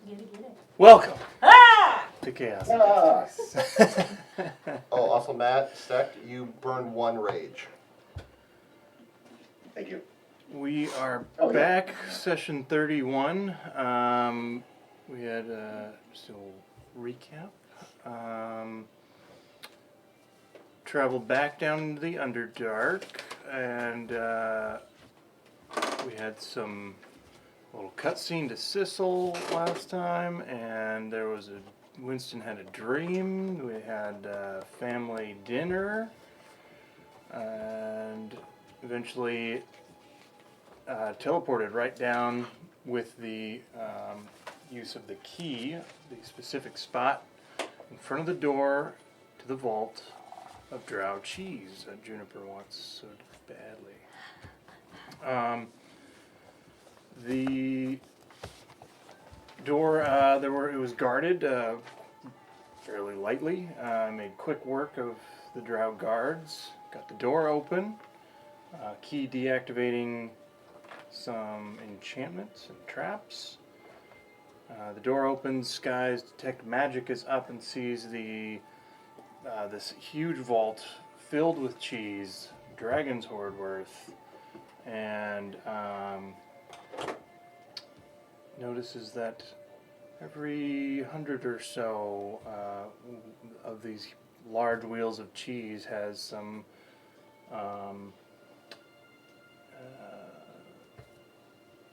Get it. Welcome Ah! to Chaos. Oh, also, Matt, Steck, you burned 1 rage. Thank you. We are Oh, yeah. back, session 31. We had just a little recap. Traveled back down into the Underdark, and we had some little cutscene to Sissel last time, and there was Winston had a dream. We had family dinner, and eventually teleported right down with the use of the key, the specific spot in front of the door to the vault of Drow cheese that Juniper wants so badly. The door, it was guarded fairly lightly. Made quick work of the Drow guards. Got the door open. Key deactivating some enchantments and traps. The door opens. Skies detect magic is up and sees this huge vault filled with cheese, dragon's hoard worth, and notices that every 100 or so of these large wheels of cheese has some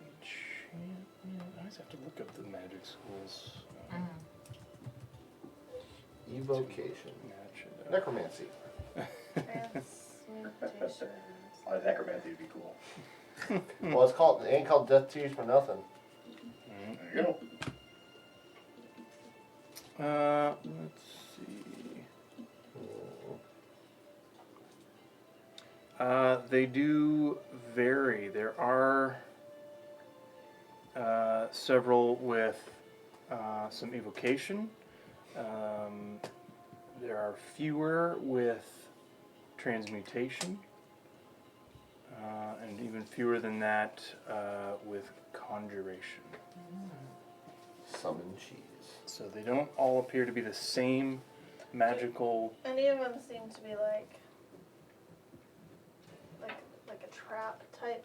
enchantment. I always have to look up the magic schools. Evocation. Match it up. Necromancy. Transmutation. Necromancy would be cool. Well, it ain't called Death Tears for nothing. There you go. Let's see. They do vary. There are several with some evocation. There are fewer with transmutation. And even fewer than that with conjuration. Summon cheese. So they don't all appear to be the same magical. Any of them seem to be like a trap type.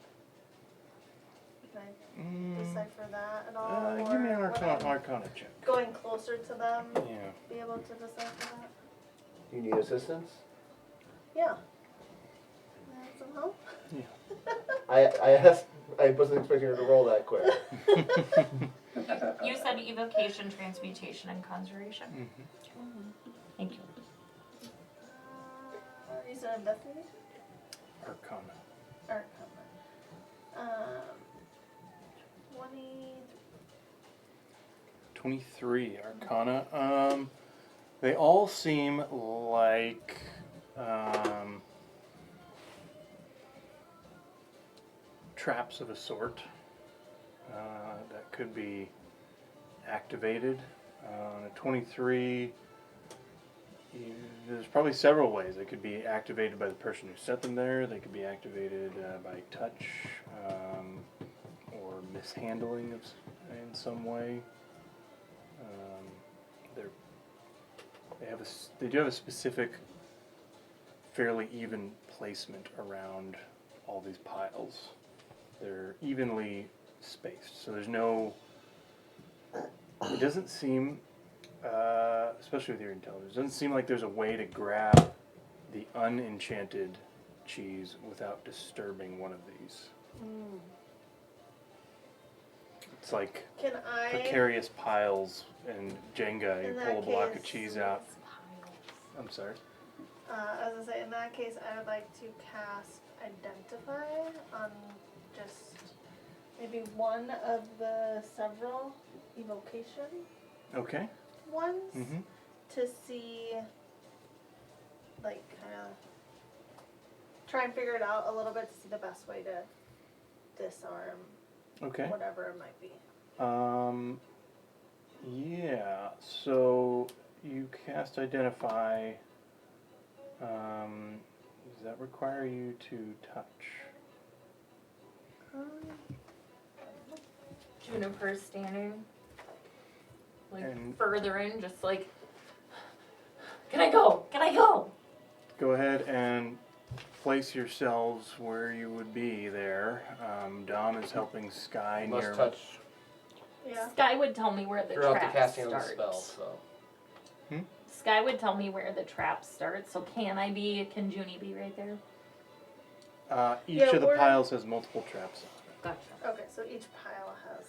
Can I decipher that at all? Give me an Or would I, arcana check. going closer to them, Yeah. be able to decipher that? You need assistance? Yeah. Some help? Yeah. I wasn't expecting her to roll that quick. You said evocation, transmutation, and conjuration. Thank you. You said investigation? Arcana. Arcana. 23 Arcana. They all seem like traps of a sort that could be activated. On a 23, there's probably several ways. They could be activated by the person who set them there. They could be activated by touch or mishandling in some way. They do have a specific, fairly even placement around all these piles. They're evenly spaced, so there's no. It doesn't seem, especially with your intelligence, it doesn't seem like there's a way to grab the unenchanted cheese without disturbing one of these. It's like Can I? precarious piles and Jenga. You In pull a that block of case- cheese out. I'm sorry. I was gonna say, in that case, I would like to cast Identify on just maybe one of the several evocation Okay. ones Mm-hmm. to see, like, kind of try and figure it out a little bit to see the best way to disarm Okay. whatever it might be. Yeah. So you cast Identify. Does that require you to touch? Juniper standing Like And- further in, just like, can I go? Can I go? Go ahead and place yourselves where you would be there. Dom is helping Sky You must near. touch Yeah. Sky would tell me where the throughout the traps casting of the start. spell. So Sky would tell me where the traps start. So can Junie be right there? Each Yeah, of the we're- piles has multiple traps on Gotcha. Okay, so each pile has.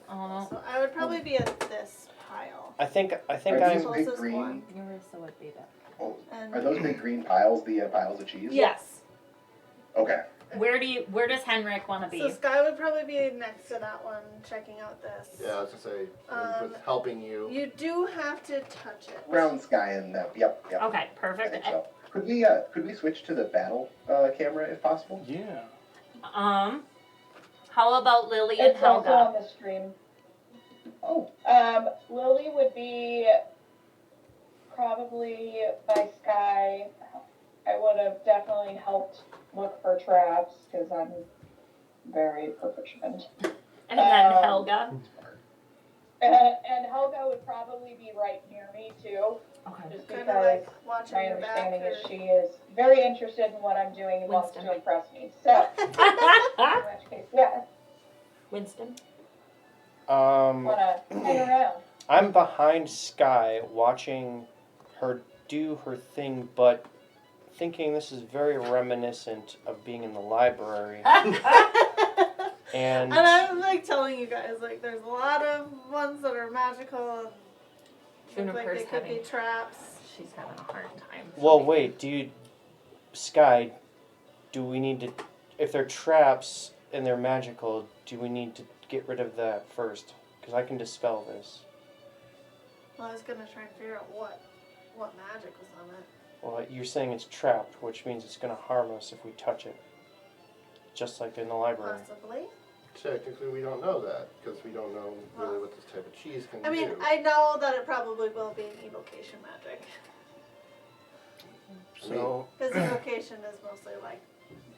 Oh. So I would probably be at this pile. I think Are I'm. these big Closest green? one. Marissa would be there. Oh, And are those big green piles the piles of cheese? Yes. Okay. Where does Henrik want to be? so Sky would probably be next to that one, checking out this. yeah, I was gonna say with Um, helping you. You do have to touch it. Brown sky and yep. Okay, I perfect. think so. Could we switch to the battle camera if possible? Yeah. How about Lily and It's also Helga? on the stream. Oh, Lily would be probably by Sky. I would have definitely helped look for traps because I'm very proficient. And then Helga. And Helga would probably be right near me too, Okay. just Kind of because like watching my your back. understanding Or... is she is very interested in what I'm doing and wants Winston. to impress me. So, in which case, yeah, Winston. wanna hang around. I'm behind Sky, watching her do her thing, but thinking this is very reminiscent of being in the library. And And I'm like telling you guys, like, there's a lot of ones that are magical and look like Juniper's they could be having- traps. She's having a hard time. well, wait, Sky, do we need to? If they're traps and they're magical, do we need to get rid of that first? Because I can dispel this. Well, I was gonna try and figure out what magic was on it. Well, you're saying it's trapped, which means it's going to harm us if we touch it. Just like in the library. Possibly. Technically, we don't know that because we don't know really what this type of cheese can I mean, do. I know that it probably will be an evocation magic. So Because evocation is mostly like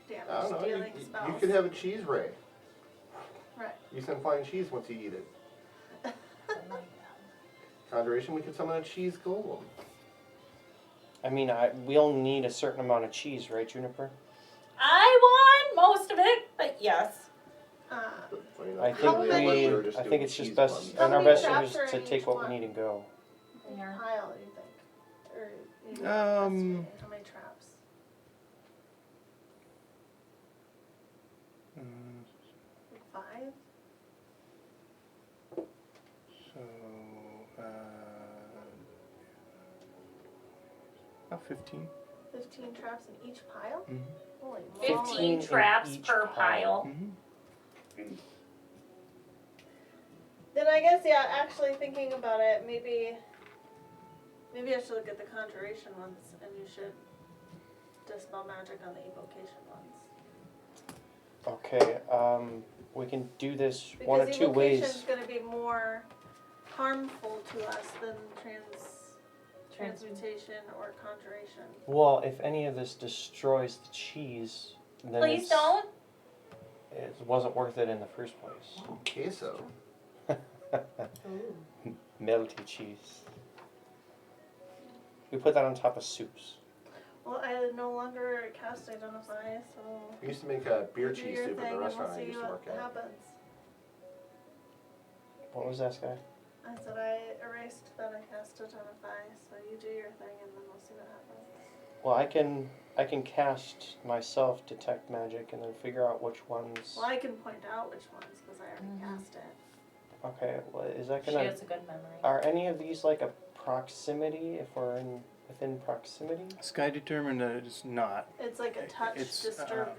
I damage don't know. dealing spells. You could have a cheese ray. Right. You send flying cheese once you eat it. Conjuration, we could summon a cheese golem. I mean, we'll need a certain amount of cheese, right, Juniper? I won most of it, but yes. But, you know, I How think many- were just I think doing it's just cheese best, buns. How and our many best traps is are to in take each what one? we need and go. Yeah. Pile, you think? Or you Um, how many traps? Like 5? So, about 15. 15 traps in each pile? Mhm. Holy moly. 15 in traps each per pile. Mhm. Then I guess, yeah, actually thinking about it, maybe I should look at the conjuration ones and you should dispel magic on the evocation ones. Okay, we can do this Because one of two evocation's ways. going to be more harmful to us than transmutation or conjuration. Well, if any of this destroys the cheese, then Please don't. it wasn't worth it in the first place. Queso. Melty cheese. We put that on top of soups. Well, I no longer cast identify, so We used to make a beer do cheese your soup thing at the and restaurant we'll I see used to work what at. happens. What was that, Sky? I said I erased that I cast identify, so you do your thing and then we'll see what happens. Well, I can cast myself detect magic and then figure out which ones. Well, I can point out which ones because I already cast it. Okay, well, is that She gonna? has a good memory. Are any of these like a proximity? If we're within proximity? Sky determined that it's not. It's like a touch It's, Mhm.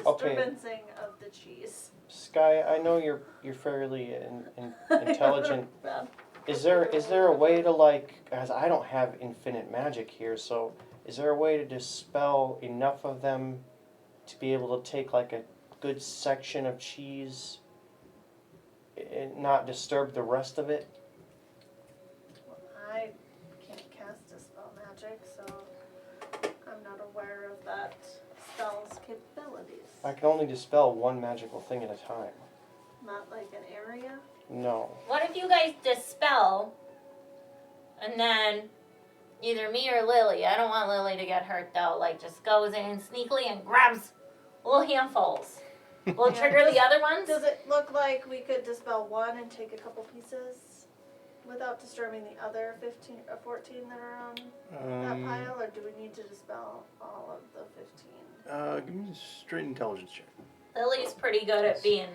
Okay. disturbancing of the cheese. Sky, I know you're fairly intelligent. Bad. Is there a way to like? As I don't have infinite magic here, so is there a way to dispel enough of them to be able to take like a good section of cheese and not disturb the rest of it? Well, I can't cast dispel magic, so I'm not aware of that spell's capabilities. I can only dispel one magical thing at a time. Not like an area. area? No. What if you guys dispel, and then either me or Lily, I don't want Lily to get hurt though, like just goes in sneakily and grabs little handfuls. Will it Yeah. trigger the other ones? Does it look like we could dispel one and take a couple pieces without disturbing the other 15 or 14 that are on that pile, or do we need to dispel all of the 15? Give me a straight intelligence check. Lily's pretty good at being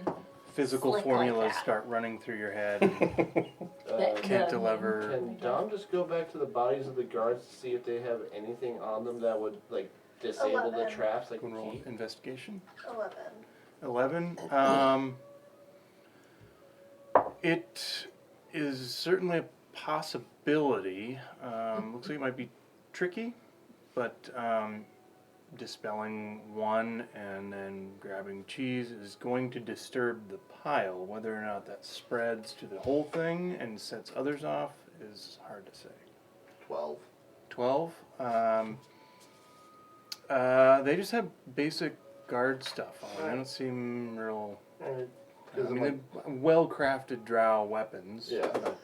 Physical Slick like formulas that. start running through your head. the- Cantilever. Can Dom just go back to the bodies of the guards to see if they have anything on them that would like disable the 11. traps, like Go and roll key? investigation. 11. 11. It is certainly a possibility. Looks like it might be tricky, but dispelling one and then grabbing cheese is going to disturb the pile. Whether or not that spreads to the whole thing and sets others off is hard to say. 12. 12. They just have basic guard stuff on. They don't seem real. Because I mean, they're well-crafted drow weapons. Yeah. But,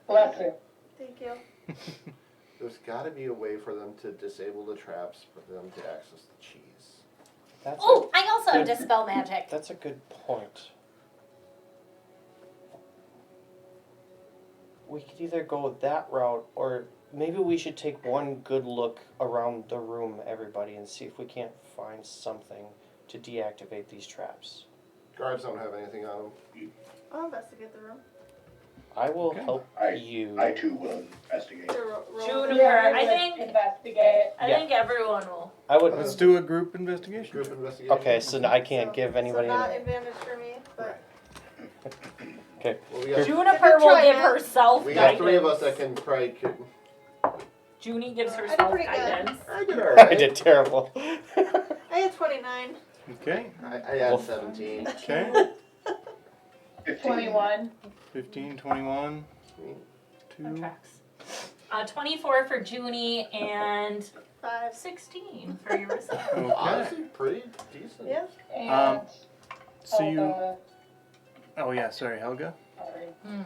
Bless you. Thank you. there's got to be a way for them to disable the traps for them to access the cheese. That's Oh, I also have Good. dispel magic. That's a good point. We could either go that route, or maybe we should take one good look around the room, everybody, and see if we can't find something to deactivate these traps. Guards don't have anything on them. I'll investigate the room. I will Okay. help I you. too will investigate. Juniper, Yeah, I would think investigate. I Yeah. think everyone will. I would. Let's do a group investigation. Group check. investigation. Okay, so I can't give anybody. So not advantage for me, but Okay. Well, we got, Juniper will try, give man. herself we got 3 of guidance. us that can probably. Junie gives I did herself pretty good. guidance. I did alright. I did terrible. I had 29. Okay. I had 17. Okay. 15. 21. 15, 21, No 2. tracks. 24 for Junie and 5. 16 for Eurissa. Okay. Honestly, pretty decent. Yeah. And So you. Helga, Oh yeah. Sorry, Helga. sorry. Hmm.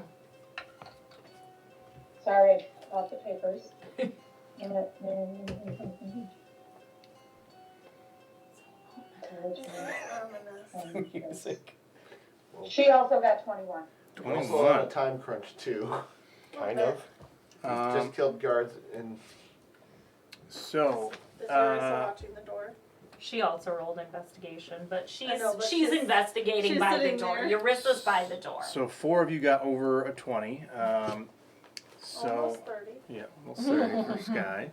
Sorry about the papers. Ominous. Music. She also got 21. We're also on a 21. time crunch too. Kind of. Just killed guards and So. Is Eurissa watching the door? She also rolled investigation, but she's know, but she's she's- investigating she's by the sitting door. there. Eurissa's by the door. So 4 of you got over a 20. So Almost 30. yeah, almost 30 for Sky.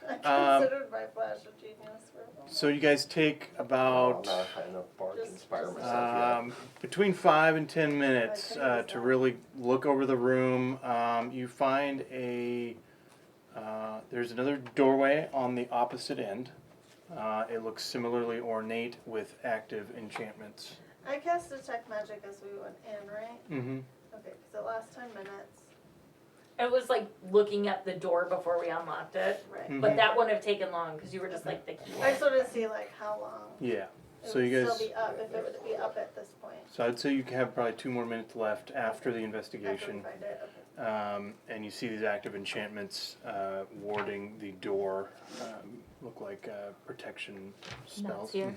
I considered my flash of genius for a moment. So you guys take I'm about not high enough bar to Just- inspire just- myself between 5 and 10 minutes Okay, to so- really look over the room. You find there's another doorway on the opposite end. It looks similarly ornate with active enchantments. I cast detect magic as we went in, right? Mm-hmm. Okay, because it lasts 10 minutes. It was like looking at the door before we unlocked it, Right. Mm-hmm. but that wouldn't have taken long because you were just like the key. I just wanted to see like how long Yeah. it So would you guys. still be up, if it would be up at this point. So I'd say you have probably 2 more minutes left after the After we investigation. find it. Okay. And you see these active enchantments warding the door. Look like protection spells. here.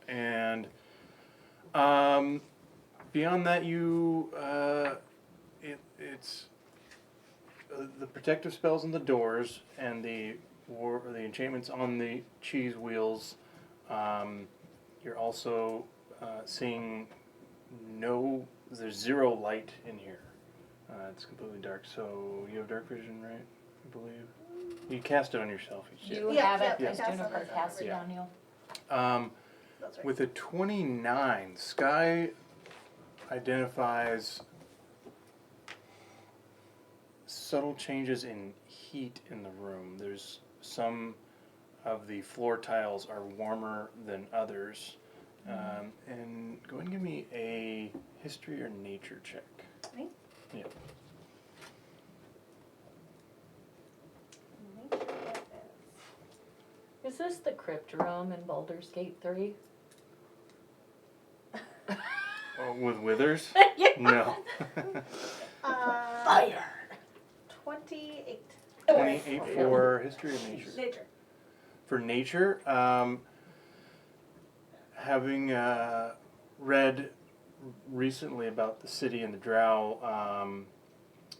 And beyond that, it's the protective spells on the doors and the enchantments on the cheese wheels. You're also seeing there's 0 light in here. It's completely dark. So you have dark vision, right? I believe. You cast it on yourself. You Yeah, have it yeah, because I cast on Juniper it. cast it Yeah. on you. That's right. With a 29, Sky identifies subtle changes in heat in the room. There's some of the floor tiles are warmer than others. And go ahead and give me a history or nature check. Me? Yeah. Is this the crypt room in Baldur's Gate 3? With withers? Yeah. No. Fire. 28. 28 for history of nature. Nature. For nature, having read recently about the city and the drow,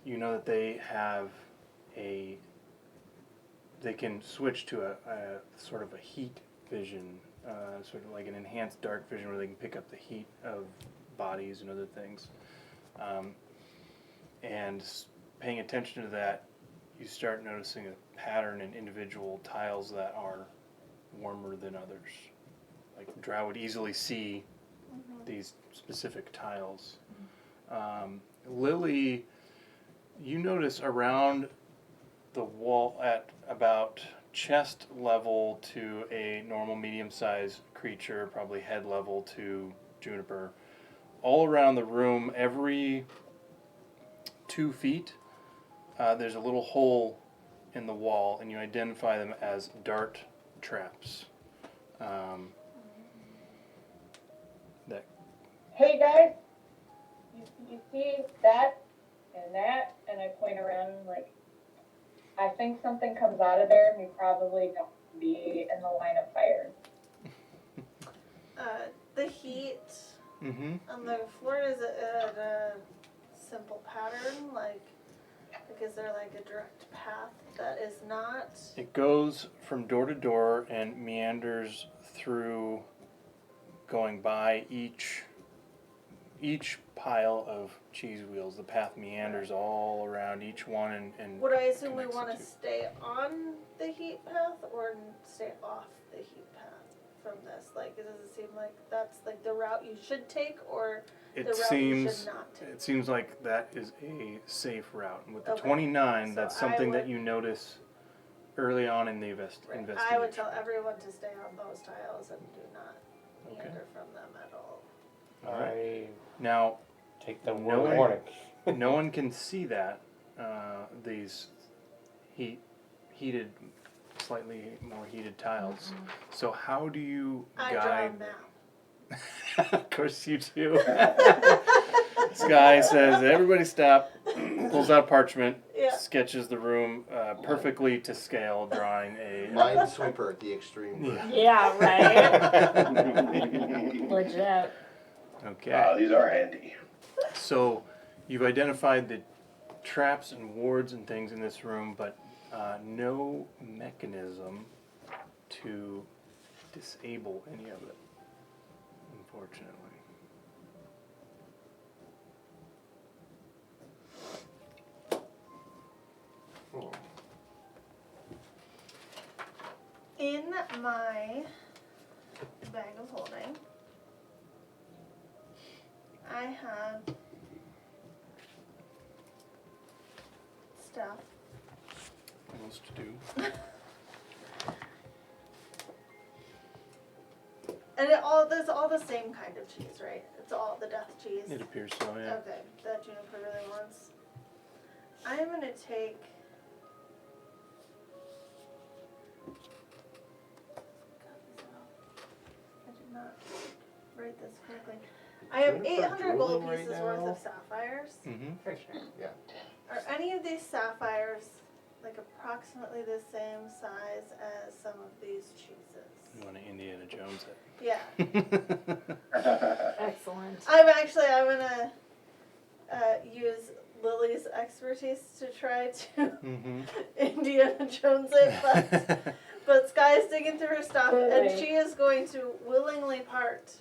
you know that they have they can switch to a sort of a heat vision, sort of like an enhanced dark vision where they can pick up the heat of bodies and other things. And paying attention to that, you start noticing a pattern in individual tiles that are warmer than others. Like drow would easily see these specific tiles. Lily, you notice around the wall at about chest level to a normal medium-sized creature, probably head level to Juniper, all around the room, every 2 feet, there's a little hole in the wall, and you identify them as dart traps. That Hey guys, you see that and that, and I point around and like, I think something comes out of there and we probably don't be in the line of fire. The heat mm-hmm. on the floor, is it a simple pattern? Like, is there like a direct path that is not? It goes from door to door and meanders through, going by each pile of cheese wheels. The path meanders all around each one and Would I assume we connects want the to two. stay on the heat path or stay off the heat path from this? Like, does it seem like that's like the route you should take, or the route you should not take? It seems like that is a safe route. And with the Okay. 29, So that's I something that would- you notice early on in the Right. investigation. I would tell everyone to stay on those tiles and do not Okay. meander from them at all. All right. I Now, take the No word way. warning. no one can see that. These heated, slightly more heated tiles. So how do you I draw guide? a map. Of course you do. This guy says, "Everybody stop." Pulls out parchment, Yeah. sketches the room perfectly to scale, drawing a. Minesweeper at the extreme. Yeah. Yeah, right. Legit. Okay. These are handy. So you've identified the traps and wards and things in this room, but no mechanism to disable any of it, unfortunately. In my bag of holding, I have stuff. Most do. And there's all the same kind of cheese, right? It's all the death cheese. It appears so, yeah. Okay, that Juniper really wants. I am gonna take. I did not write this correctly. I have Juniper 800 gold drooling right pieces worth now? of sapphires. Mm-hmm. For sure. Are any of these sapphires like approximately the same size as some of these cheeses? You want to Indiana Jones Yeah. it. Excellent. I'm gonna use Lily's expertise to try to Mm-hmm. Indiana Jones it, but Sky's digging through her stuff, and Lily. she is going to willingly part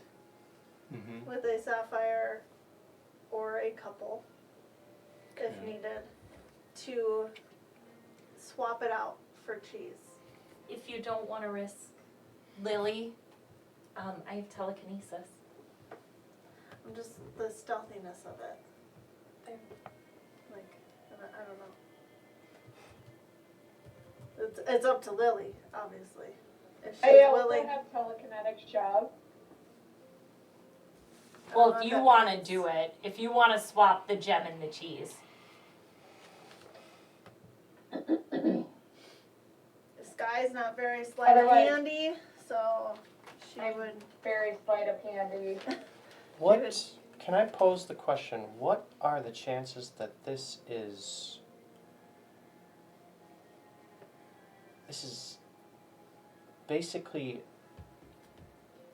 Mm-hmm. with a sapphire or a couple, if Okay. needed, to swap it out for cheese. If you don't want to risk Lily, I have telekinesis. I'm just the stealthiness of it. Like, I don't know. It's up to Lily, obviously. If she's I also willing. have telekinetic shove. Well, if you want to do it, if you want to swap the gem and the cheese. Sky's not very sleight of Otherwise- handy, so she I'm would. very sleight of handy. What Can I pose the question, what are the chances that this is basically,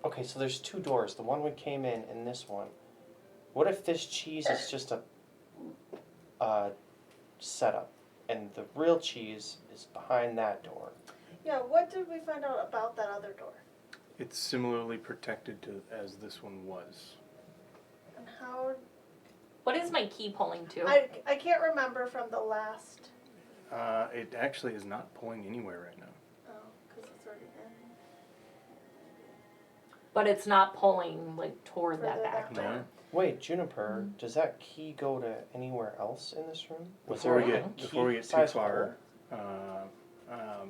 okay, so there's two doors, the one we came in and this one. What if this cheese is just a setup and the real cheese is behind that door? Yeah, what did we find out about that other door? It's similarly protected to as this one was. And how, What is my key pulling to? I can't remember from the last, It actually is not pulling anywhere right now. because it's already in. But it's not pulling like toward that Further back that door. No. Wait, Juniper, does that key go to anywhere else in this room? Before we there get a before we get too key-size far,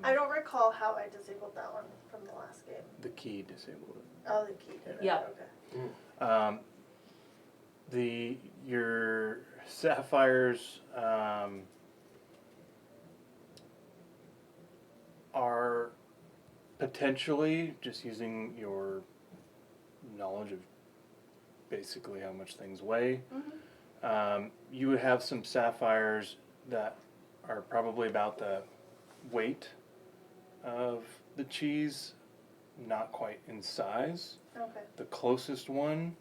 I don't recall how I disabled that one from the last game. the key disabled it. Oh, the key did it. Yeah. Okay. Your sapphires are potentially, just using your knowledge of basically how much things weigh, you would have some sapphires that are probably about the weight of the cheese, not quite in size. Okay. The closest one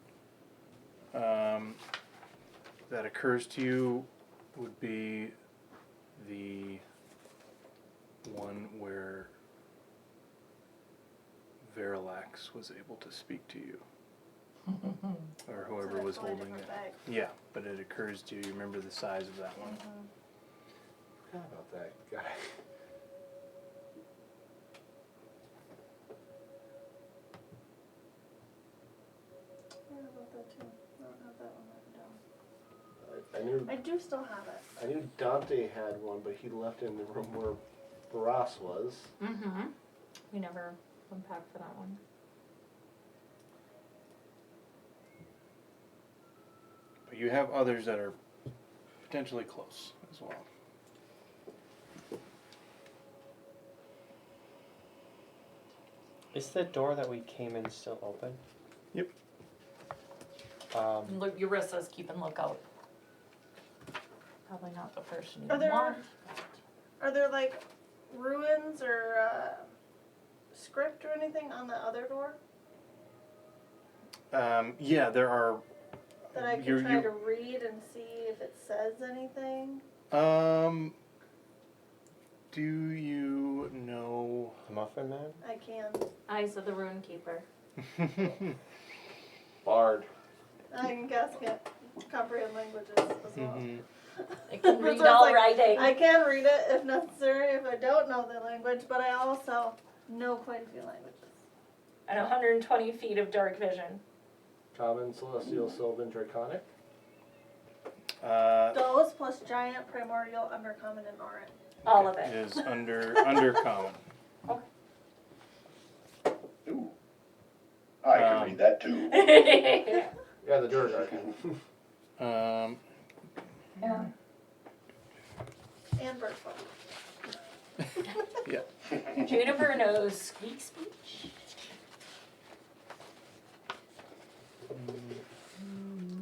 that occurs to you would be the one where Verilax was able to speak to you. Or whoever So was that's why a holding it. different bag. Yeah, but it occurs to you, you remember the size of that one. Forgot about that guy. Yeah, about that too. I don't have that one written down. I knew I do still have it. I knew Dante had one, but he left it in the room where Barras was. Mm-hmm. We never went back for that one. But you have others that are potentially close as well. Is the door that we came in still open? Yep. Look, Eurissa's keeping lookout. Probably not the person Are you there- want. Are there like ruins or script or anything on the other door Yeah, there are. that I can You're- try you- to read and see if it says anything? Do you know? The Muffin Man? I can. Eyes of the Rune Keeper. Bard. I can guess, comprehend languages as well. It can That's read what I was all like, writing. I can read it if necessary if I don't know the language, but I also know quite a few languages. And 120 feet of dark vision. Common, Celestial, Sylvan, Draconic. Those plus giant, primordial, undercommon, and aurent. All of it. Is undercommon. Ooh. I can read that too. Yeah, the Durgar. Yeah. And bird folk. Yeah. Juniper knows squeak speech.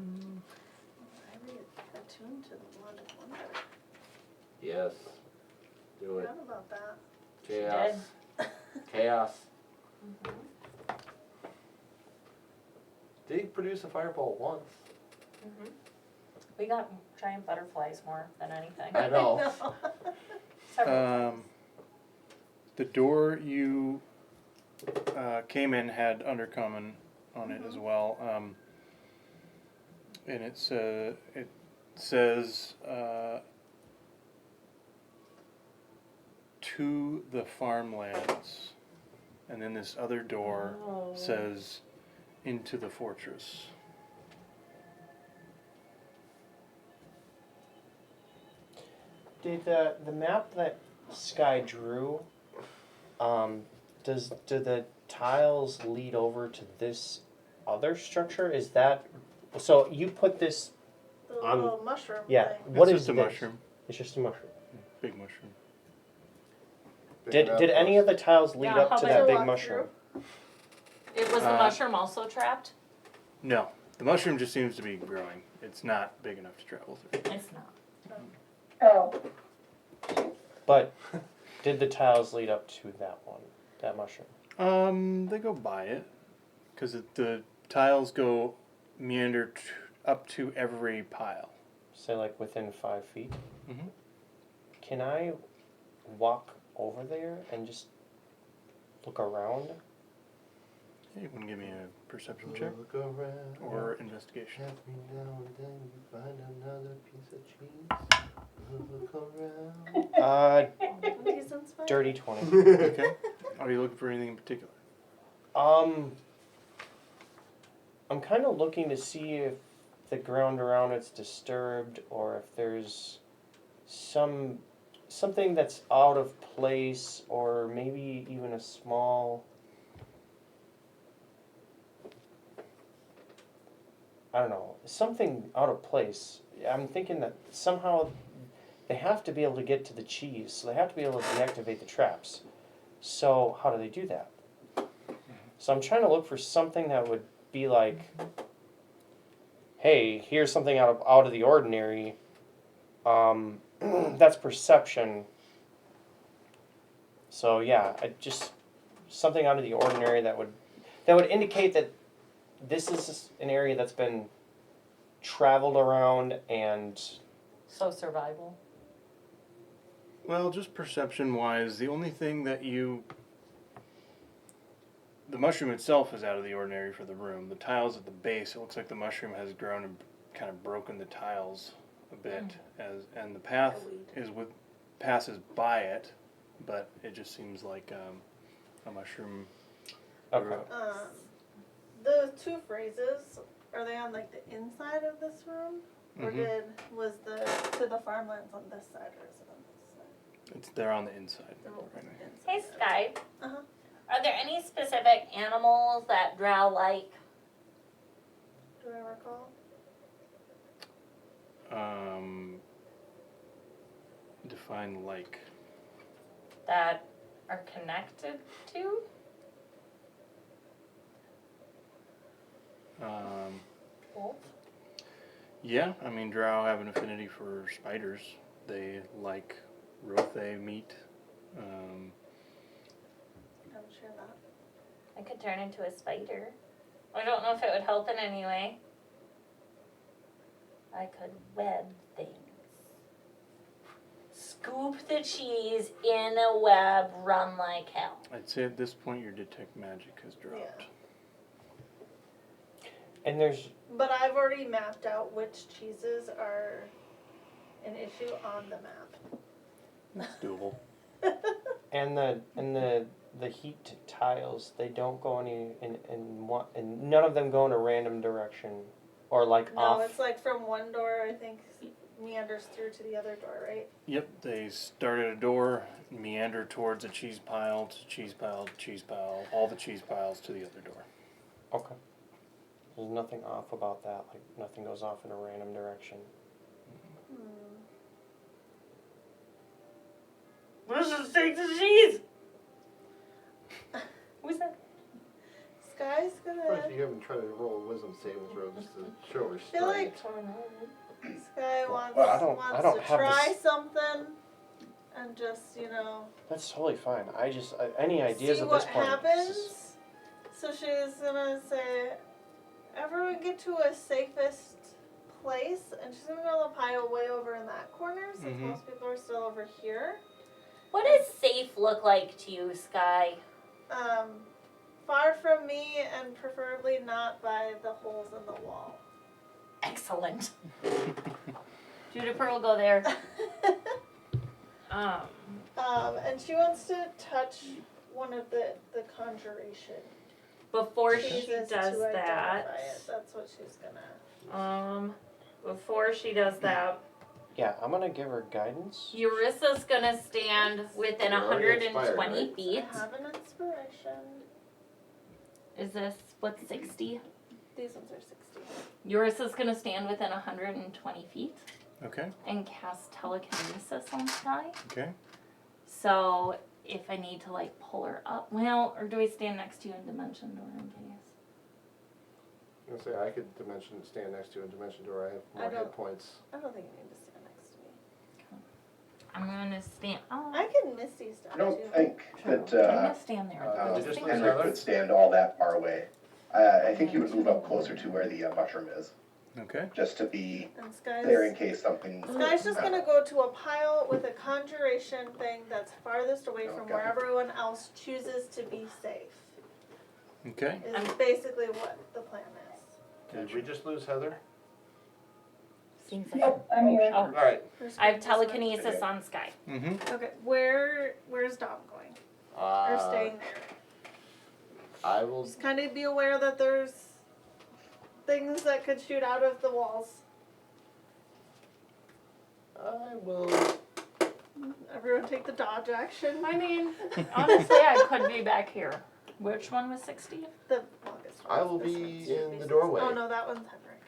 I read attuned to the blood of wonder. Yes. Do it. Forgot about that. Chaos. Chaos. Did he produce a fireball once? We got giant butterflies more than anything. I know. Several times. The door you came in had undercommon on it as well, and it says to the farmlands, and then this other door Oh. says into the fortress. Did the map that Sky drew, do the tiles lead over to this other structure? Is that, so you put this, The On- little mushroom yeah, thing. what It's is just a this? mushroom, It's just a mushroom. big mushroom. Did any of the tiles lead Yeah, up how to about that you big walk mushroom? It was the mushroom also trapped? No, The mushroom just seems to be growing. It's not big enough to travel through. It's not. Oh, But did the tiles lead up to that mushroom? They go by it, because the tiles go meander up to every pile. Say like within 5 feet. Mm-hmm. Can I walk over there and just look around? You want to give me a perception check Look around. or investigation? Every now and then you find another piece of cheese. Look around. Decent spot. Dirty 20. Okay. Are you looking for anything in particular? I'm kind of looking to see if the ground around it's disturbed or if there's something that's out of place or maybe even a small, I don't know, something out of place. I'm thinking that somehow they have to be able to get to the cheese, so they have to be able to deactivate the traps. So how do they do that? So I'm trying to look for something that would be like, hey, here's something out of the ordinary. That's perception. So yeah, just something out of the ordinary that would indicate that this is an area that's been traveled around and So survival. Well, just perception-wise, the only thing that the mushroom itself is out of the ordinary for the room. The tiles at the base, it looks like the mushroom has grown and kind of broken the tiles a bit, and the path passes by it, but it just seems like a mushroom. okay. The two phrases, are they on like the inside of this room? Or Mhm. was the to the farmlands on this side or is it on this side? They're on the inside. They're both on Right the now. Hey, inside. Sky. Uh-huh. Are there any specific animals that drow like? Do I recall? Define like. That are connected to? Wolf? Yeah, I mean, drow have an affinity for spiders. They like rothe meat. I'm sure that. I could turn into a spider. I don't know if it would help in any way. I could web things. Scoop the cheese in a web, run like hell. I'd say at this point your detect magic has dropped. Yeah. And there's But I've already mapped out which cheeses are an issue on the map. That's doable. and the heat tiles, they don't go and none of them go in a random direction or like No, off. it's like from one door, I think, meanders through to the other door, right? Yep, they start at a door, meander towards a cheese pile, to cheese pile, to cheese pile, all the cheese piles to the other door. Okay. There's nothing off about that. Like nothing goes off in a random direction. Let's just take the cheese! Who's that? Sky's Surprised gonna. you haven't tried to roll a wisdom saving throw just to show her I feel like strength. Sky wants, Well, I don't wants to have try this- something and just, That's totally fine. Any ideas see at what this point? happens. So she's gonna say, everyone get to a safest place, and she's gonna build a pile way over in that corner since Mhm. most people are still over here. What does safe look like to you, Sky? Far from me and preferably not by the holes in the wall. Excellent. Juniper will go there. And she wants to touch one of the conjuration Before she cheeses does to that, identify it. That's what she's gonna. before she does that, Yeah, I'm gonna give her guidance. Eurissa's gonna stand within You're already 120 inspired, feet. I have an inspiration. Is this, what's 60? These ones are 60. Eurissa's gonna stand within 120 feet Okay, and cast telekinesis on Sky. okay. So if I need to pull her up, or do I stand next to you in dimension door in case? I was gonna say, I could stand next to a dimension door. I have I more don't- hit points. I don't think you need to stand next to me. I'm gonna stand. Oh, I can Misty step I don't too. think I'm that gonna stand there. Did you just lose Henrik Heather? would stand all that far away. I think he would move up closer to where the mushroom is, Okay. just to be And Sky's there in case something. Sky's just gonna go to a pile with a conjuration thing that's farthest away from Okay. where everyone else chooses to be safe. Okay. Is basically what the plan is. Did we just lose Heather? Seems like. Oh, I'm here. Oh, Alright. Where's I have this one? telekinesis on Sky. Mm-hmm. Okay, where's Dom going? Or staying there? I will. Just kind of be aware that there's things that could shoot out of the walls. I will. Everyone take the dodge action. I mean, honestly, I could be back here. Which one was 60? The longest one. I will This be one should in be the 60. doorway. Oh no, that one's Henrik.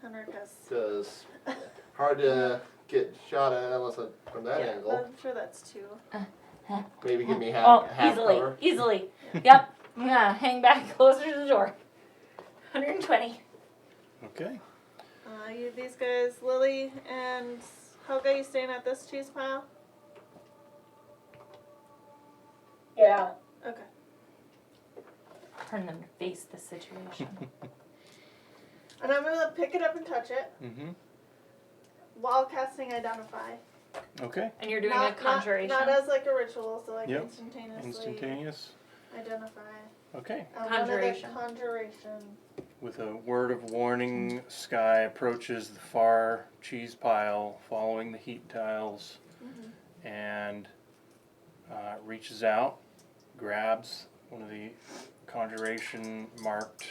Henrik has. Because hard to get shot at unless from that Yeah, angle. I'm sure that's two. Maybe give me Oh, half easily, cover. easily. Yep. Yeah, hang back closer to the door. 120. Okay. These guys, Lily and Helga, you staying at this cheese pile? Yeah. Okay. Turn them to face the situation. And I'm gonna pick it up and touch it Mm-hmm. while casting Identify. Okay. And you're doing a conjuration. Not as like a ritual, so like Yep. instantaneously Instantaneous. identify. Okay. Conjuration. One of the conjuration. With a word of warning, Sky approaches the far cheese pile, following the heat tiles, and reaches out, grabs one of the conjuration marked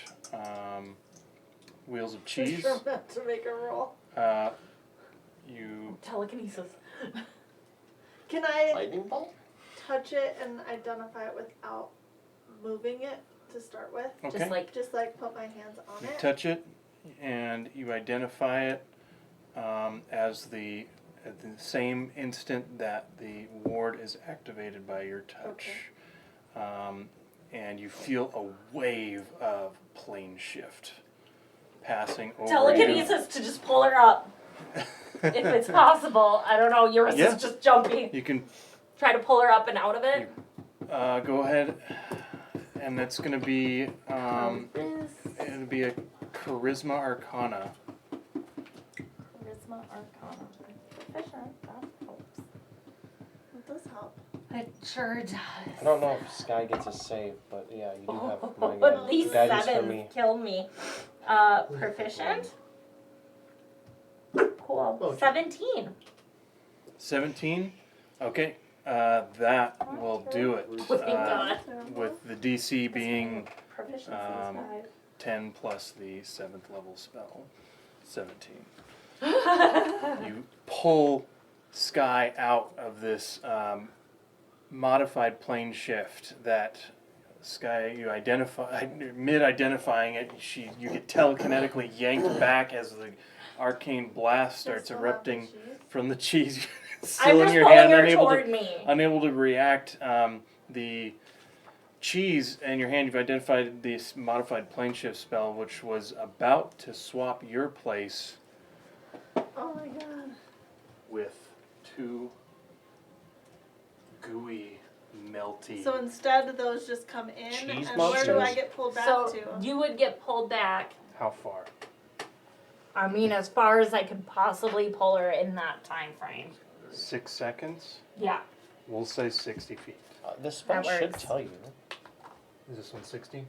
wheels of cheese. Sure meant to make a roll. You Telekinesis. Can I Lightning bolt? touch it and identify it without moving it to start with? okay? Just like Put my hands on You it. touch it, and you identify it as at the same instant that the ward is activated by your touch. And you feel a wave of plane shift passing over telekinesis to just pull her up. If it's possible. I don't know, Eurus Yeah. is just jumping. you. You can Try to pull her up and out of it. go ahead, and that's going to be it'll be a charisma arcana. Charisma Arcana. Proficient, that helps. It does help. It sure does. I don't know if Sky gets a save, but yeah, you do have my But these guidance for sevens me. kill me. Proficient? Cool. Well, 17. 17. Okay, that will do it. Thank God. With the DC being Proficiency Um, is 10 plus the 7th level spell, 17. 5. You pull Sky out of this modified plane shift that Sky, you identify, mid-identifying it, you get telekinetically yanked back as the arcane blast starts Still have erupting the cheese? from the cheese. I'm Still in just your pulling hand, her unable toward to, me. unable to react. The cheese in your hand, you've identified this modified plane shift spell, which was about to swap your place Oh my god. with two gooey, melty. So instead those just come in, Cheese and where do I monsters? get pulled back So to? you would get pulled back. How far? I mean, as far as I could possibly pull her in that time frame. 6 seconds? Yeah. We'll say 60 feet. The spell That should works. tell you. Is this one 60?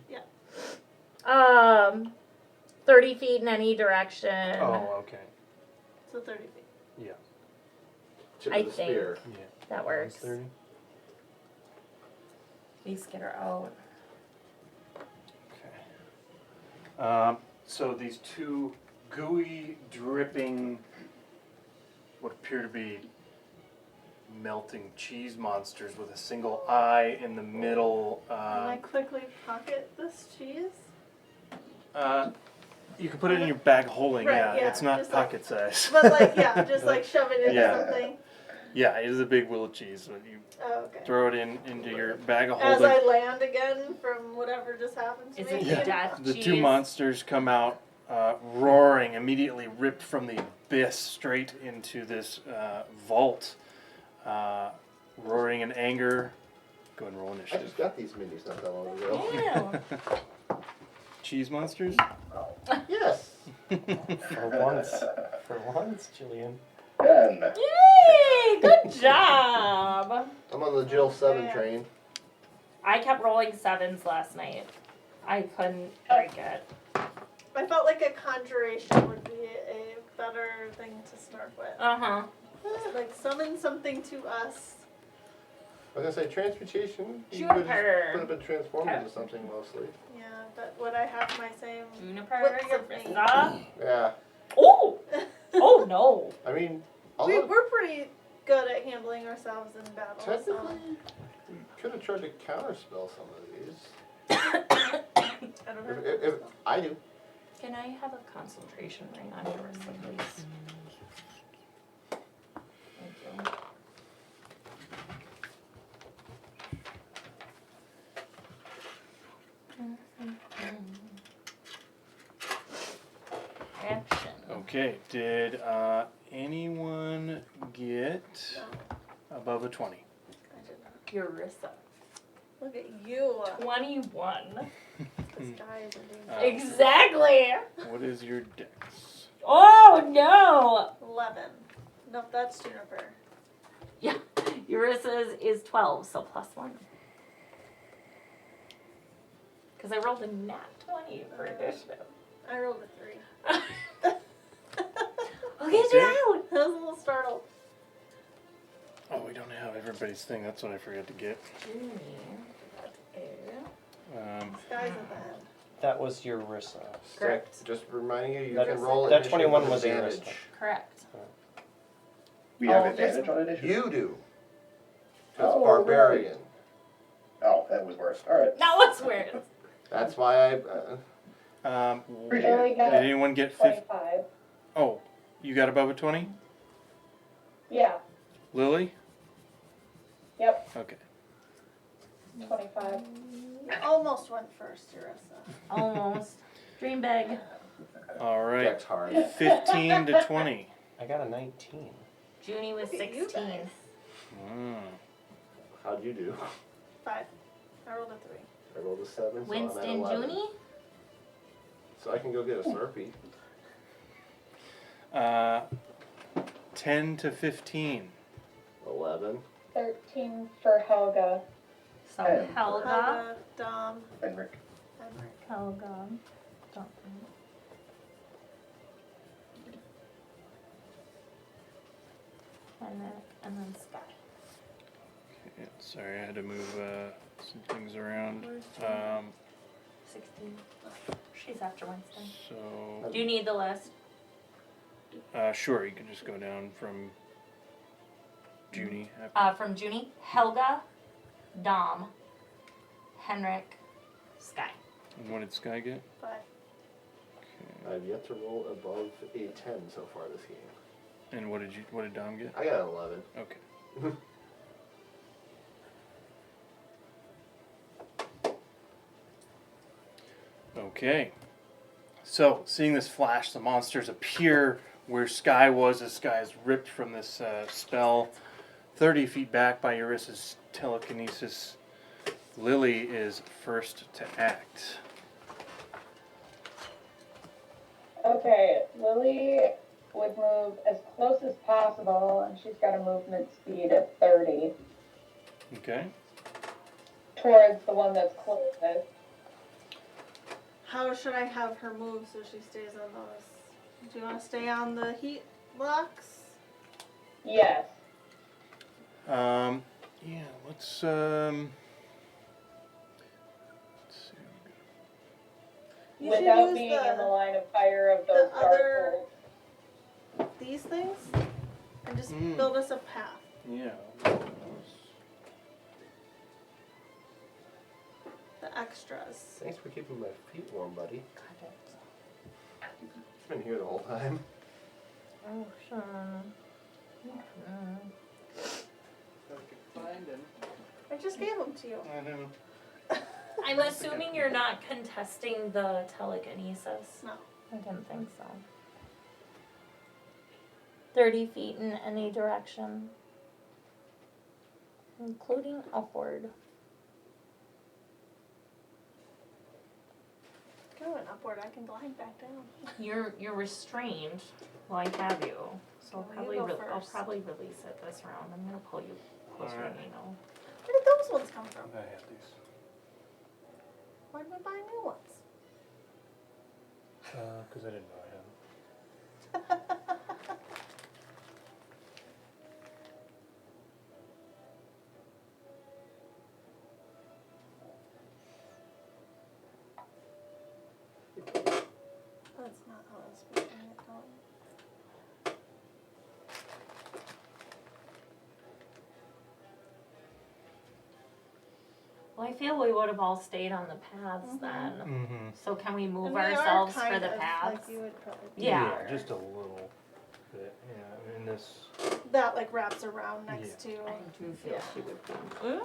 30 feet in any direction. Oh, okay. So 30 feet. Tip I of the think. spear. Yeah. That works. 30? Please get her out. Okay. So these two gooey, dripping, what appear to be melting cheese monsters with a single eye in the middle. Can I quickly pocket this cheese? You can put it in your bag holding, Right, yeah. yeah, It's not just like- pocket size. But like, yeah, just like shove it into Yeah. something. Yeah, it is a big wheel of cheese. So you Oh, okay. throw it into your bag of As holding. I land again from whatever just happened to Is me. it Yeah. death The cheese? two monsters come out roaring, immediately ripped from the abyss straight into this vault, roaring in anger. Go ahead and roll I initiative. just got these minis not that long ago. Ew. Cheese monsters? Yes. For once, Jillian. 10. Yay! Good job. I'm on the Jill 7 train. I kept rolling 7s last night. I couldn't break it. I felt like a conjuration would be a better thing to start with. Uh-huh. Like summon something to us. I was gonna say transmutation. You could Juniper. have been transformed into something mostly. Yeah, but would I have my same Juniper, whips of me? Yarissa. Yeah. Oh! Oh no. I mean, We're pretty good at handling ourselves in battle. So. technically, we could have tried to counterspell some of these. I don't know. If I do. Can I have a concentration ring on Yarissa, please? Thank you. Action. Okay, did anyone get above a 20? I did not. Yarissa. Look at you. 21. This guy is in danger. Exactly. What is your dex? Oh no. 11. Nope, that's Juniper. Yeah. Yarissa's is 12, so +1. Because I rolled a nat 20 for initiative. I rolled a 3. I'll get you out. I was a little startled. Oh, we don't have everybody's thing. That's what I forgot to get. This guy's at the end. That was Yarissa. Correct. Just reminding you, you That- can roll that initiative 21 with was advantage. Eureka. Correct. We have Oh, advantage on initiative? You do. Because Oh, barbarian. Oh, that was worse. Alright. Now what's weird? That's why I. Appreciate Lily Did got anyone get 50? 25. Oh, you got above a 20? Yeah, Lily? yep, Okay. 25. You almost went first, Yarissa. Almost. Dream big. All right. Dex hard. 15 to 20. I got a 19. Junie was Look at you 16. guys. Mm. How'd you do? 5. I rolled a 3. I rolled a 7. So I'm at Winston 11. Junie? So I can go get a Slurpee. 10 to 15. 11. 13 for Helga. So Hey. Helga. Helga, Dom, Henrik. Henrik. Helga. Don't. And then Sky. Okay, sorry, I had to move some things around. Where's Junie? 16. She's after Winston. So, Do you need the list? sure, you can just go down from Junie. From Junie, Helga, Dom, Henrik, Sky. And what did Sky get? 5. Okay. I've yet to roll above a 10 so far this game. And what did Dom get? I got an 11. Okay. Okay. So, seeing this flash, the monsters appear where Sky was as Sky is ripped from this spell 30 feet back by Yarissa's telekinesis. Lily is first to act. Okay, Lily would move as close as possible, and she's got a movement speed of 30 Okay. towards the one that's closest. How should I have her move so she stays on those? Do you want to stay on the heat blocks? Yes. Yeah, let's see. You should Without use being in the the, line of fire of those the dark other- bolts. these things and just Mm. build us a path. Yeah. The extras. Thanks for keeping my feet warm, buddy. It's been here the whole time. Oh, sure. mind and I just gave them to you. I know. I'm assuming you're not contesting the telekinesis. No. I didn't think so. 30 feet in any direction, including upward. Going upward, I can glide back down. You're restrained. Well, I have you, so Okay, well, you go I'll first. probably release it this round. I'm gonna pull you closer Alright. to me now. Where did those ones come from? I have these. Why did we buy new ones? Because I didn't know I had them. That's not how I was picturing it going. Well, I feel we would have all stayed on the paths Mhm. then. Mm-hmm. So can we move And we are ourselves for kind the of paths? Like you would probably Yeah. Just a little bit. Yeah, I mean this. that like wraps around next to. I do feel Yeah. she would be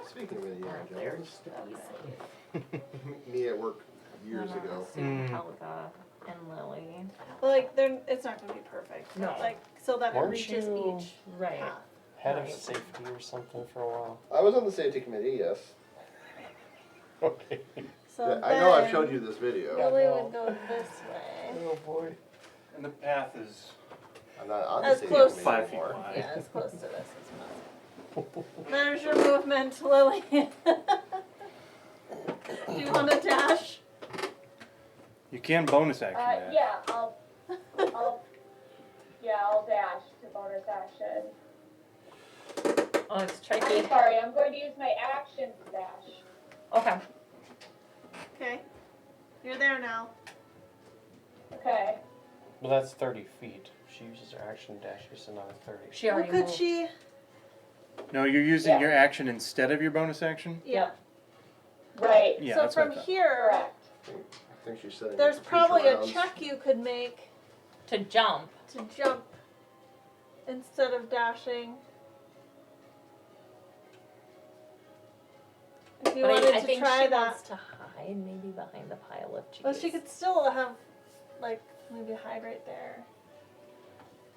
Speaking of Indiana right there Jones, just to be safe. me at work years I'm gonna ago. assume Mm. Helga and Lily. Well, like they're, it's not gonna be perfect. But No. like so that it Weren't reaches you- each Right. path. Head of Right. safety or something for a while. I was on the safety committee, yes. Okay. So Yeah, I know I've then showed you this video. Lily I know. would go this way. Oh boy. And the path is I'm not on the As safety close- committee 5 feet anymore. wide. Yeah, as close to this as possible. There's your movement, Lily. Do you want to dash? You can bonus action that. Yeah, I'll dash to bonus action. Oh, it's I'm tricky. sorry, I'm going to use my action to dash. Okay. Okay. You're there now. Okay. Well, that's 30 feet. She uses her action dash, it's another 30. She Well, already could moved. she? No, you're using Yeah. your action instead of your bonus action? Yeah. Right. Yeah, So that's what from I thought. here, Correct. I think she's setting there's up for probably future a rounds. check you could make To jump. to jump instead of dashing. If you But wanted I to think try she that. wants to hide maybe behind the pile of cheese. Well, she could still have, like, maybe hide right there.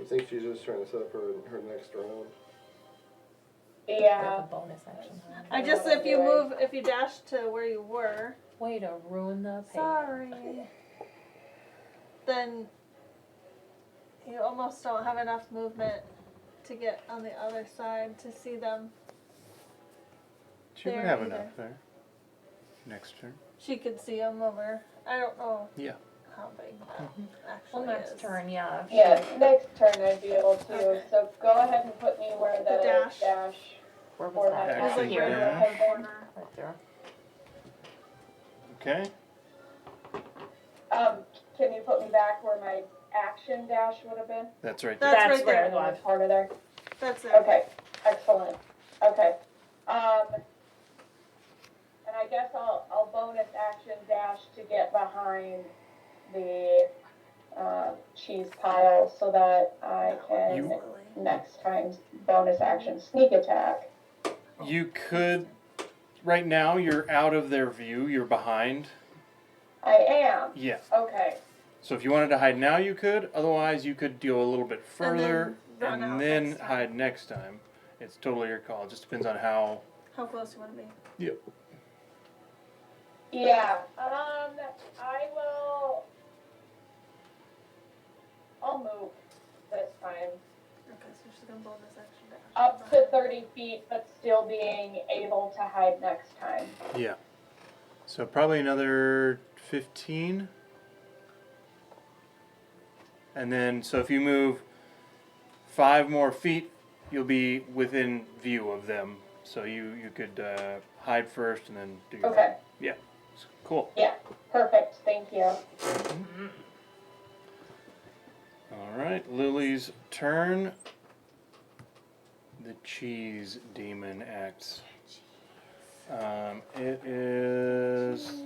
I think she's just trying to set up her next round. With Yeah. a bonus action. I just, if you move, if you dash to where you were, Way to ruin the paper. sorry, then you almost don't have enough movement to get on the other side to see them. She would There have either. enough there. Next turn. She could see them over. I don't know Yeah. how big that Well, actually next is. turn, yeah. Yeah, next turn I'd be able to. Okay. So go ahead and put me where The the dash. dash Where was for that? my It was Action like Here. right dash. in the corner. Right there. Okay. Can you put me back where my action dash would have been? That's right there. That's That's right where there. it was. Part of there? That's it. Okay, excellent. Okay. And I guess I'll bonus action dash to get behind the cheese pile so that I can You- next time bonus action sneak attack. You could. Right now, you're out of their view. You're behind. I am. Yeah. Okay. So if you wanted to hide now, you could. Otherwise, you could go a little bit further run out and then next time. hide next time. It's totally your call. It just depends on how. How close you want to be. Yeah. I will. I'll move this time. Okay, so she's gonna bonus action dash. Up to 30 feet, but still being able to hide next time. Yeah. So probably another 15. And then, so if you move 5 more feet, you'll be within view of them. So you could hide first and then do your Okay. Yeah. Cool. Perfect. Thank you. All right, Lily's turn. The cheese demon acts. It is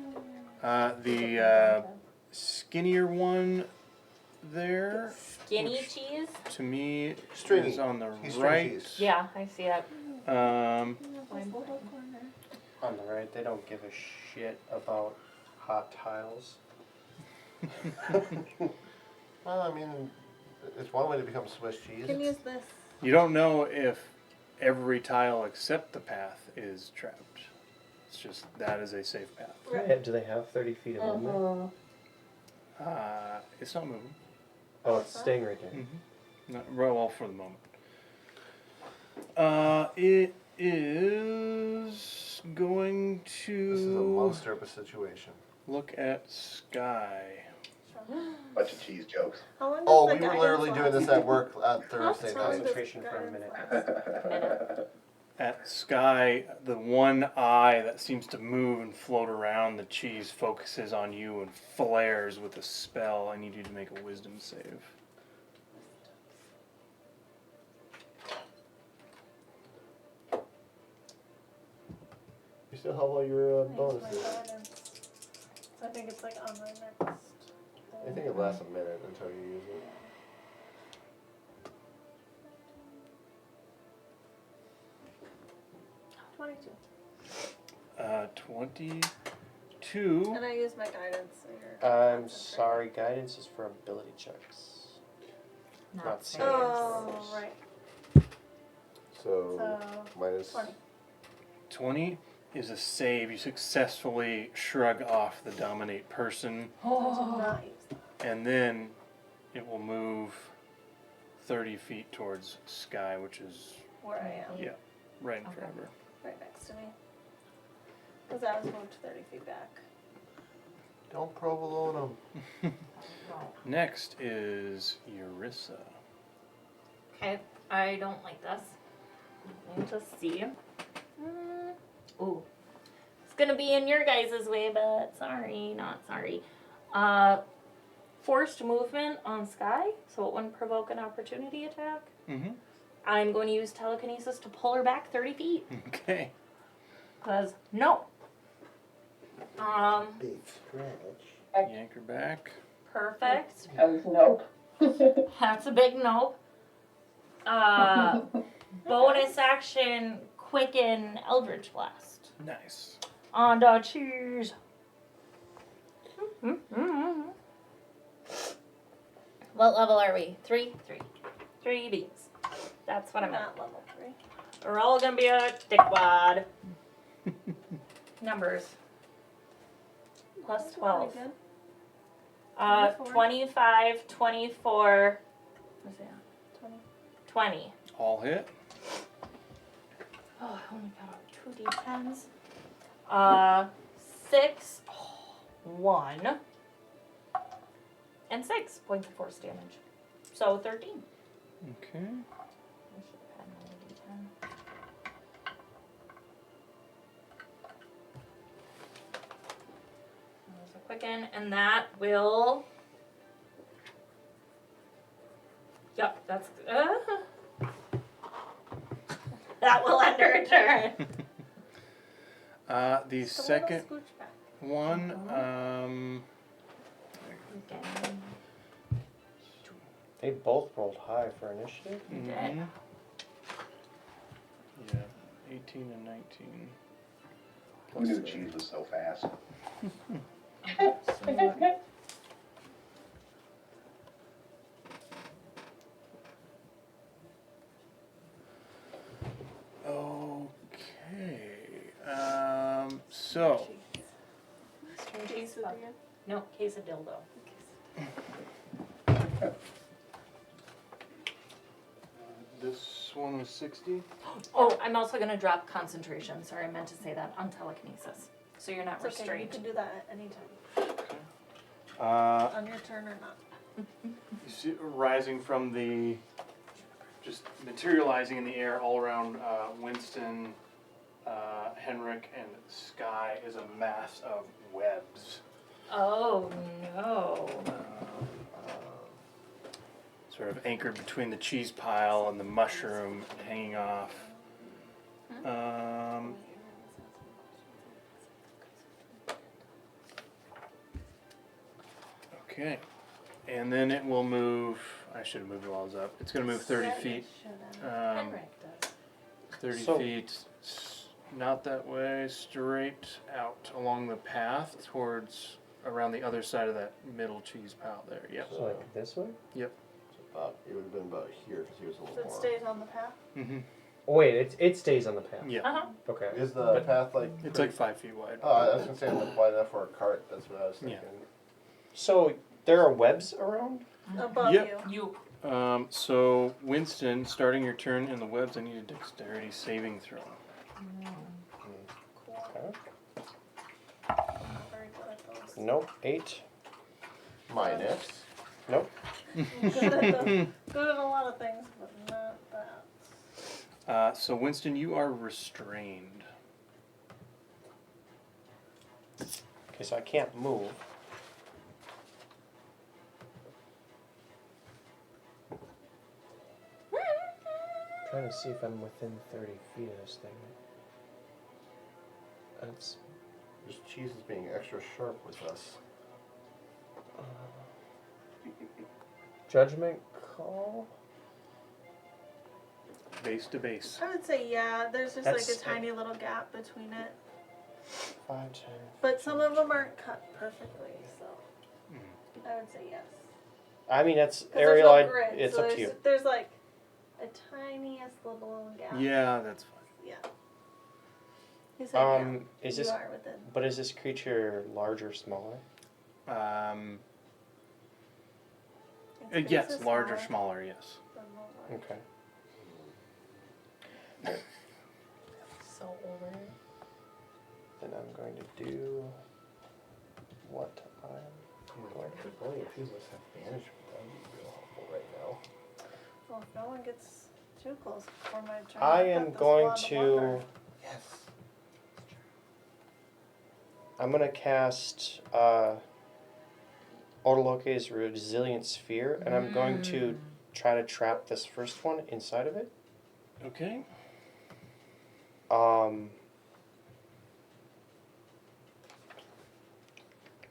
the skinnier one there. Skinny cheese? To me, Stringy. is on the He's string right. cheese. Yeah, I see it. On the right, they don't give a shit about hot tiles. Well, I mean, it's one way to become Swiss cheese. Can use this. You don't know if every tile except the path is trapped. It's just that is a safe path. Do they have 30 feet of movement? It's not moving. Oh, it's staying right there. Not well for the moment. It is going to. This is a monster of a situation. Look at Sky. Bunch of cheese jokes. How long does Oh, the we were guidance literally doing last? this at work at Thursday How long night. does Concentration for a guidance minute. last? At Sky, the one eye that seems to move and float around the cheese focuses on you and flares with a spell. I need you to make a wisdom save. You still have all your I use my bonuses. guidance. I think it's like on my next. I think it lasts a minute until you use it. $22. 22. And I use my guidance. So you're I'm concentrating. sorry, guidance is for ability checks. Not saves. Oh, right. So, So, minus 20. 20 is a save. You successfully shrug off the dominate person, I did not use that. and then it will move 30 feet towards Sky, which is Where I am. Yeah. right in front of her. Right next to me. Because I was moved 30 feet back. Don't provolone them. Next is Eurissa. Okay, I don't like this. Let me just see. Ooh. It's gonna be in your guys' way, but sorry, not sorry. Forced movement on Sky, so it wouldn't provoke an opportunity attack. Mm-hmm. I'm going to use telekinesis to pull her back 30 feet. Okay. Cause no. Big stretch. Yank her back. Perfect. Nope. That's a big no. Bonus action, quicken Eldritch Blast. Nice. On the cheese. What level are we? 3? 3. 3 beats. That's what I'm at. Not level 3. We're all gonna be a dickwad. Numbers. Plus 12. Pretty good. 25, 24. What's that? 20. 20. All hit. Oh, I only got 2 d10s. 6, 1, and 6 points of force damage. So 13. Okay. I should have had another d10. There's a quicken, and that will. Yep, that's. That will end her turn. The So second what about scooch back? one, Again. They both rolled high for initiative. mhm. Yeah, 18 and 19. Who knew cheese was so fast? Okay. So String cheese Taste it puff. again. No, case of dildo. this one was 60. Oh, I'm also gonna drop concentration. Sorry, I meant to say that on telekinesis. So you're not It's okay. You restrained. can do that at any time. On your turn or not. You see it rising from the, just materializing in the air all around Winston, Henrik, and Sky is a mass of webs. Oh no. Sort of anchored between the cheese pile and the mushroom hanging off. Okay. And then it will move, I should have moved it while I was up. It's going to move 30 feet. Henrik does. 30 So- feet, not that way, straight out along the path towards around the other side of that middle cheese pile there. Yep. So like this way? It would have been about here because he was a So little it more. stays on the path. Mm-hmm. Oh, wait, it stays on the path. Yeah. Uh-huh. Okay. Is the path like? It's like 5 feet wide. Oh, I was gonna say like wide enough for a cart. That's what I was thinking. So there are webs around? Above Yep. you. So Winston, starting your turn in the webs, I need a dexterity saving throw. Cool. Okay. Very good at those. Nope. 8. Minus. Nope. Good at a lot of things, but not that. So Winston, you are restrained. Okay, so I can't move. Trying to see if I'm within 30 feet of this thing. That's This cheese is being extra sharp with us. judgment call. Base to base. I would say yeah. There's just That's- like a tiny little gap between it, 5, 10. but some of them aren't cut perfectly, so I would say yes. I mean, that's 'Cause there's Ariel. no grid, It's so up to there's- you. There's like a tiniest little gap. Yeah, that's fine. Yeah. You said yeah. Is You this? are within. But is this creature larger, or smaller? Its Yes, base is larger, smaller smaller, yes. than the large. Okay. So over. Then I'm going to do what I'm going to. If only a few of us have banishment, that would be real helpful right now. Well, if no one gets too close before my turn, I I've got am this going wand of to. wonder. Yes. I'm going to cast Otoloke's Resilient Sphere, and I'm going to try to trap this first one inside of it. Okay.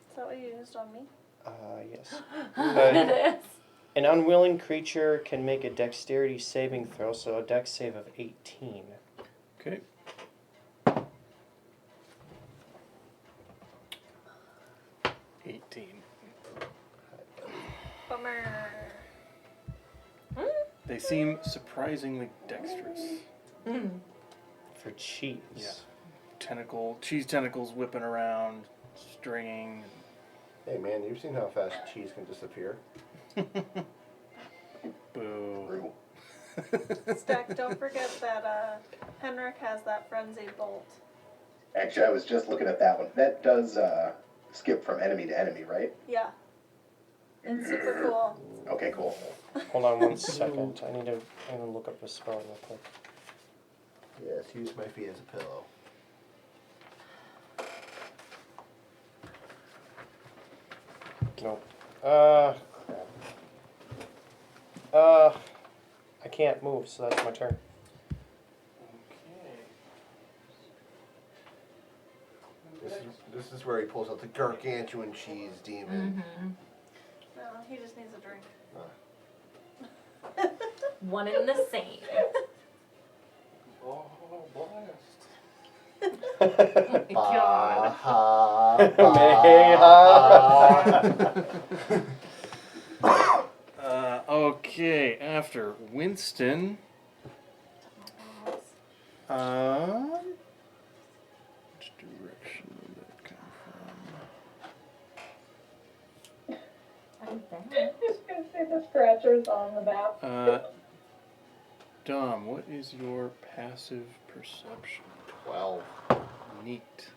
Is that what you used on me? Yes. It is. An unwilling creature can make a dexterity saving throw, so a dex save of 18. Okay. Bummer. They seem surprisingly dexterous. For cheese. Yeah. Cheese tentacles whipping around, stringing. Hey man, you've seen how fast cheese can disappear. Boo. Brew. Stack, don't forget that Henrik has that frenzy bolt. Actually, I was just looking at that one. That does skip from enemy to enemy, right? Yeah. It's super cool. Okay, cool. Hold on 1 second. I need to look up the spell real quick. Yes, use my feet as a pillow. Nope. Crap. I can't move, so that's my turn. This is where he pulls out the gargantuan cheese demon. No, he just needs a drink. One and the same. Oh, blast. God. Okay, after Winston. Which direction did that come I'm back. Just gonna say the scratchers on the map. from? Dom, what is your passive perception? 12. Neat.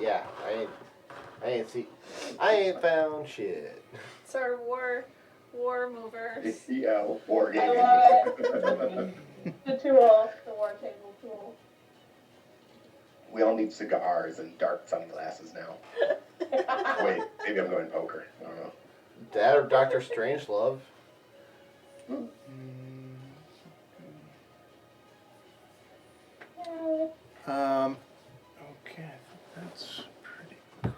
Yeah, I ain't found shit. It's our war movers. Yeah, war I gaming. love the tool, the war table tool. We all need cigars and dark sunglasses now. Wait, maybe I'm going poker. I don't know. Dad or Dr. Strangelove? Okay, that's pretty cool.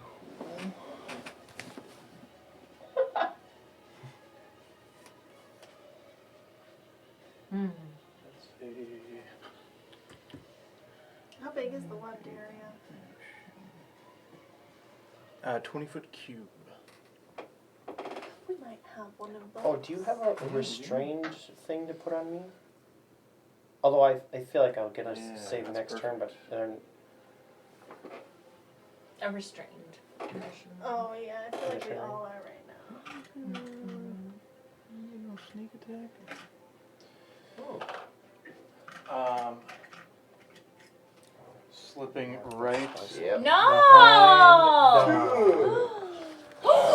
Let's see. big is the wound area? 20-foot cube. We might have one of those. Oh, do you have a restrained thing to put on me? Although I feel like I'll get a Yeah, save that's next turn, but then A restrained. Oh yeah, I feel like we Sure. all are right now. No sneak attack. Slipping right. Yep. No!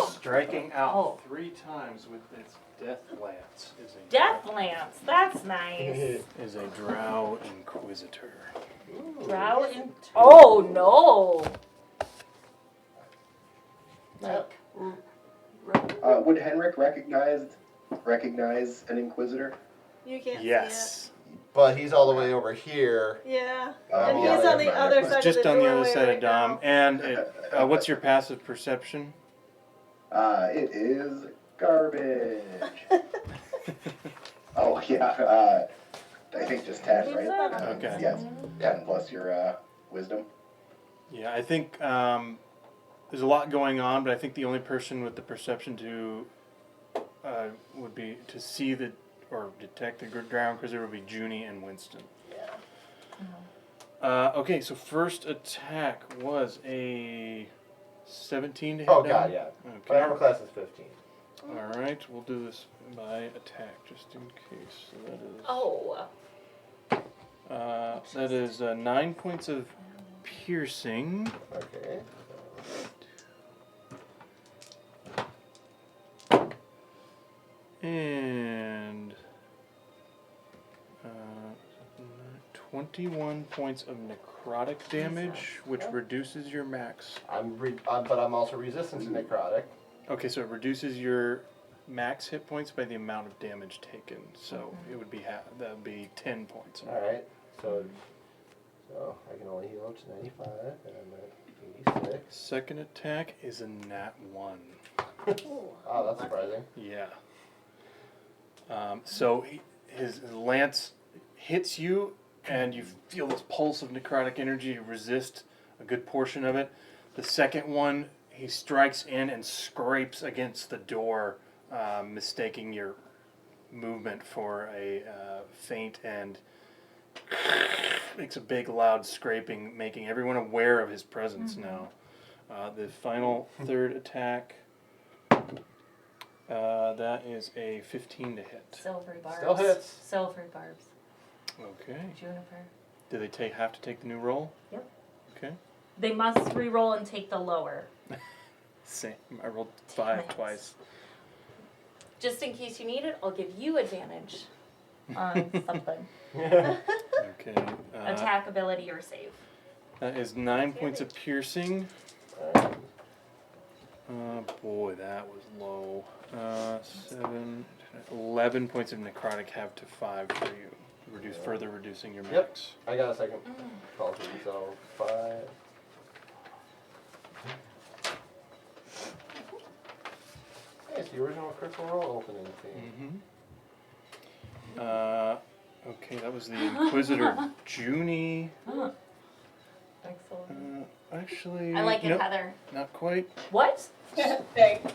Striking out Oh. 3 times with its death lance Death Lance. That's nice. is a Drow Inquisitor. Drow in. Oh no! Like. Would Henrik recognize an Inquisitor? You can't Yes. But he's all the way over here. see it. Yeah. Oh, And yeah, he's on the never mind, other never side It's just of the on the other doorway side right of Dom. now. And what's your passive perception? It is garbage. Oh yeah. I think just 10, right? Okay. Yes. 10 plus your wisdom. Yeah, I think there's a lot going on, but I think the only person with the perception to would be to see the or detect the Drow Inquisitor would be Junie and Winston. Yeah. Okay, so first attack was a 17 to hit. Oh down? god, yeah. My Okay. armor class is 15. All right, we'll do this by attack just in case. So that is. Oh. That is 9 points of piercing. Okay. And 21 points of necrotic damage, which reduces your max. But I'm also resistant to necrotic. Okay, so it reduces your max hit points by the amount of damage taken. So it would be that would be 10 points. All right. So I can only heal up to 95, and I'm at 86. Second attack is a nat 1. Oh, that's surprising. Yeah. So his lance hits you, and you feel this pulse of necrotic energy. You resist a good portion of it. The second one, he strikes in and scrapes against the door, mistaking your movement for a feint, and makes a big, loud scraping, making everyone aware of his presence now. The final third attack. That is a 15 to hit. Silvery barbs. Still hits. Silvery barbs. Okay. Juniper. Do they have to take the new roll? Yep. Okay. They must re-roll and take the lower. Same. I rolled 5 Damn it. twice. Just in case you need it, I'll give you advantage on something. Okay. Attack, ability, or save. That is 9 points of piercing. Boy, that was low. 11 points of necrotic have to 5 for you. Further reducing your max. Yep. I got a second call to so 5. Hey, it's the original critical role opening theme. Okay, that was the Inquisitor Junie. Excellent. Actually, I like it, nope, Heather. not quite. What? Thanks.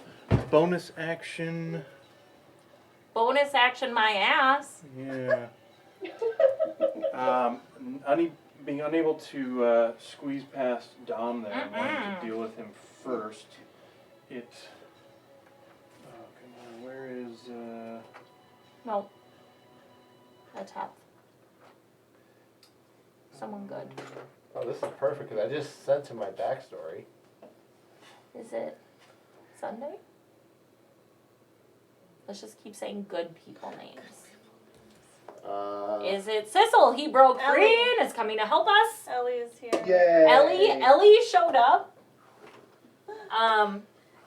Bonus action. Bonus action, my ass. Yeah. Being unable to squeeze past Dom there, I'm wanting to deal with him first. Oh, come on, where is, No. Attack. Someone good. Oh, this is perfect because I just sent him my backstory. Is it Sunday? Let's just keep saying good people names. Is it Sissel? He broke free Ellie. and is coming to help us. Ellie is here. Yay! Ellie showed up.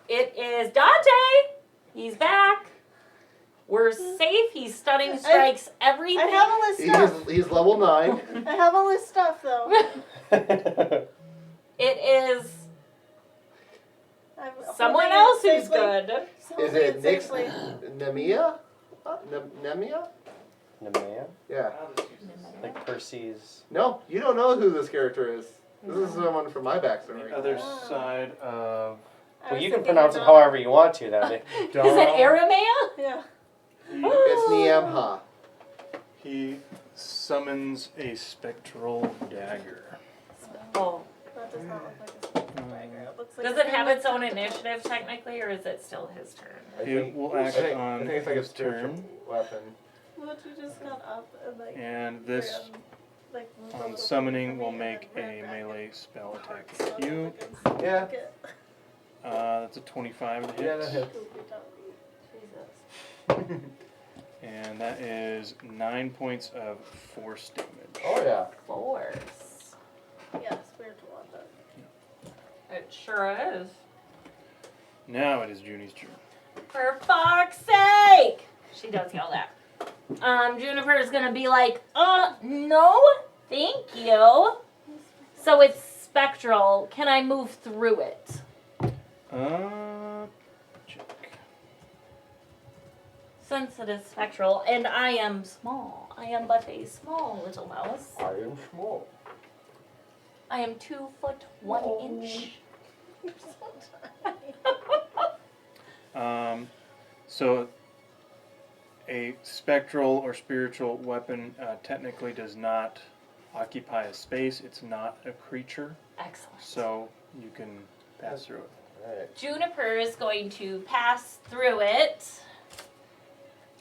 It is Dante. He's back. We're safe. He's stunning strikes everything. I have all this stuff. He's level 9. I have all this stuff though. It is I'm someone holding else it who's safely. good. Is Holding it Nick's safely. Nemia? Nemia? Nemea? Yeah. Like Percy's. No, you don't know who this character is. This is someone from my The backstory. other side of I Well, was you can thinking pronounce it Dom. however you want to, that Is it Dom, Aramea? Yeah. It's Niamha. he summons a spectral dagger. Oh. That does not look like a spectral dagger. It looks like Does a it have thing its own initiative technically, or is it still his turn? It will I act think, on I think it's like a his spiritual turn, weapon. What you just got up and like and this ran, like, moved a on little summoning bit will from me make and then a ran back melee and spell attack parked with you. snuggled Yeah. against it. That's a 25 to Yeah, that hit, hits. Goopy doopy. Jesus. and that is 9 points of force damage. Oh yeah. Force. Yeah, spiritual weapon. It sure is. Now it is Junie's turn. For fuck's sake! She does yell that. Juniper is gonna be like, no, thank you. So it's spectral. Can I move through it? Check. Since it is spectral, and I am small. I am but a small little mouse. I am small. I am 2 foot 1 inch. You're so tiny. So a spectral or spiritual weapon technically does not occupy a space. It's not a creature, Excellent. so you can pass through it. Alright. Juniper is going to pass through it.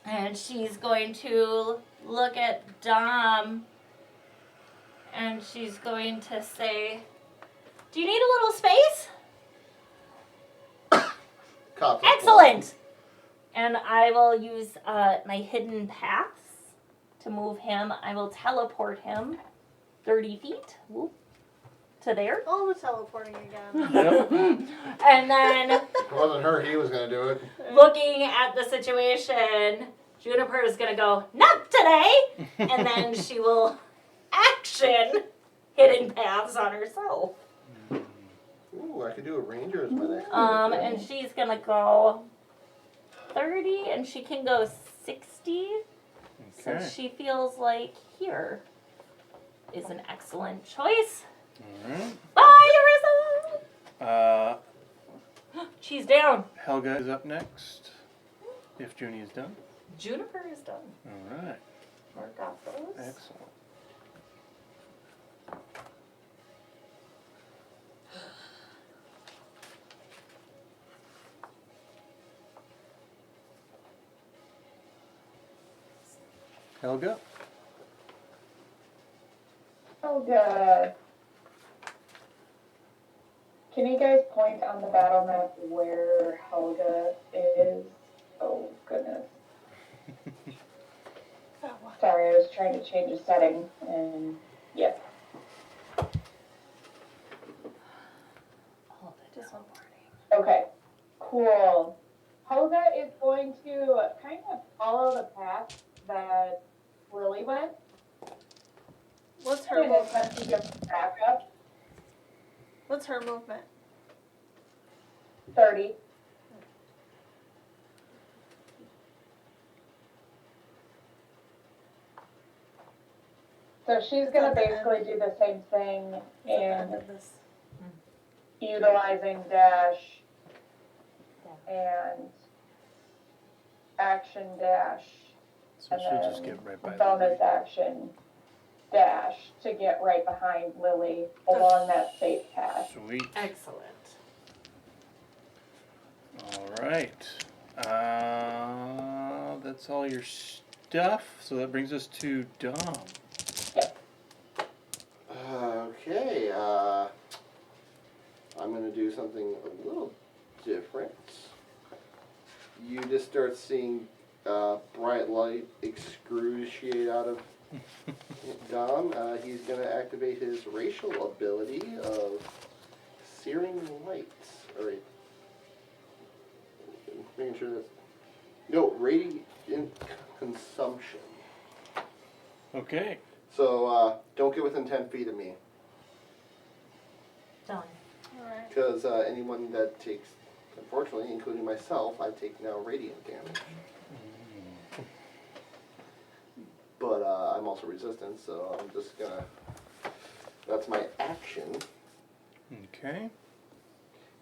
And she's going to look at Dom. And she's going to say, do you need a little space? Cops. Excellent! And I will use my hidden paths to move him. I will teleport him 30 feet whoop, to there. All the teleporting again. Yep. And then, If it wasn't her, he was gonna do it. looking at the situation, Juniper is going to go, not today! And then she will action hidden paths on herself. Ooh, I could do a ranger as my next. And she's going to go 30, and she can go 60. So Okay. she feels like here is an excellent choice. All right. Bye, Arisa! She's down. Helga is up next. If Junie is done. Juniper is done. All right. Mark off those. Excellent. Helga. Helga. Can you guys point on the battle map where Helga is? Oh, goodness. Sorry, I was trying to change a setting, and yep. Just one Okay, cool. Helga is going to kind of follow the path that Lily went. What's her And movement? attempt to get back up. What's her movement? 30. So she's going to basically do the same thing and This. utilizing dash and action dash So and she'll just then get right by bonus Lily. action dash to get right behind Lily along that safe path. Sweet. Excellent. All right. That's all your stuff. So that brings us to Dom. Okay, I'm gonna do something a little different. You just start seeing bright light excruciate out of Dom. He's gonna activate his racial ability of searing light. Alright. Making sure that's. No, radiant consumption. Okay. So, don't get within 10 feet of me. Done. Alright. Because anyone that takes, unfortunately, including myself, I take now radiant damage. I'm also resistant, so I'm just gonna. That's my action, Okay.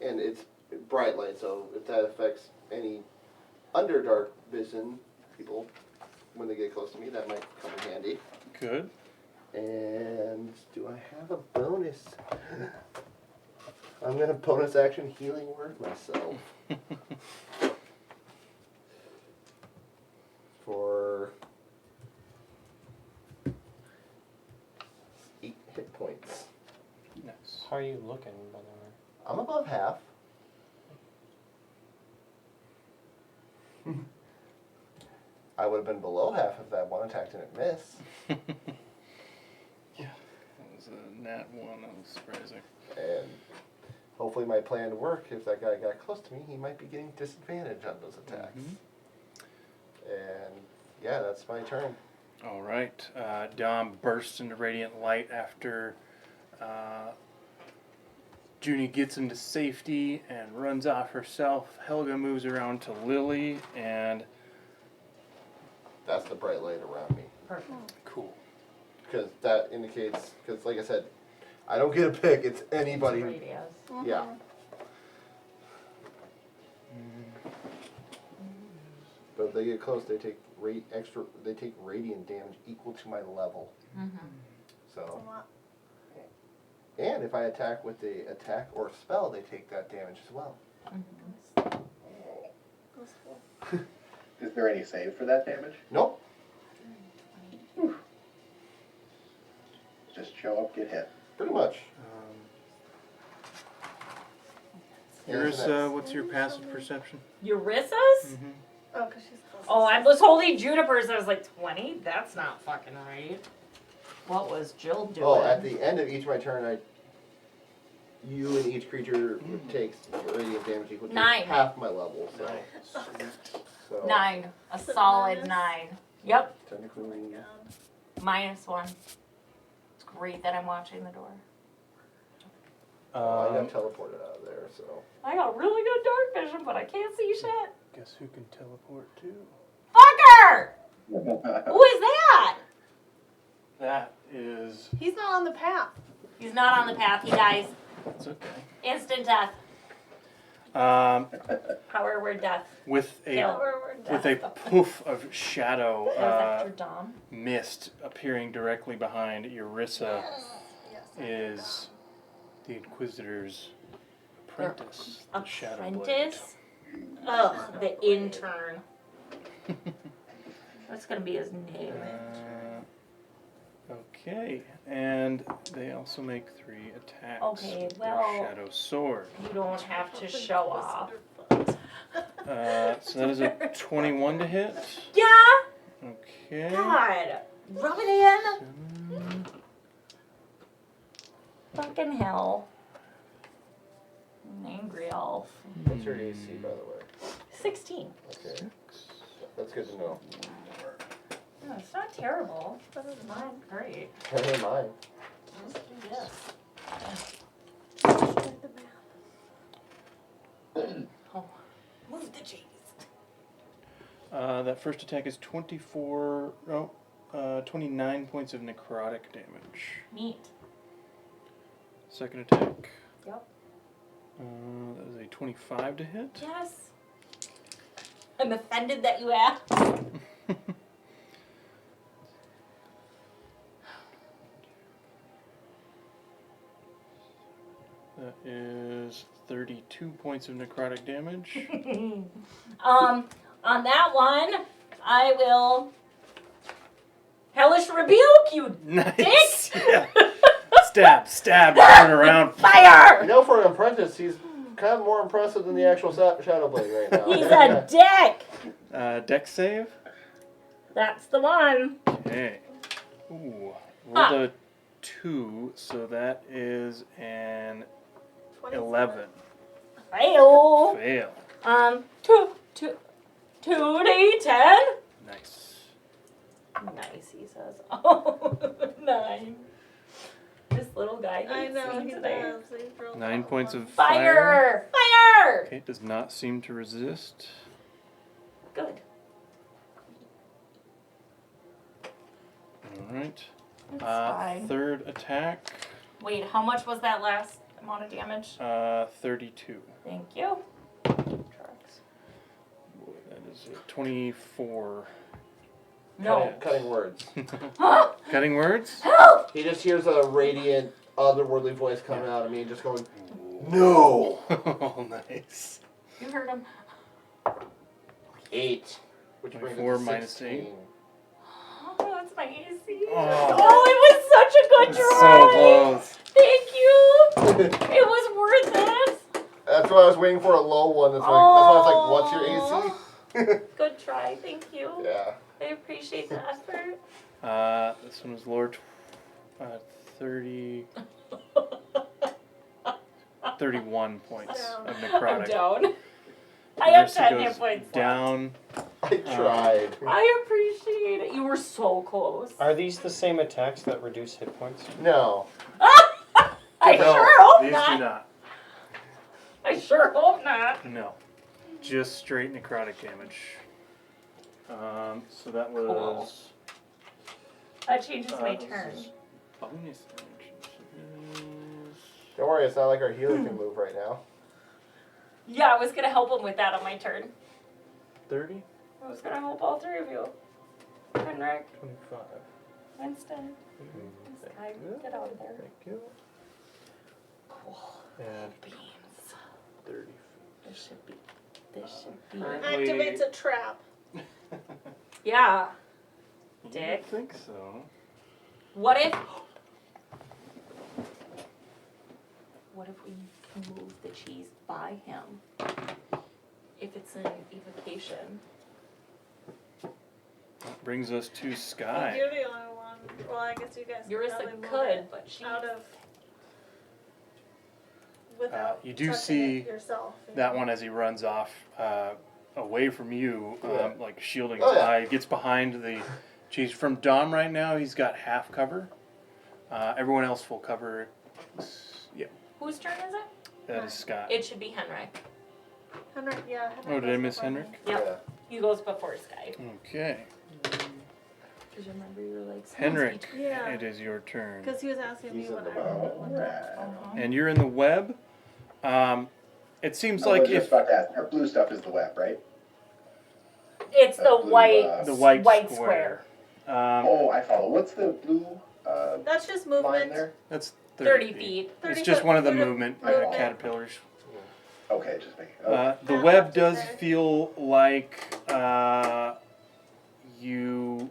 and it's bright light. So if that affects any underdark vision people when they get close to me, that might come in handy. Good. And do I have a bonus? I'm gonna bonus action healing word myself. For 8 hit points. Nice. How are you looking, by the way? I'm above half. I would have been below half if that one attack didn't miss. Yeah. That was a nat 1. That was surprising. And hopefully my plan worked. If that guy got close to me, he might be getting disadvantage on those attacks. And yeah, that's my turn. All right. Dom bursts into radiant light after Junie gets into safety and runs off herself. Helga moves around to Lily, and That's the bright light around me. Perfect. cool. Because that indicates, because like I said, I don't get a pick, it's anybody. Radios. Yeah. But if they get close, they take they take radiant damage equal to my level. So, and if I attack with the attack or spell, they take that damage as well. Is there any save for that damage? Nope. Just show up, get hit. Pretty much. Urissa, what's your passive perception? Eurissa's? Oh, because she's close. Oh, I was holding Juniper's. I was like, 20? That's not fucking right. What was Jill doing? Oh, at the end of each of my turn, you and each creature takes radiant damage equal to 9. half my level. So, so 9. A So solid minus? 9. Yep. technically, -1. It's great that I'm watching the door. I got teleported out of there. So I got really good dark vision, but I can't see shit. Guess who can teleport too? Fucker! Who is that? That is. He's not on the path. He's not on the path. He dies. It's okay. Instant death. Power word death. With a Kill. with a poof of shadow That was after Dom. mist appearing directly behind Urissa is the Inquisitor's apprentice, the Shadow Blade. Apprentice? Ugh, the intern. That's gonna be his name. Okay, and they also make 3 attacks. Okay, with their well- Shadow Sword. You don't have to show off. So that is a 21 to hit. Yeah! Okay. God! Rub it in! 7. Fucking hell. An angry elf. what's your AC, by the way? 16. Okay, that's good to know. No, it's not terrible. But it's not great. Never mind. Yes. Oh, move the cheese. That first attack is 29 points of necrotic damage. Neat. Second attack. Yep. That is a 25 to hit. Yes. I'm offended that you asked. That is 32 points of necrotic damage. On that one, I will hellish rebuke you, Nice. dick. Yeah. Stab, turn around. Fire! You know, for an apprentice, he's kind of more impressive than the actual Shadow Blade right now. He's a dick. Dex save. That's the one. Okay. Ooh. Rolled a 2, so that is an 11. Fail. Fail. 2d10. Nice. Nice, he says. Oh, 9. This little guy hates I know, me he today. does. He's real 9 points bad. of fire. Fire! Fire! Okay, does not seem to resist. Good. Alright. It's fine. Third attack. Wait, how much was that last amount of damage? 32. Thank you. Boy, that is 24. No. Cutting words. Cutting words? Help! He just hears a radiant, otherworldly voice coming out of me and just going, "No!" Oh, nice. You heard him. 8. Which brings it 24 to minus 16. Oh, that's my AC. Oh. Oh, it was such a good So try. close. Thank you. It was worth it. That's what I was waiting for, a low one. That's why I was like, "What's your AC?" Good try. Thank you. Yeah. I appreciate the effort. This one was lower. 30. 31 points of I'm necrotic. down. I have Marissa 10 goes hit points left. down. I tried. I appreciate it. You were so close. Are these the same attacks that reduce hit points? No. I No, sure hope these not. do not. I sure hope not. No. Just straight necrotic damage. So that was. Cool. That changes my this turn. is bonus actions. Don't worry, it's not like our healer can move right now. Yeah, I was gonna help him with that on my turn. 30? I was gonna help all three of you. Hun'Rae, 25. Winston, it's time. Get out of there. Thank you. Cool. And Beans. 30. This should be. Activates a trap. Yeah. I Dick. think so. What if we can move the cheese by him? If it's an evocation. Brings us to Sky. You're the only one. Well, I guess you guys Eureka probably move could, it but she. out of without You do touching see it yourself. you That know. one, as he runs off away from you, Yeah. like shielding Oh, his yeah. eye, gets behind the cheese. From Dom right now, he's got half cover. Everyone else full cover. Yeah, Whose turn is it? that is Sky. It should be Hun'Rae. Henrik, yeah. Henrik Oh, did I goes miss before me. Henrik? Yep. He goes before Sky. Okay. Because remember you were like, Henrik, Yeah. it is your turn. Because he was asking me He's in what the I would bottom. want. Uh-huh. And you're in the web. It seems I like was just if about to ask, that blue stuff is the web, right? It's That the blue, white, the white, square. Oh, I follow. What's the blue That's just line movement. there? That's 30 feet. It's 30 just foot one of the movement. movement Movement. caterpillars. Okay, just me. The That web left is does there. feel like you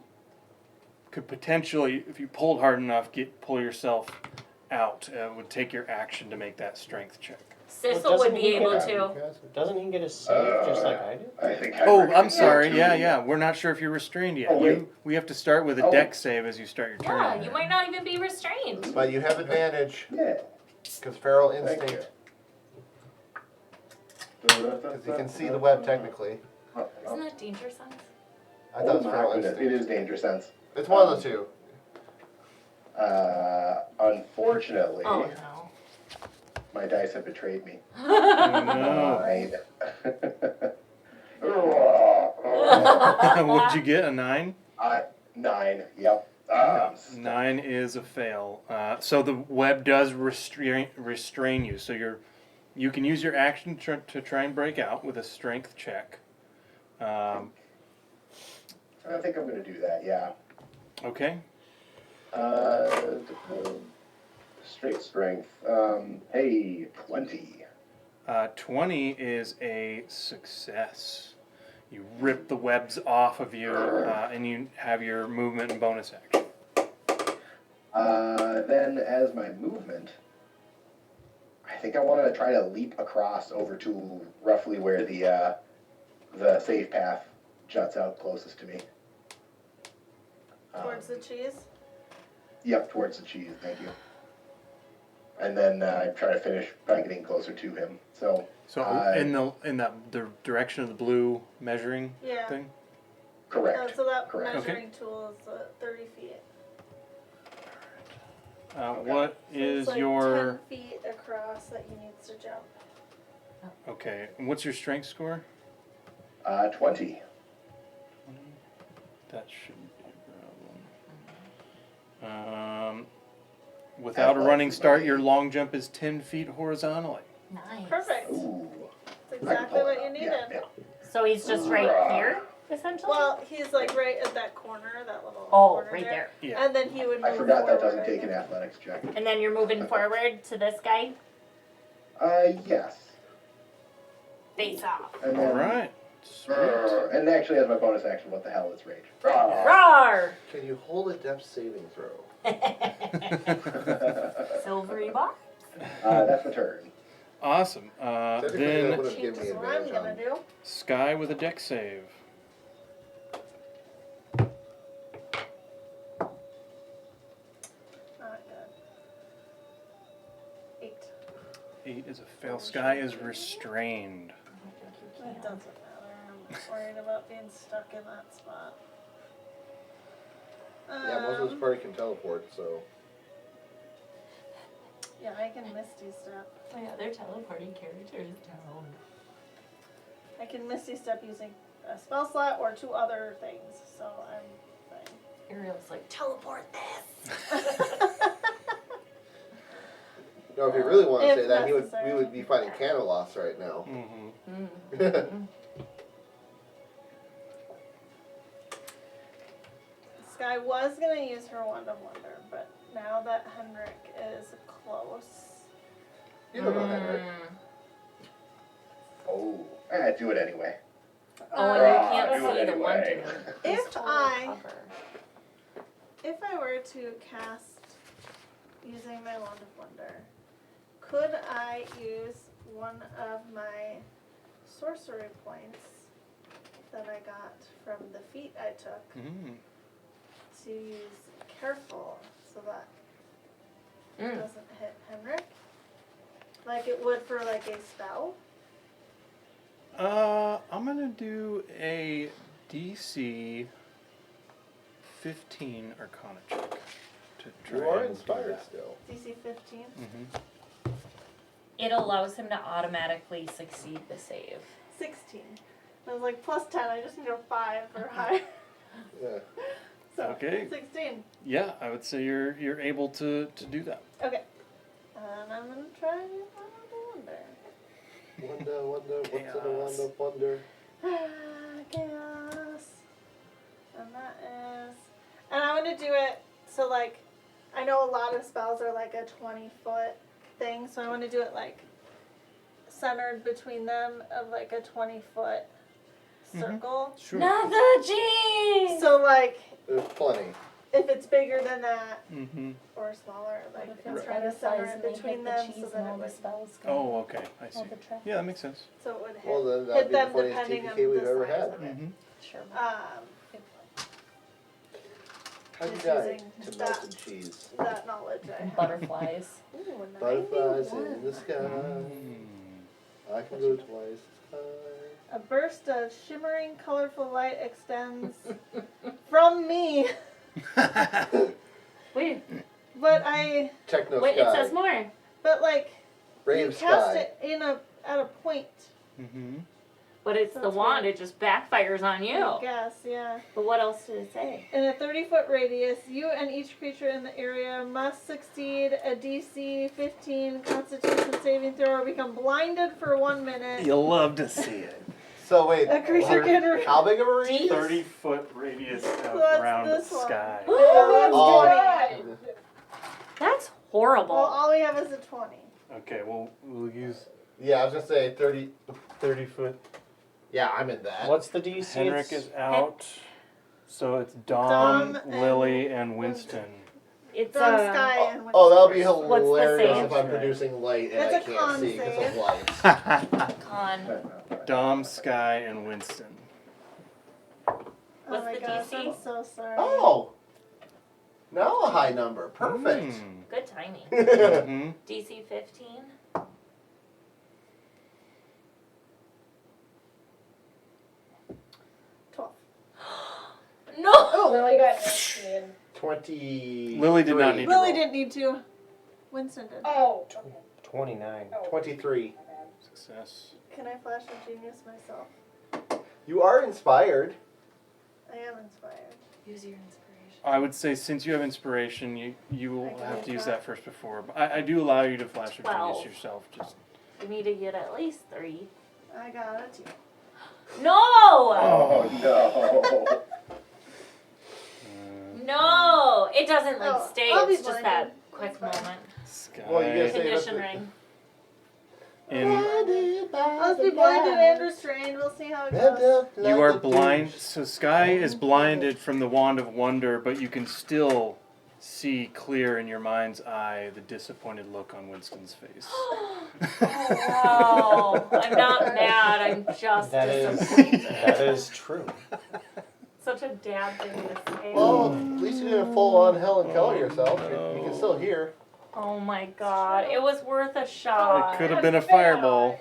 could potentially, if you pulled hard enough, pull yourself out. It would take your action to make that strength check. Sissel doesn't would he be get able a- to. Doesn't he get a save just like I did? I think. Oh, Henrik I'm is sorry. too. Yeah. We're not sure if you're restrained yet. Oh, wait. We have to start with a Oh. dex save as you start your turn. Yeah, you might not even be restrained. But you have advantage Yeah. because feral Thank instinct. you. Because you can see the web technically. Isn't that danger sense? I thought it was Oh, feral my goodness. instinct. It is danger sense. It's one of the two. Unfortunately, Oh no. my dice have betrayed me. Oh, no. What'd you get? A 9? 9. Yep. 9 is a fail. So the web does restrain you. So you can use your action to try and break out with a strength check. I think I'm going to do that. Yeah. Okay. Straight strength. Hey, 20. 20 is a success. You rip the webs off of you, and you have your movement and bonus action. Then, as my movement, I think I want to try to leap across over to roughly where the safe path juts out closest to me. Towards the cheese. Yep, towards the cheese. Thank you. And then I try to finish by getting closer to him. So in the direction of the blue measuring Yeah. thing. correct. So that Correct. measuring tool is 30 feet. What So is it's like your 10 feet across that he needs to jump. okay? And what's your strength score? 20. That shouldn't be a problem. Without a Athletics running is start, my- your long jump is 10 feet horizontally. Nice. Perfect. Ooh. That's I can exactly pull what it you up. needed. Yeah. So he's just right here, essentially? Well, he's like right at that corner, that little Oh, corner right there. Yeah. And then he would move I forgot that forward, doesn't I take an think. athletics check. And then you're moving forward to this guy. Yes. Face off. And All then, right. Sweet. And actually, as my bonus action, what the hell is rage? Roar! Can you hold a depth saving throw? Silvery bar. That's my turn. Awesome. Technically, that Then would have given me Changes what I'm advantage gonna on. do. Sky with a deck save. Not good. 8. 8 is a fail. Sky is restrained. It doesn't matter. I'm not worried about being stuck in that spot. Yeah, most of this party can teleport, so. Yeah, I can Misty Step. Oh yeah, they're teleporting characters down. I can Misty Step using a spell slot or 2 other things, so I'm fine. Ariel's like, teleport this! No, if you really want to If say that, we necessary. would be fighting Caneloss right now. Mm-hmm. Sky was gonna use her Wand of Wonder, but now that Hun'Rae is close, You don't know Henrik. Oh, do it anyway. Oh, and you Ah, can't do it see the one anyway. to If I were to cast using my Wand of Wonder, could I use one of my sorcery points that I got from the feat I took Mm. to use Careful so that it Mm. doesn't hit Henrik? Like it would for like a spell? I'm gonna do a DC 15 Arcana check to try You are and do inspired that. still. DC 15? Mhm. It allows him to automatically succeed the save. 16. I was like, plus 10, I just need a 5 or higher. Yeah. So, Okay. 16. Yeah, I would say you're able to do that. Okay. And I'm gonna try Wonder. Wonder, what's in a Chaos. wand of wonder? Chaos. And that is. And I want to do it so, like, I know a lot of spells are like a 20-foot thing, so I want to do it like centered between them of like a 20-foot circle. Sure. Not the G! So, like, There's plenty. if it's bigger than that Mm-hmm. or smaller, like, What if I'm it's trying to butterflies center and it they between hit the them cheese so and that all it the would. spells go? Oh, okay. I see. All the traps. Yeah, that makes sense. So it would hit, Well, then hit that'd be the them funniest depending on TPK we've the ever size had. of it. Mm-hmm. Sure. How'd you Just die? using To that. melted cheese. That knowledge I have. Butterflies. Ooh, Butterflies 91. in the sky. Mm. I can go twice as A burst of shimmering, colorful light extends from me, Wait, but high. Techno wait, sky. it says more. like you Brave cast sky. it at a point. Mm-hmm. But it's So the it's wand, weird. it just backfires on I you. guess, yeah. But what else did it say? In a 30-foot radius, you and each creature in the area must succeed a DC 15 Constitution saving throw or become blinded for 1 minute. You'll love to see it. So wait, A creature can. how big of a radius? 30-foot radius That's around the this one. sky. Oh. That's Well, horrible. all we have is a 20. Okay, well, we'll use Yeah, I was gonna say 30. 30-foot. Yeah, I'm in that. What's the DC? Henrik It's- is out. So it's Dom, Dom and Lily, and Winston. It's From Sky and Oh, that'll be Winston. What's the hilarious save? if I'm producing light and It's I a can't con see because of save. lights. con. Dom, Sky, and Winston. Oh What's my the gosh, DC? I'm so sorry. Oh! Now a high number. Perfect. Good timing. Mm-hmm. DC 15. No! Lily got 19. 20. Lily did not need to Lily roll. didn't need to. Winston did. Oh, okay. 29. Oh. 23. My bad. Success. Can I flash a genius myself? You are inspired. I am inspired. Use your inspiration. I would say since you have inspiration, you will I can have to use use that. that first before. But I do allow you to flash of 12. genius yourself. Just You need to get at least 3. I got it. No! Oh no. No! It doesn't like Oh, stay. I'll be It's just that blinded. quick That's fine. moment. Sky. Well, you guys say that's Condition the- ring. And I'll be blinded and restrained. We'll see how it goes. you are blind. So Sky is blinded from the wand of wonder, but you can still see clear in your mind's eye the disappointed look on Winston's face. Oh, wow. I'm not mad. I'm just That is disappointed. that is true. Such a dad thing to say. Well, at least you didn't full on hell and kill yourself. You can still hear. Oh my god. It was worth a shot. It could have been a fireball.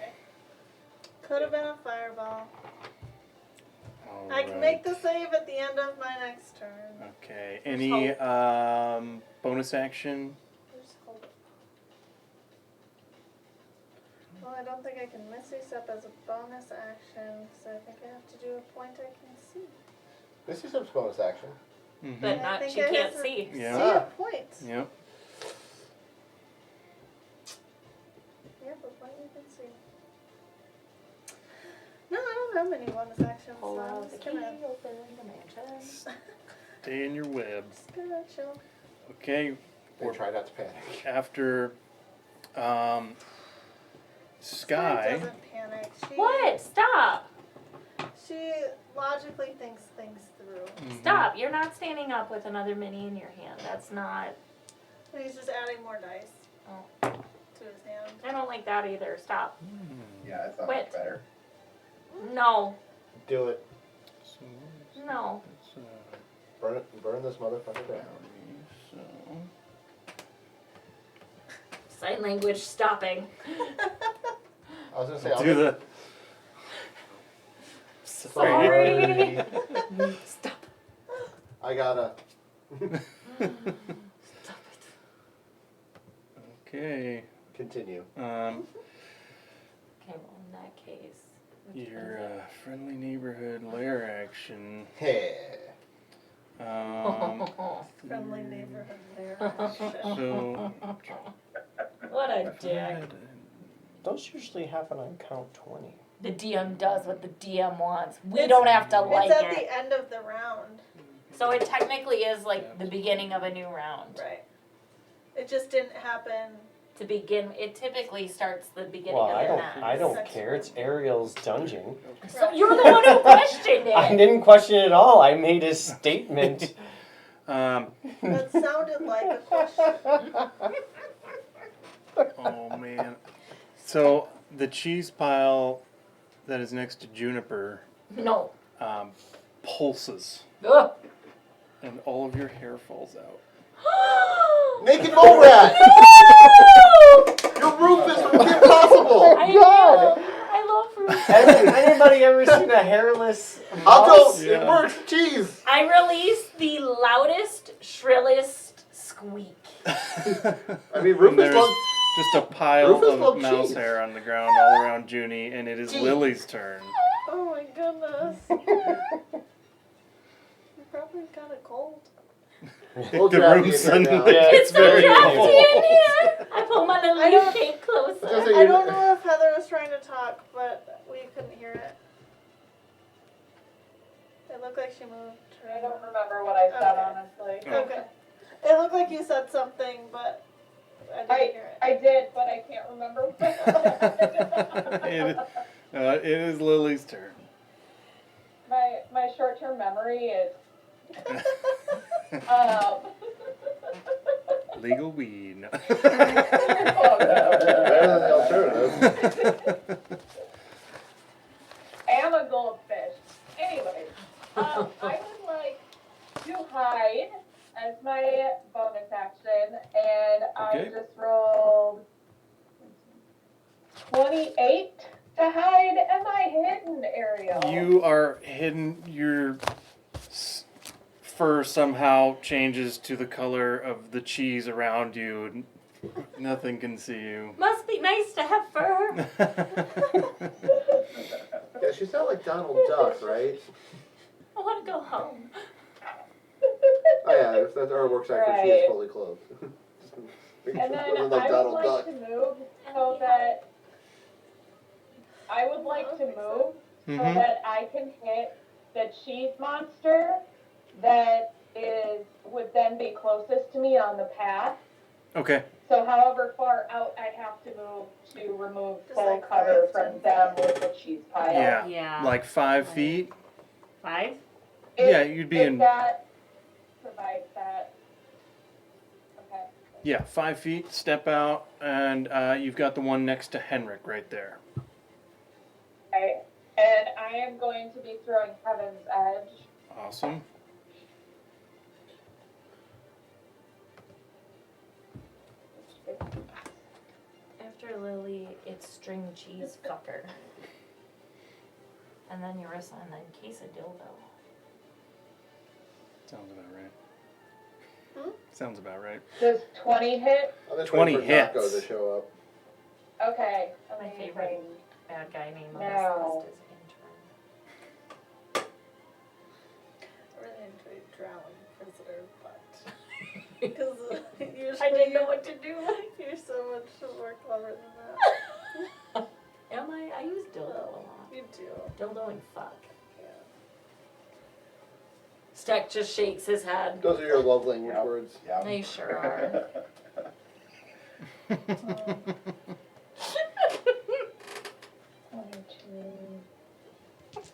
Could have been a fireball. All I can right. make the save at the end of my next turn. Okay. Any bonus action? Just hold it. Well, I don't think I can Misty Step as a bonus action, so I think I have to do a point I can see. This is some bonus action. Mm-hmm. But I not, think she I can't have to see. Yeah. See a point. Yep. Yeah, but point you can see. No, I don't have any bonus actions, Pull so I'm out the just key, gonna, open the mansion. Stay in your web. just gonna chill. Okay. Or try not to panic. After Sky Sky. doesn't panic. What? Stop. She logically thinks things through. Mhm. Stop. You're not standing up with another mini in your hand. That's not. And he's just adding more dice Oh. to his hand. I don't like that either. Stop. Yeah, that's not Quit. much better. No. Do it. So, No. it's, Burn this motherfucker down. so. Sign language stopping. I was gonna say, I'll I'll do get- the. Sorry. Stop. I gotta. Stop it. Okay. Continue. Okay, well, in that case. which Your is it? friendly neighborhood lair action. Hey. Friendly neighborhood there. So. What a dick. Those usually happen on count 20. The DM does what the DM wants. We It's- don't have to like It's at it. the end of the round. So it technically is like the beginning of a new round. Right. It just didn't happen. To begin, it typically starts the beginning Well, of the next. I don't care. It's Ariel's dungeon. So you're the one who questioned I it. didn't question it at all. I made a statement. That sounded like a question. Oh man. So the cheese pile that is next to Juniper No. pulses, Ugh. and all of your hair falls out. Naked mole rat! No! Your roof is impossible! I God. know. I love fruit. Has anybody ever seen a hairless I'll mouse? go. Yeah. It works. Cheese. I release the loudest, shrillest squeak. I mean, Rufus There's loves. just a pile Rufus of loves mouse cheese. hair on the ground all around Junie, and it is Cheese. Lily's turn. Oh my goodness. You probably got a cold. We'll The grab room you in here suddenly now. Yeah, It's so very drafty cold. in here. I pull my little I don't- leaf cake closer. Just so I you don't know if Heather was trying to talk, but we couldn't hear it. It looked like she moved. I don't remember what I said, Okay. honestly. Oh. Okay. It looked like you said something, but I didn't hear it. I did, but I can't remember It is Lily's turn. my short-term memory is Legal weed. No. oh, Better than the alternative. I am a goldfish. Anyways, I would like to hide as my bonus action, and Okay. I just rolled 28 to hide. Am I hidden, Ariel? You are hidden. Your fur somehow changes to the color of the cheese around you. Nothing can see you. Must be nice to have fur. Yeah, she's not like Donald Duck, right? I want to go home. Oh yeah, That's our work site when she is fully clothed. And then I would like to move so that Mm-hmm. that I can hit the cheese monster that would then be closest to me on the path. Okay. So however far out I have to move to remove Just full like cover 5, from 10 them with the cheese pile. Yeah. Yeah. Like 5 feet. 5? Yeah, you'd be if in. that provides that. Okay. Yeah, 5 feet. Step out, and you've got the one next to Henrik right there. Okay. And I am going to be throwing Heaven's Edge. Awesome. After Lily, it's string cheese fucker. And then Eurissa, and then quesadillo. Sounds about right. Hmm? Sounds about right. Does 20 hit? I'm just 20 waiting for Nacho hits. to show up. Okay. My amazing. favorite bad guy name on No. this list is intern. I really enjoyed drowning prisoner, but because usually I didn't know what to do. You're so much more clever than that. Am I? I use dildo a lot. You do. Dildo and fuck. Yeah. Stack just shakes his head. Those are your love language Yep. words. Yeah. They sure are. 22, 25.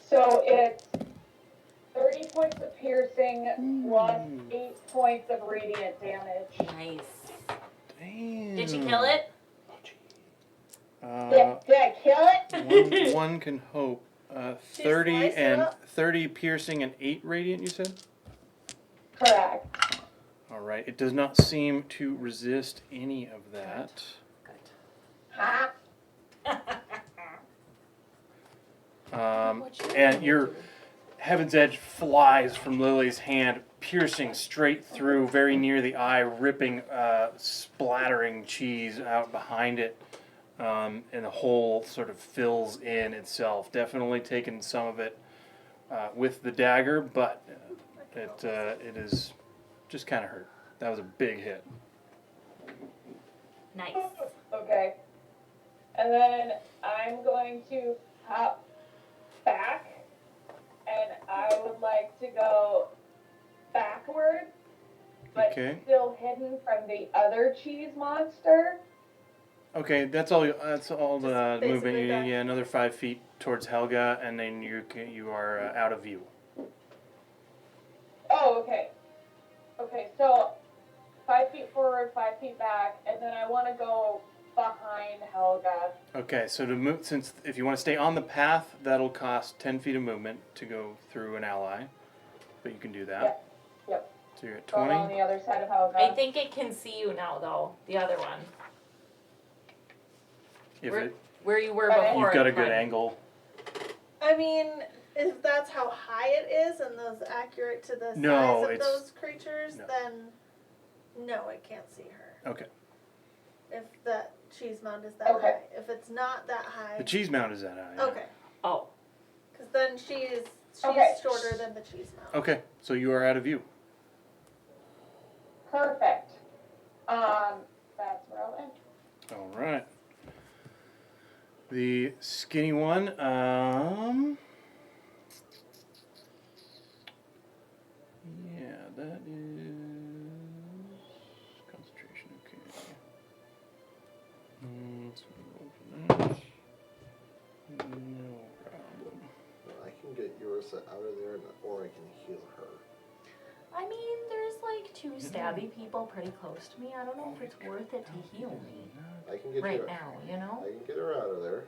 So it's 30 points of piercing plus 8 points of radiant damage. Nice. Damn. Did you kill it? Did I kill it? One can hope. She 30 sliced it and up? 30 piercing and 8 radiant, you said? Correct. All right. It does not seem to resist any of that. Ha. And your Heaven's Edge flies from Lily's hand, piercing straight through, very near the eye, ripping, splattering cheese out behind it. And the hole sort of fills in itself. Definitely taking some of it with the dagger, but it is just kind of hurt. That was a big hit. Nice. Okay. And then I'm going to hop back, and I would like to go backward, but Okay. still hidden from the other cheese monster. Okay, that's all. That's all the Just movement. basically back. Yeah, another 5 feet towards Helga, and then you are out of view. Oh, okay. Okay, so 5 feet forward, 5 feet back, and then I want to go behind Helga. Okay, so to move, since if you want to stay on the path, that'll cost 10 feet of movement to go through an ally, but you can do that. Yep. So you're at So I'm on 20. the other side of Helga. I think it can see you now, though. The other one, If Where- it, where you were Okay. before. you've got a it good went. angle. I mean, if that's how high it is and those accurate to the No, size of it's- those creatures, no. then no, it can't see her. Okay. If that cheese mound is that Okay. high. If it's not that high, The cheese mound is that high. yeah. okay. Oh, Because then she's Okay. shorter than the cheese mound. Okay, so you are out of view. Perfect. That's where I'll end. All right. The skinny one, yeah, that is concentration, okay. Let's roll for that. No problem. I can get Eurissa out of there, or I can heal her. I mean, there's like 2 stabby people pretty close to me. I don't know if it's worth it to heal me I can get right you. now, you know? I can get her out of there.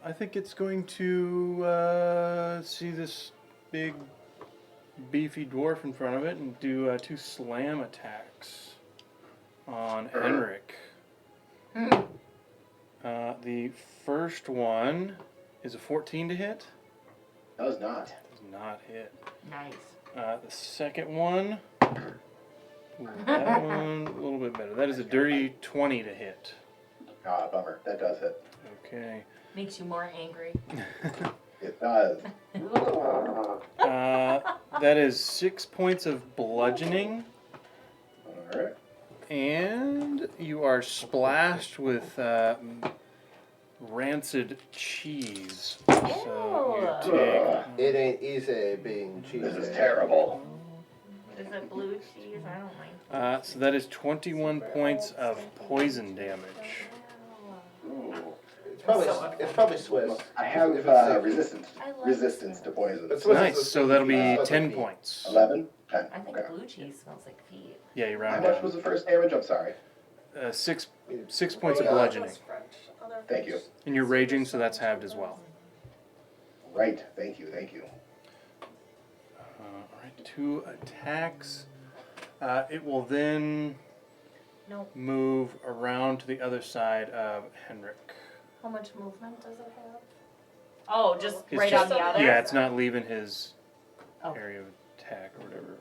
I think it's going to see this big, beefy dwarf in front of it and do 2 slam attacks on Henrik. The first one is a 14 to hit. No, it's not. Does not hit. Nice. The second one, ooh, that one a little bit better. That is a dirty 20 to hit. Ah, bummer. That does hit. Okay. Makes you more angry. No, does. That is 6 points of bludgeoning, Alright. and you are splashed with rancid cheese. So you take. It ain't easy being cheesy. This is terrible. Is it blue cheese? I don't like. So that is 21 points of poison damage. Ooh. It's probably Swiss. I have If it's safe. resistance to poison. It's Swiss. Nice. So that'll be Swiss 10 feet. points. 11? 10. I think Okay. blue cheese smells like feet. Yeah, you How round much down. was the first damage? I'm sorry. 6 points of Yeah. bludgeoning, Just French. Other Thank you. French. and you're raging, so that's halved as well. Right. Thank you. Alright, 2 attacks. It will then Nope. move around to the other side of Henrik. How much movement does it have? Oh, just It's right just- on the other? Yeah, it's not leaving his Oh. area of attack or whatever.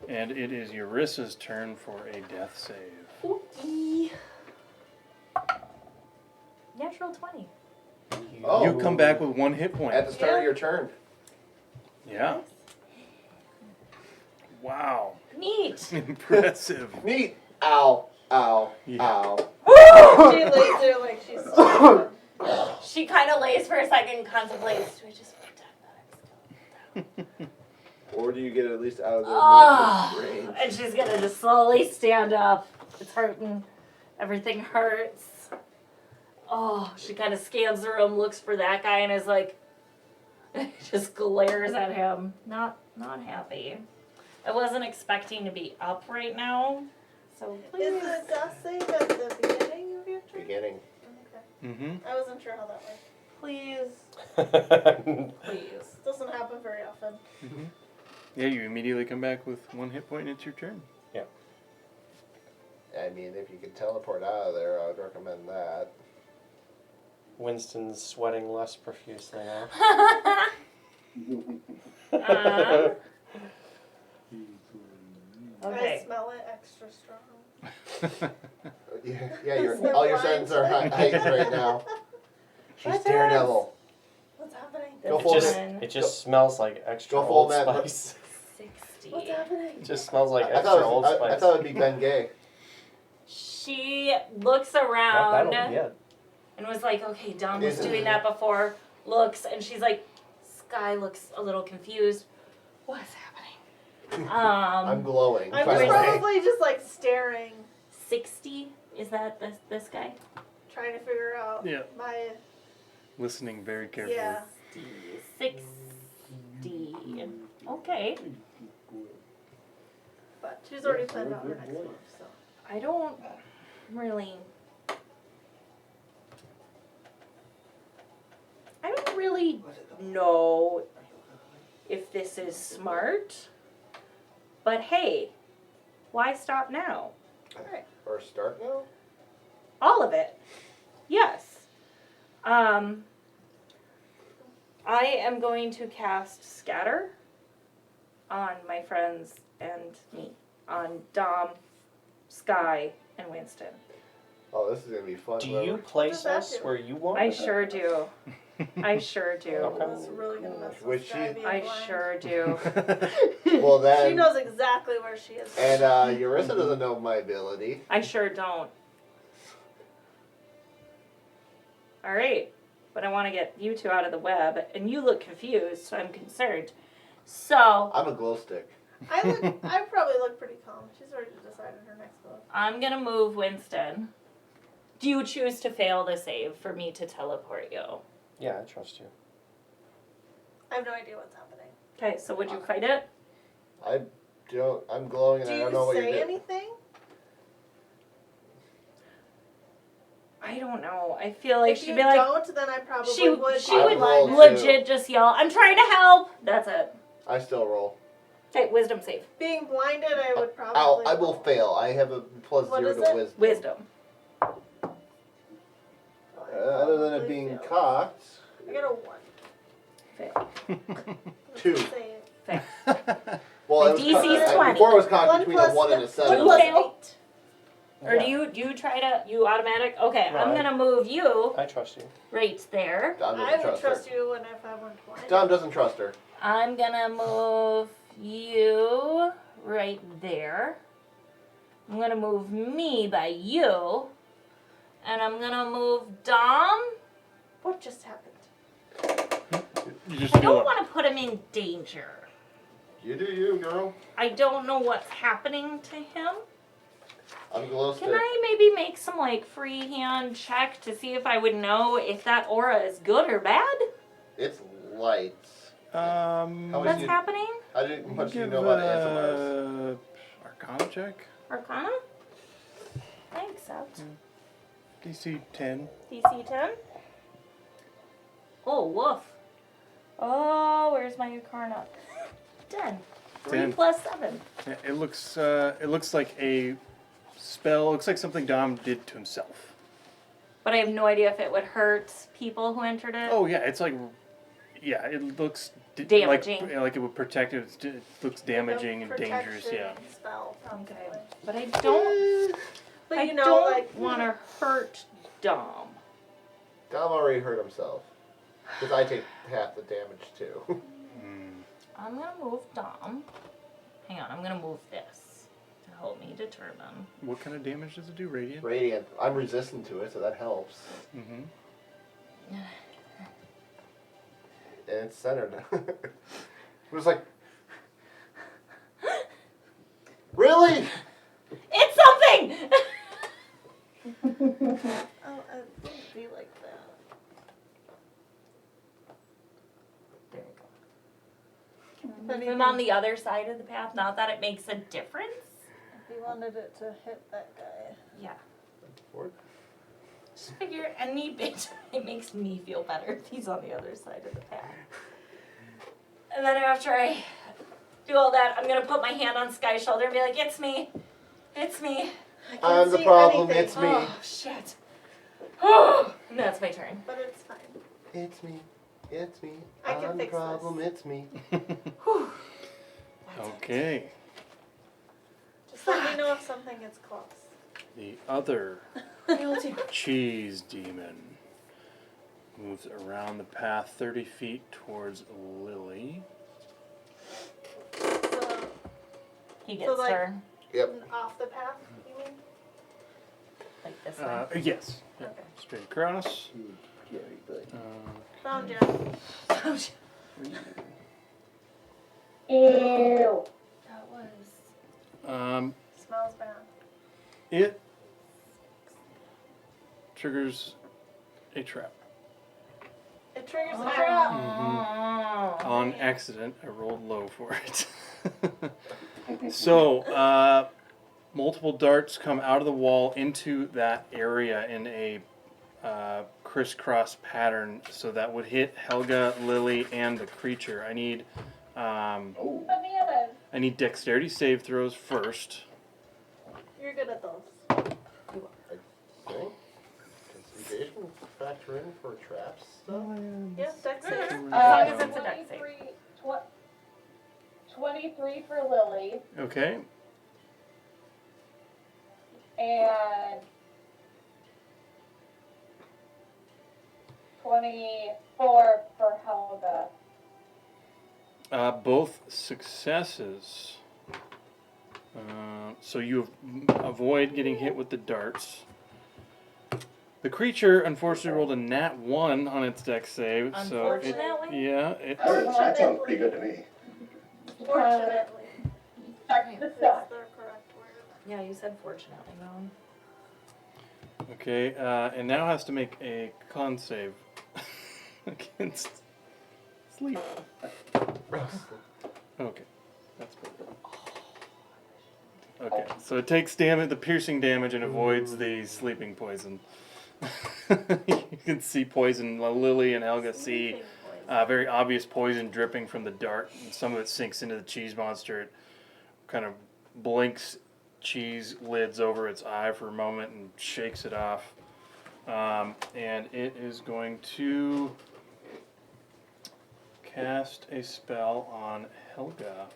And it is Eurissa's turn for a death save. Okay. Natural 20. Oh. You come back with 1 hit point. At the start of your turn. Yeah. Wow. Neat. Impressive. Neat. Ow. Ow. Yeah. Ow. She lays there like she's. She kind of lays for a second, contemplates. Do I just pretend that I'm still? Or do you get at least out of the Oh, range? and she's gonna just slowly stand up. It's hurting. Everything hurts. Oh, she kind of scans the room, looks for that guy, and is like, just glares at him. Not happy. I wasn't expecting to be up right now, so please. Is the death save at the beginning of your turn? Beginning. Okay. Mm-hmm. I wasn't sure how that worked. Please, please. Doesn't happen very often. Mm-hmm. Yeah, you immediately come back with 1 hit point, and it's your turn. I mean, if you could teleport out of there, I would recommend that. Winston's sweating less profusely now. Okay. I smell it extra strong. Yeah, all your senses are heightened right now. She's Daredevil. What's happening? Go This full one, It just smells like extra Go full Old Matt. Spice. 60. What's happening? It just smells like I extra thought, Old I Spice. thought it would be Ben Gay. She looks Not around that old yet. and was like, okay, Dom was doing that before. Looks, and she's like, Sky looks a little confused. What's happening? I'm glowing. I'm by just the way. probably just like staring, 60? Is that this guy? trying to figure out Yeah. my. Listening very carefully. Yeah. 60. Okay. But she's already planned out her next move, so. I don't really know if this is smart. But hey, why stop now? Or start now? All of it. Yes. I am going to cast Scatter on my friends and me. On Dom, Sky, and Winston. Oh, this is gonna be fun. Do whoever- you place that us do? where you want? I sure do. I sure do. Okay. This is really gonna mess Which with Sky she- being I blind. sure do. Well then. She knows exactly where she is. And Eurissa doesn't know my ability. I sure don't. All right, but I want to get you two out of the web, and you look confused, so I'm concerned. So I'm a glow stick. I probably look pretty calm. She's already decided her next move. I'm gonna move Winston. Do you choose to fail the save for me to teleport you? Yeah, I trust you. I have no idea what's happening. Okay, so would you fight it? I'm glowing and Do I you don't know what you're say doing. anything? I don't know. I feel like If she'd you be like, don't, then I probably she would. would roll legit just yell, "I'm trying to help." That's it. I still roll. Okay, wisdom save. Being blinded, I would probably. I will fail. I have a plus What 0 is to it? wisdom. Wisdom. Other than it being cocked. I got a 1. Fail. 2. Fail. Well, My it was DC is 20. Before it was cocked 1 between plus a 1 and a the- 7. One plus Fail. Or do you try to, you automatic? Okay, No, I'm I- gonna move you I trust you. right there. Dom I doesn't would trust trust her. you when if I want to. Dom doesn't trust her. I'm gonna move you right there. I'm gonna move me by you. And I'm gonna move Dom. What just happened? You just I feel don't it. want to put him in danger. You do you, girl. I don't know what's happening to him. I'm glow stick. Can I maybe make some like freehand check to see if I would know if that aura is good or bad? It's lights. How much What's do you, happening? how much do you Give know about ASMRs? Arcana check. Arcana? I accept. DC 10. DC 10. Oh, woof. Oh, where's my Arcana? 10. 3 10. plus 7. Yeah, it looks like a spell. It looks like something Dom did to himself. But I have no idea if it would hurt people who entered it. Oh yeah, it's like, yeah, it looks Damaging. like it would protect it. It looks damaging and Protection dangerous. Yeah. Spell, Okay. probably. But I don't. But I you know, don't like want to hurt Dom. Dom already hurt himself. Because I take half the damage too. I'm gonna move Dom. Hang on, I'm gonna move this to help me determine. What kind of damage does it do? Radiant. Radiant. I'm resistant to it, so that helps. Mm-hmm. And it's centered. It was like, really? It's something. oh, I wouldn't be like that. There we go. If Move anything, him on the other side of the path. Not that it makes a difference. if you wanted it to hit that guy. Yeah. What? Just figure any bit it makes me feel better if he's on the other side of the path. And then after I do all that, I'm gonna put my hand on Sky's shoulder and be like, "It's me, it's me." I can't I'm the see problem, anything, it's me. Oh shit. Oh, and that's my turn. But it's fine. It's me. It's me. I can I'm the fix this. problem, it's me. Whew. That's it. Okay. Just let me know if something gets close. The other Will do. cheese demon moves around the path 30 feet towards Lily. So, He gets like- her Yep. off the path, you mean? like this way. Yes. Okay. Straight across. Found you. Ew. That was. Smells bad. It triggers a trap. It triggers a Oh. trap. On accident, I rolled low for it. So, multiple darts come out of the wall into that area in a crisscross pattern, so that would hit Helga, Lily, and the creature. I need Oh. Bananas. I need dexterity save throws first. You're good at those. Okay. Does engagement factor in for traps stuff? Yeah, dex save. As long as it's a dex save. 23 for Lily Okay. and 24 for Helga. Both successes. So you avoid getting hit with the darts. The creature unfortunately rolled a nat 1 on its dex save, so it, Unfortunately. yeah, it That sounds pretty good to me. Fortunately. Sucks to Is the suck. correct word. Yeah, you said fortunately, Mom. okay, and now has to make a con save against sleep. Okay, that's better. Okay, so it takes damage, the piercing damage, and avoids the sleeping poison. You can see poison. Lily and Helga see very obvious poison dripping from the dart. And some of it sinks into the cheese monster. It kind of blinks cheese lids over its eye for a moment and shakes it off. And it is going to cast a spell on Helga.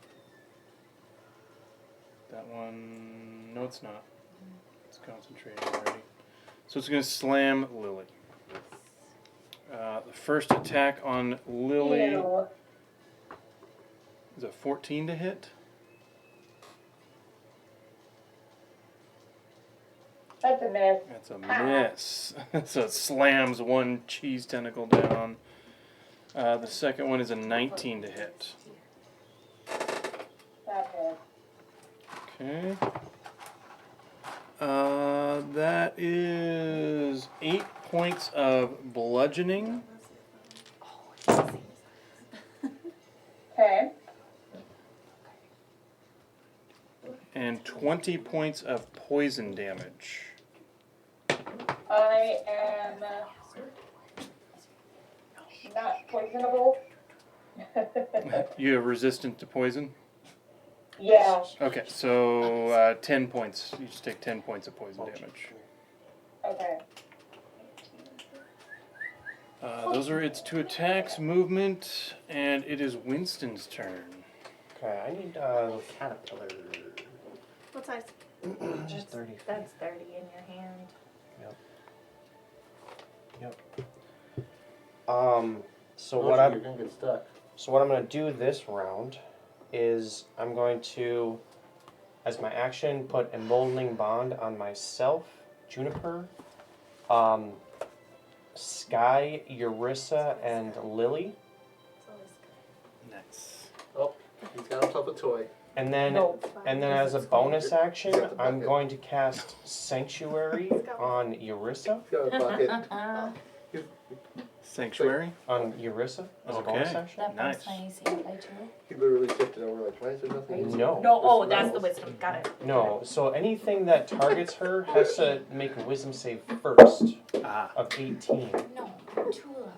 That one, no, it's not. It's concentrating already. So it's going to slam Lily. The first attack on Lily Ew. is a 14 to hit. That's a miss. That's a miss. So it slams one cheese tentacle down. The second one is a 19 to hit. That hits. Okay. That is 8 points of bludgeoning Okay. and 20 points of poison damage. I am not poisonable. You have resistant to poison? Yeah. Okay, so 10 points. You just take 10 points of poison damage. Okay. Those are its 2 attacks, movement, and it is Winston's turn. Okay, I need a caterpillar. What size? Just 30 feet. That's 30 in your hand. So what I'm You're gonna get stuck. So what I'm going to do this round is I'm going to, as my action, put Emboldening Bond on myself, Juniper, Sky, Eurissa, and Lily. Nice. Oh, he's got himself a toy. And then, and then as a bonus action, I'm going to cast Sanctuary on Eurissa. He's got a bucket. Sanctuary? On Eurissa as a bonus Okay. action? That Nice. bumps my AC by 2. He literally tipped it over like, why is there nothing? No. No, oh, that's the wisdom. Got it. No, so anything that targets her has to make a wisdom save first Ah. of 18. No, too loud.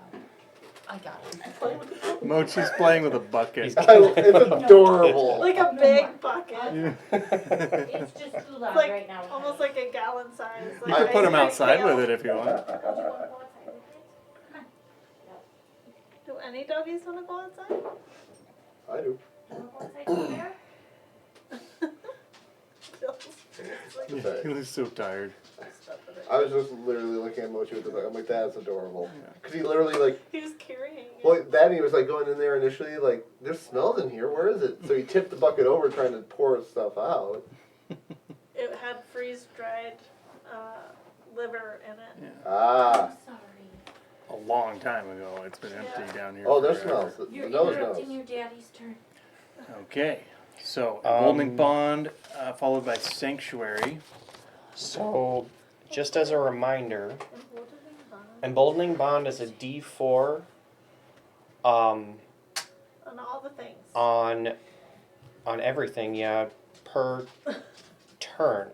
I got it. Mochi's playing with a bucket. He's It's adorable. Like a big bucket. It's just too loud Like, right now. almost like a gallon size. You could put him outside with it if you want. Do any doggies want to go outside? I do. Yeah, he looks so tired. I was just literally looking at Mochi with the bucket. I'm like, that's adorable. Because he literally like, He was carrying it. well, then he was like going in there initially, like, there's smells in here. Where is it? So he tipped the bucket over trying to pour stuff out. It had freeze-dried liver in it. Yeah. Ah. Sorry. A long time ago. It's been empty down here. Oh, there's forever. smells. You're The nose interrupting knows. your daddy's turn. Okay. So, Emboldening Bond, followed by Sanctuary. So, just as a reminder, Emboldening Bond is a D4 On all the things. on everything, yeah, per turn.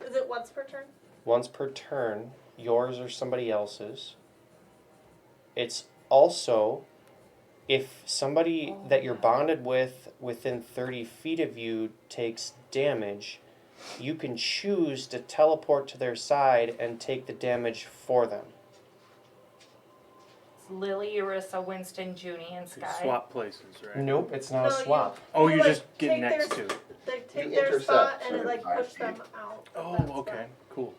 Is it once per turn? Once per turn, yours or somebody else's. It's also if somebody that you're bonded with within 30 feet of you takes damage, you can choose to teleport to their side and take the damage for them. It's Lily, Eurissa, Winston, Junie, and So Sky. swap places, right? Nope, it's not a No, swap. Oh, you like, just get take next their- to. They take You their spot intercept and it like 35 push them feet. out. Oh, That's okay. Cool.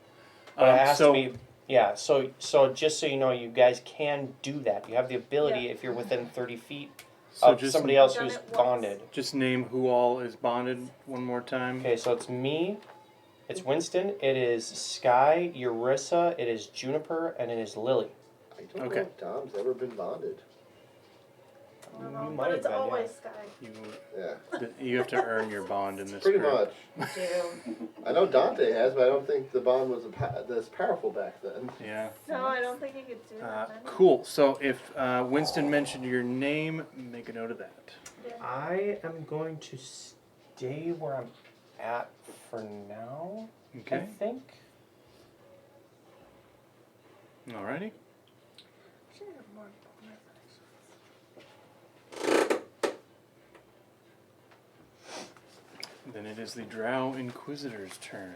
But it has so, to be, yeah, so just so you know, you guys can do that. You have the ability if you're within 30 feet so of just, somebody else Done who's it once. bonded. just name who all is bonded one more time. Okay, so it's me, it's Winston, it is Sky, Eurissa, it is Juniper, and it is Lily. I don't Okay. know if Dom's ever been bonded. I don't know, You but might it's have been, always Sky. Yeah. You have to earn your bond in this Pretty group. much. Dude. I know Dante has, but I don't think the bond was this powerful back then. Yeah. No, I don't think you could do that. many. Cool. So if Winston mentioned your name, make a note of that. I am going to stay where I'm at for now, I Okay. think. Alrighty. Should have more Then it is the Drow Inquisitor's turn.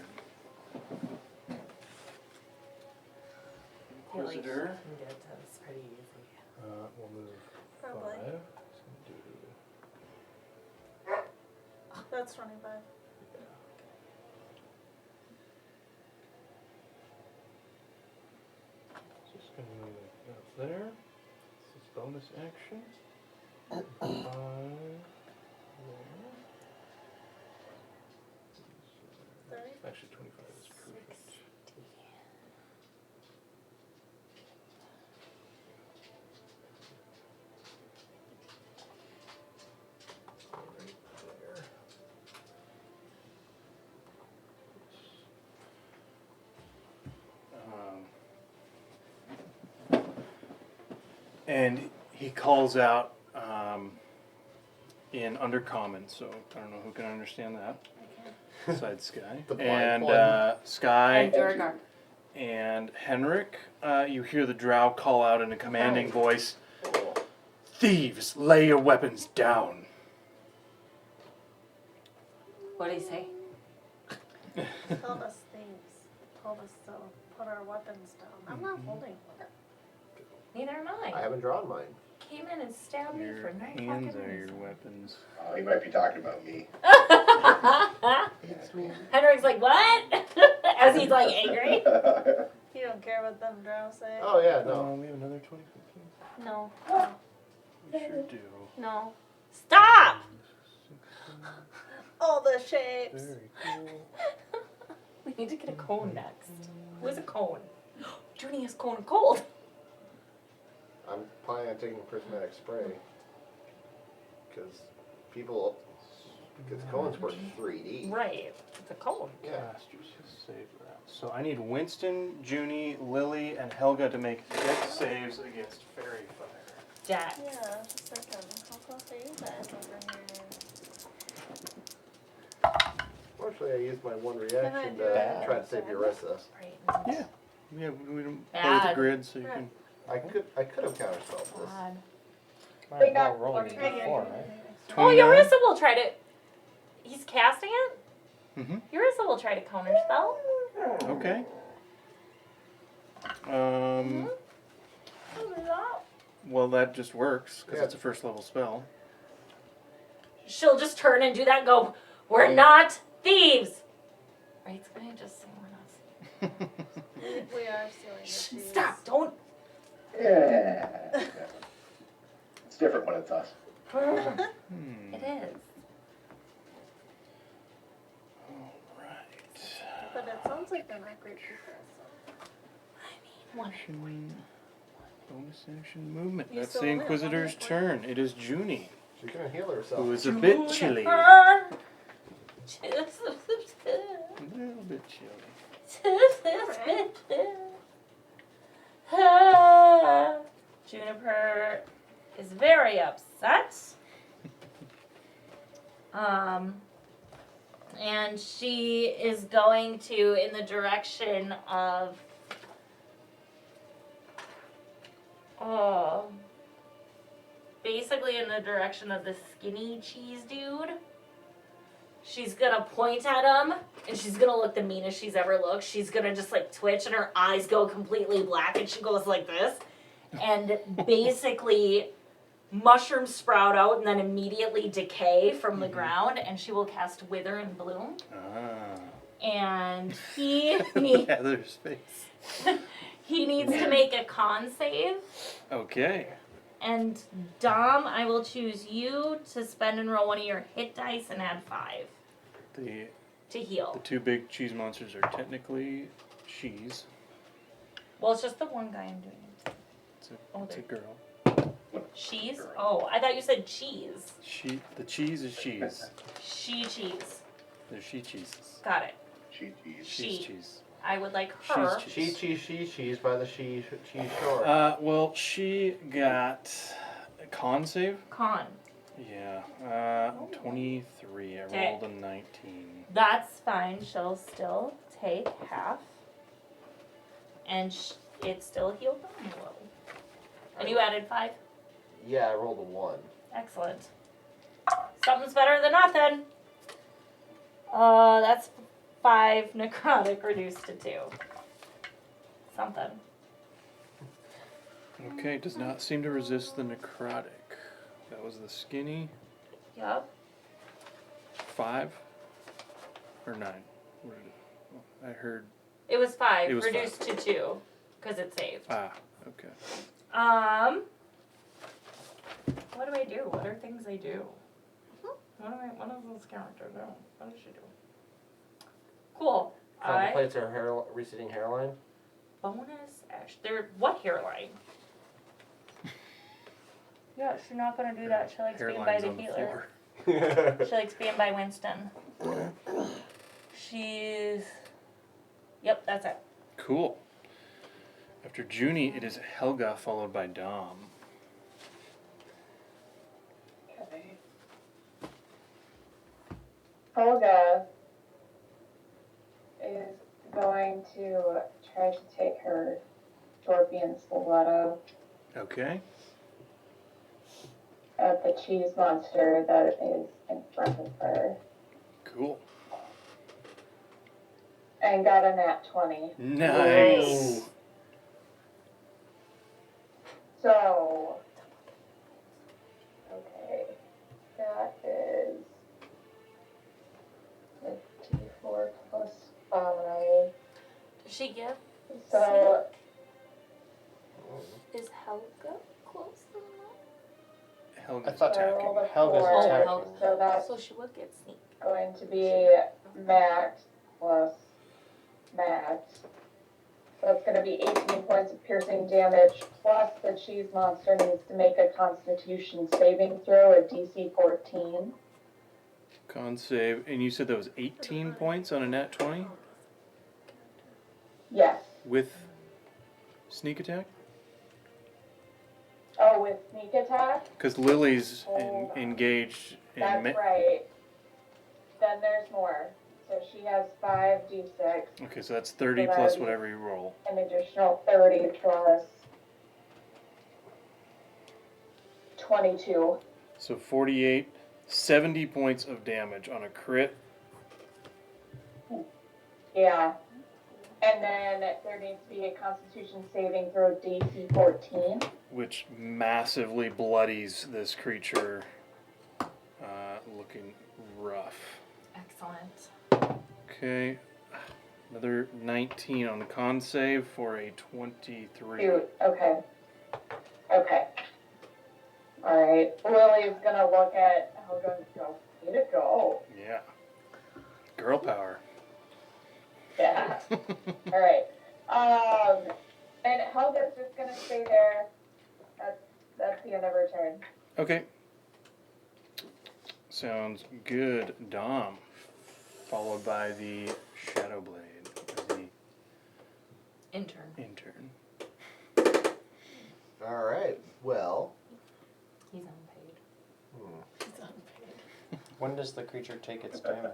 Inquisitor. That's pretty easy. We'll move Probably. 5. That's 25. bonus action. 5 there. Actually, 25 is perfect. Right there. And he calls out in Undercommon, so I don't know who can understand that. Besides Sky. The blind And one. Sky And Durgar. and Henrik, you hear the drow call out in a commanding voice, "Thieves, lay your weapons down." What do you say? Told us things. Told us to put our weapons down. I'm not holding one. Neither am I I. haven't drawn mine. Came in and stabbed me Your for no hands fucking are your reason. weapons. Oh, he might be talking about me. It's me. Henrik's like, what? As he's like angry. You don't care what them drow say? Oh yeah, no. We have another 20. No. We sure do. No. Stop! 16, All the shapes. very cool. We need to get a cone next. Who has a cone? Junie has cone cold. I'm planning on taking prismatic spray. Because people, because cones work 3D. Right. It's a cone. Yeah. Casters save round. So I need Winston, Junie, Lily, and Helga to make dex saves against fairy fire. Dex. Yeah, just a second. How close are you guys over here? Fortunately, I used my one I reaction do to it? try to save Urissa. Right. Yeah. Yeah, we don't play with the Bad. grid, so you can. I could have counterspelled this. God. Might as well roll it before, right? Oh, 29? Urissa will try to. He's casting it? Mm-hmm. Urissa will try to counterspell. Okay. Well, that just works because Yeah. it's a first level spell. She'll just turn and do that and go, we're not thieves! Right, it's gonna just say we're not thieves. We are stealing your cheese. Stop, don't. Yeah. It's different when it's us. It is. All right. But it sounds like they're not great people. So. One. Action, bonus action movement. You That's still the only have one Inquisitor's hit point? turn. It is Junie, She's gonna heal herself. who is a bit chilly. Juniper. A little bit chilly. Juniper is very upset. And she is going to in the direction of basically in the direction of the skinny cheese dude. She's gonna point at him and she's gonna look the meanest she's ever looked. She's gonna just like twitch and her eyes go completely black and she goes like this. And basically mushrooms sprout out and then immediately decay from the ground and she will cast Wither and Bloom. Ah. And he needs Heather's face. he needs to make a con save. Okay. And Dom, I will choose you to spend and roll one of your hit dice and add 5 The to heal. two big cheese monsters are technically cheese. Well, it's just the one guy I'm doing it. It's a girl. Cheese? Oh, I thought you said cheese. The cheese is cheese. She cheese. They're she cheeses. Got it. She cheese. She's She. cheese. I would like her. She's cheese. She's by the cheese shore. Well, she got a con save. Con. Yeah. 23. I Okay. rolled a 19. That's fine. She'll still take half. And it's still healed down a little. And you added 5? Yeah, I rolled a 1. Excellent. Something's better than nothing. That's 5 necrotic reduced to 2. Something. Okay, does not seem to resist the necrotic. That was the skinny. Yup. 5 or 9. What did it- I heard. It was 5 It was reduced to 2 because it saved. Ah, okay. What do I do? What are things I do? What does this character do? What does she do? Cool. Contemplates her receding hairline. Bonus action. What hairline? Yeah, she's not gonna do that. She likes being by Hairline's the on the healer. floor. She likes being by Winston. She's. Yep, that's it. Cool. After Junie, it is Helga followed by Dom. Okay. Helga is going to try to take her scorpion stiletto Okay. at the cheese monster that is in front of her. Cool. And got a nat 20. Nice. So, okay, that is a d4 plus 5. Does she give? So, Is Helga close to the Helga's thought- I attacking. rolled a Helga's 4, attacking. so that's So she would get sneak. going to be max plus max. So it's going to be 18 points of piercing damage, plus the cheese monster needs to make a constitution saving throw at DC 14. Con save. And you said that was 18 points on a nat 20 Yes. with sneak attack? Oh, with sneak attack? Because Lily's Hold on. engaged in. That's right. Then there's more. So she has 5d6, Okay, so that's 30 So that plus would be- whatever you roll. an additional 30 plus 22. So 48, 70 points of damage on a crit. Yeah. And then there needs to be a constitution saving throw DC 14. Which massively bloodies this creature, looking rough. Excellent. Okay, another 19 on the con save for a 23. Cute. Okay. Okay. Alright. Lily's gonna look at Helga and go, way to go. Yeah, girl power. Yeah. Alright. And Helga's just gonna stay there. That's the end of her turn. Okay, sounds good. Dom, followed by the Shadow Blade, or the Intern. intern. Alright, well. He's unpaid. He's unpaid. When does the creature take its damage?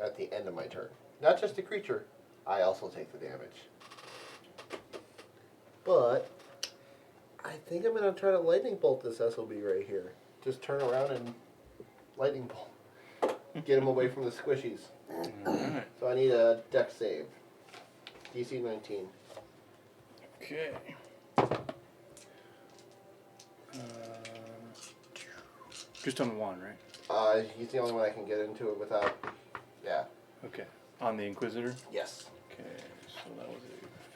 At the end of my turn. Not just the creature, I also take the damage. But I think I'm gonna try to lightning bolt this SOB right here. Just turn around and lightning bolt. Get him away from the squishies. Alright, So I need a dex save. DC 19. okay. Just on one, right? He's the only one I can get into it without. Yeah. Okay, on the Inquisitor? Yes. Okay, so that was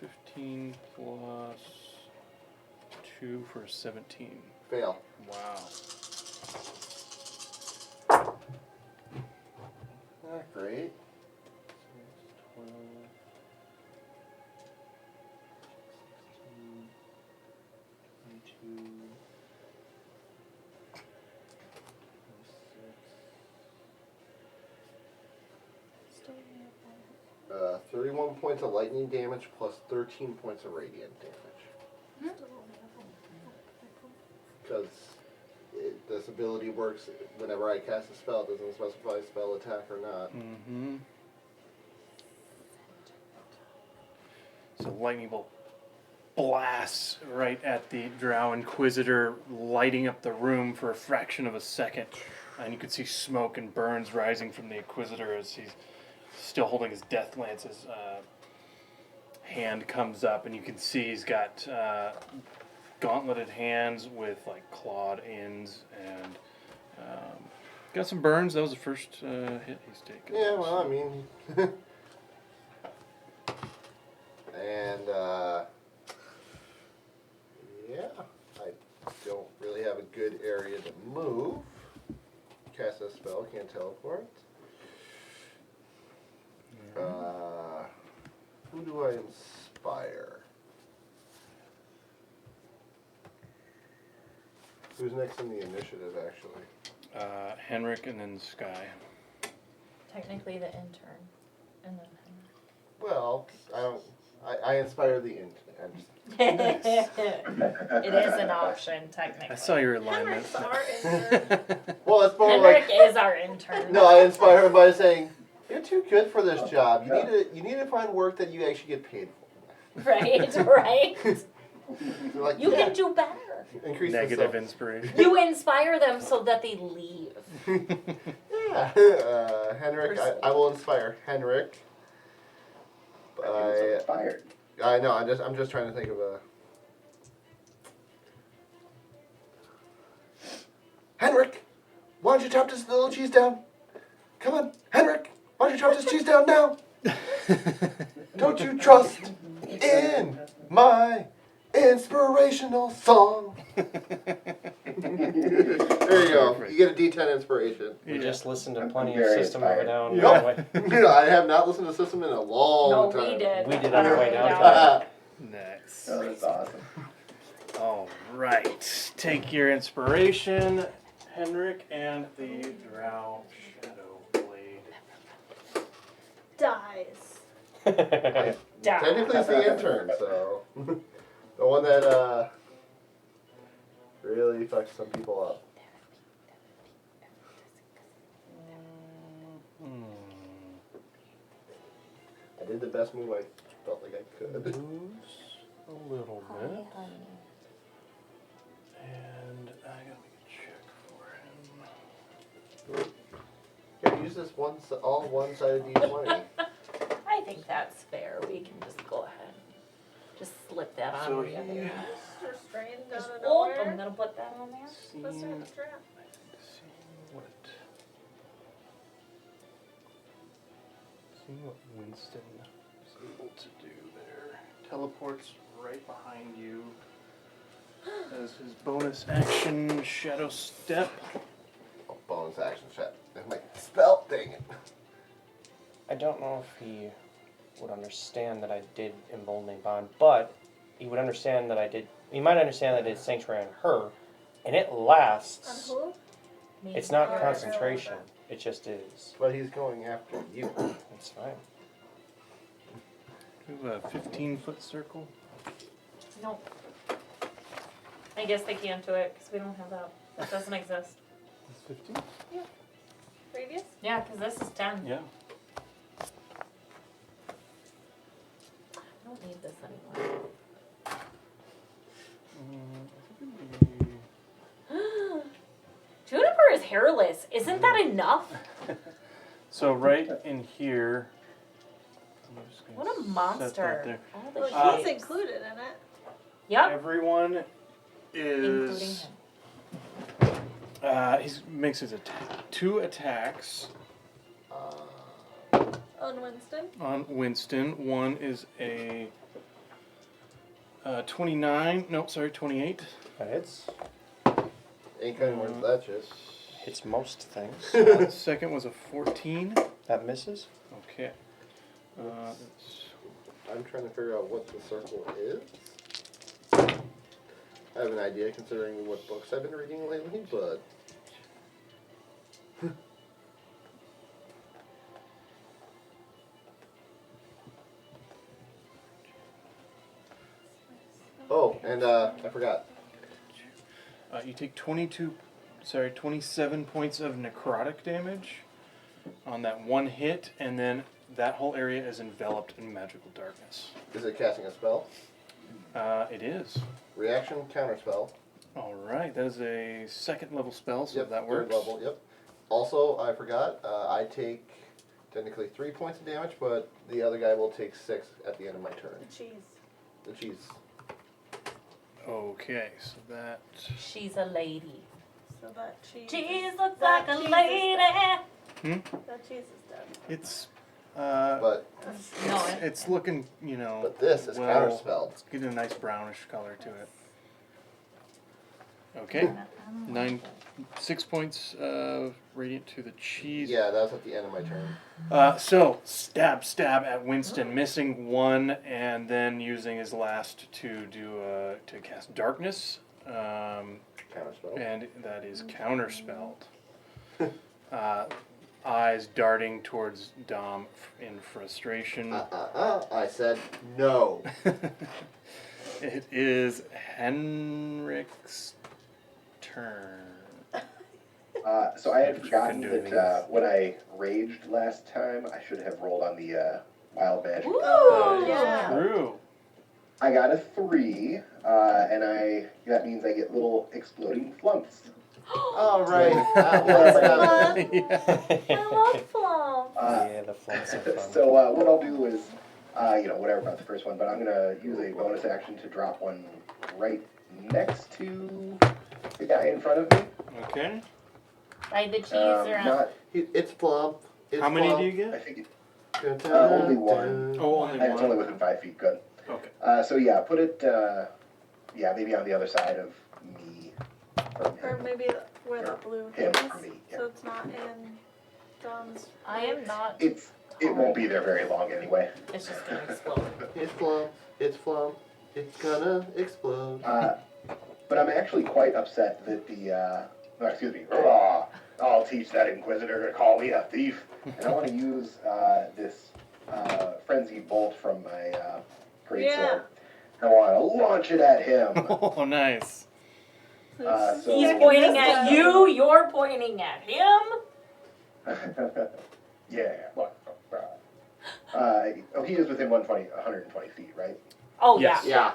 a 15 plus 2 for a 17. Fail. Wow. Not great. 12, 16, 22, 31 points of lightning damage plus 13 points of radiant damage. Because this ability works whenever I cast a spell. It doesn't specify spell attack or not. Mm-hmm. So lightning bolt blasts right at the Drow Inquisitor, lighting up the room for a fraction of a second. And you can see smoke and burns rising from the Inquisitor as he's still holding his death lance. His hand comes up, and you can see he's got gauntleted hands with like clawed ends, and got some burns. That was the first hit he's taken. Yeah, well, I mean. And, yeah, I don't really have a good area to move. Cast a spell, can't teleport. Who do I inspire? Who's next in the initiative, actually? Henrik and then Sky. Technically the intern. And then Well, I inspire the intern. it is an option, technically. I saw your alignment. Henrik's our intern. Well, it's more Henrik like is our intern. no. I inspire him by saying, "You're too good for this job. You need to find work that you actually get paid for." Right, right. Like, You yeah, can do better. increase Negative the inspiration. You inspire them so that they leave. Yeah. Henrik, I will inspire Henrik. I'm so inspired. I know. I'm just trying to think of a. Henrik, why don't you chop this little cheese down? Come on, Henrik, why don't you chop this cheese down now? Don't you trust in my inspirational song? There you go. You get a D10 inspiration. We just listened to plenty of very System of a inspired. Down. Nope. on the way- I have not listened to System in a long No, time. we did. We did on the way down Uh, Nice. Oh, that's awesome. All right. Take your inspiration, Henrik, and the Drow Shadow Blade. Dies. Technically, it's the intern, so the one that really fucks some people up. I did the best move I felt like I could. Moves a little bit. And I gotta make a check for him. Here, use this all one-sided D20. I think that's fair. We can just go ahead. Just slip that on So the other he- one. Restrained out Just of oh, nowhere. I'm gonna put that on there. Let's start the trap. Seeing what Winston is able to do there. Teleports right behind you as his bonus action shadow step. Oh, bonus action shot. I'm like, spell, dang it. I don't know if he would understand that I did emboldening bond, but he would understand that I did. He might understand that I did sanctuary on her, and it On lasts. who? Me. It's not Oh, concentration. It just is. But he's going after you. It's fine. Do a 15-foot circle. No. I guess they can't do it because we don't have that. That doesn't exist. It's 15? Previous? Yeah, because this is 10. Yeah. I don't need this anymore. I think it'd be... Juniper is hairless. Isn't that enough? So right in here. I'm just gonna What a set that monster. there. All the Well, he's shapes. included in it. Yep. Everyone Including is. him. He makes his two attacks On Winston. on Winston. One is a 29. No, sorry, 28. That hits. Ain't cutting words that shit. Hits most things. The second was a 14. That misses. Okay. That's I'm trying to figure out what the circle is. I have an idea considering what books I've been reading lately, but oh, and I forgot. you take 27 points of necrotic damage on that one hit, and then that whole area is enveloped in magical darkness. Is it casting a spell? It is. Reaction, counter spell. All right, that is a second level spell, so Yep, that third works. level, yep. Also, I forgot, I take technically 3 points of damage, but the other guy will take 6 at the end of my turn. The cheese. The cheese. Okay, so that. She's a lady. So that cheese. Cheese looks that like a cheese is lady. done. That cheese is done. It's But No, it's looking, but this is counterspelled. It's getting a nice brownish color to it. Okay. 6 points radiant to the cheese. Yeah, that was at the end of my turn. So stab at Winston, missing one, and then using his last to to cast darkness, Counterspell. and that is counterspelled. Eyes darting towards Dom in frustration. I said no. It is Henrik's turn. So I had If you forgotten can do that when I raged last time, I should have rolled on the wild magic. Ooh, yeah. True. I got a 3, and that means I get little exploding flumps. All right. I love Flump. Yeah, the flumps are fun. So what I'll do is, whatever about the first one, but I'm gonna use a bonus action to drop one right next to the guy in front of me. Okay. Like the cheese or Not, It's Flump. It's How many Flump. do you I get? think Only one. Oh, only it's only one. within 5 feet. Good. Okay. So yeah, put it, maybe on the other side of me. From Or him. maybe where the blue Him is, for me. Yeah. so it's not in Dom's. I am not. It won't be there very long anyway. It's just gonna explode. It's Flump. It's Flump. It's gonna explode. But I'm actually quite upset that I'll teach that Inquisitor to call me a thief. And I want to use this frenzy bolt from my greatsword. I want to launch it at him. Oh, nice. So He's pointing at you. You're pointing at him. Yeah. He is within 120 feet, right? Oh Yes. yeah.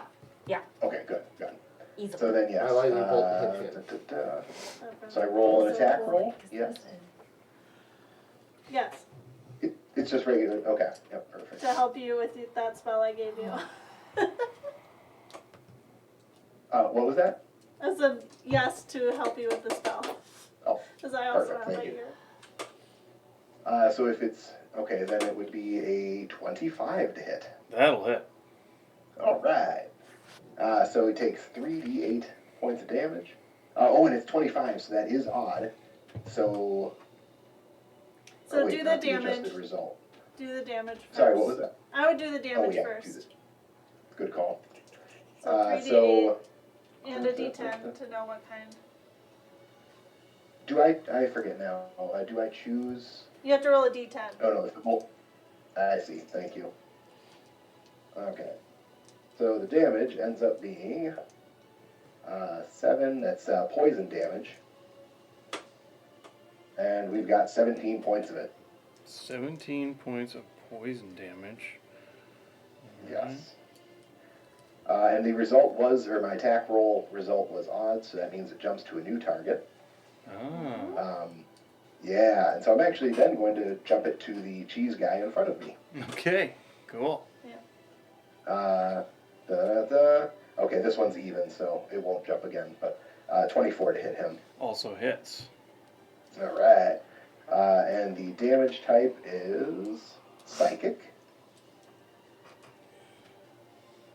Okay, good. Easily. So then, yes. I like the bolt that hits him. So I roll an attack roll. Yes. Yes, It's just regular. Okay. Yep. Perfect. to help you with that spell I gave you. What was that? I said yes to help you with the spell. Oh, Because I also perfect, have thank it you. here. So if it's okay, then it would be a 25 to hit. That'll hit. All right. So he takes 3d8 points of damage. And it's 25, so that is odd. So. So do the not damage. adjusted result. Do the damage first. Sorry, what was that? I would do the damage do first. this. Good call. So 3d8 So and a d10 to know what kind. do I forget now. Do I choose? You have to roll a d10. Oh no, it's the bolt. I see. Thank you. Okay. So the damage ends up being 7. That's poison damage. And we've got 17 points of it. 17 points of poison damage. Yes. And the result was, or my attack roll result was odd, so that means it jumps to a new target. Ah. Yeah, and so I'm actually then going to jump it to the cheese guy in front of me. Okay. Cool. Okay, this one's even, so it won't jump again, but 24 to hit him. Also hits. All right. And the damage type is psychic.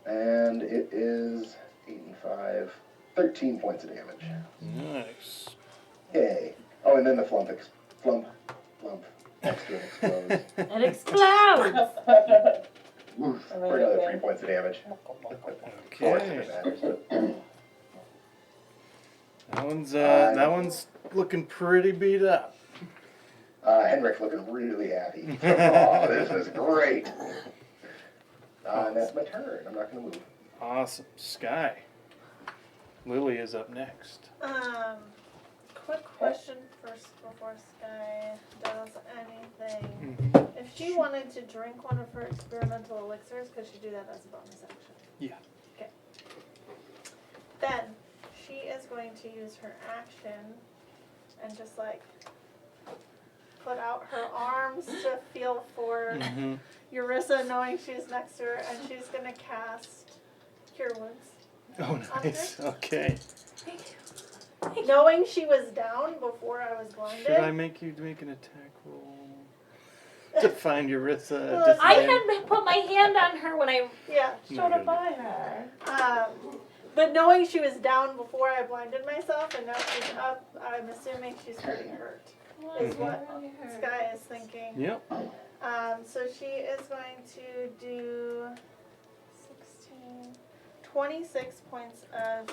And it is 8 and 5, 13 points of damage. Nice. Yay. Oh, and then the flump next to it explodes. It explodes. Oof, for another 3 points of damage. Of course, if Okay. it matters, but That one's looking pretty beat up. Henrik's looking really happy. Oh, this is great. And that's my turn. I'm not going to move. Awesome. Sky. Lily is up next. Quick question first before Sky does anything. Mm-hmm. If she wanted to drink one of her experimental elixirs, could she do that as a bonus action? Yeah. Okay. Then she is going to use her action and just like put out her arms to feel for Mm-hmm. Eurissa, knowing she's next to her, and she's gonna cast Cure Wounds. Oh, nice. Okay. Knowing she was down before I was blinded. Should I make you make an attack roll to find Eurissa? I had put my hand on her when I Yeah. showed up by her. But knowing she was down before I blinded myself and now she's up, I'm assuming she's pretty hurt. Is what Sky is thinking. Yep. So she is going to do 26 points of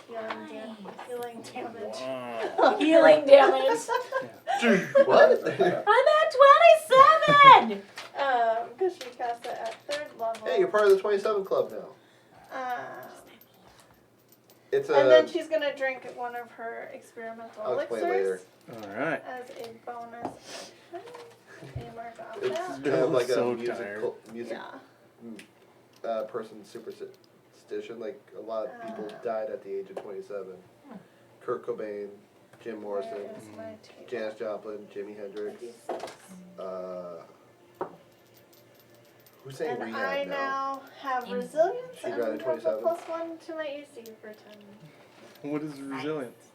healing damage. Wow. Healing damage. What? I'm at 27! Because she cast it at 3rd level. Hey, you're part of the 27 club now. It's And then she's going to drink one of her experimental I'll explain later. elixirs Alright. as a bonus action. You mark off It's that. kind of like So a music Yeah. person's superstition. Like a lot of people died at the age of 27. Kurt Cobain, Jim Morrison, Where is my table? Janis Joplin, Jimi Hendrix. Who's saying And rehab I now? now have In- resilience She and got a have a 27. +1 to my AC for 10. What is resilience?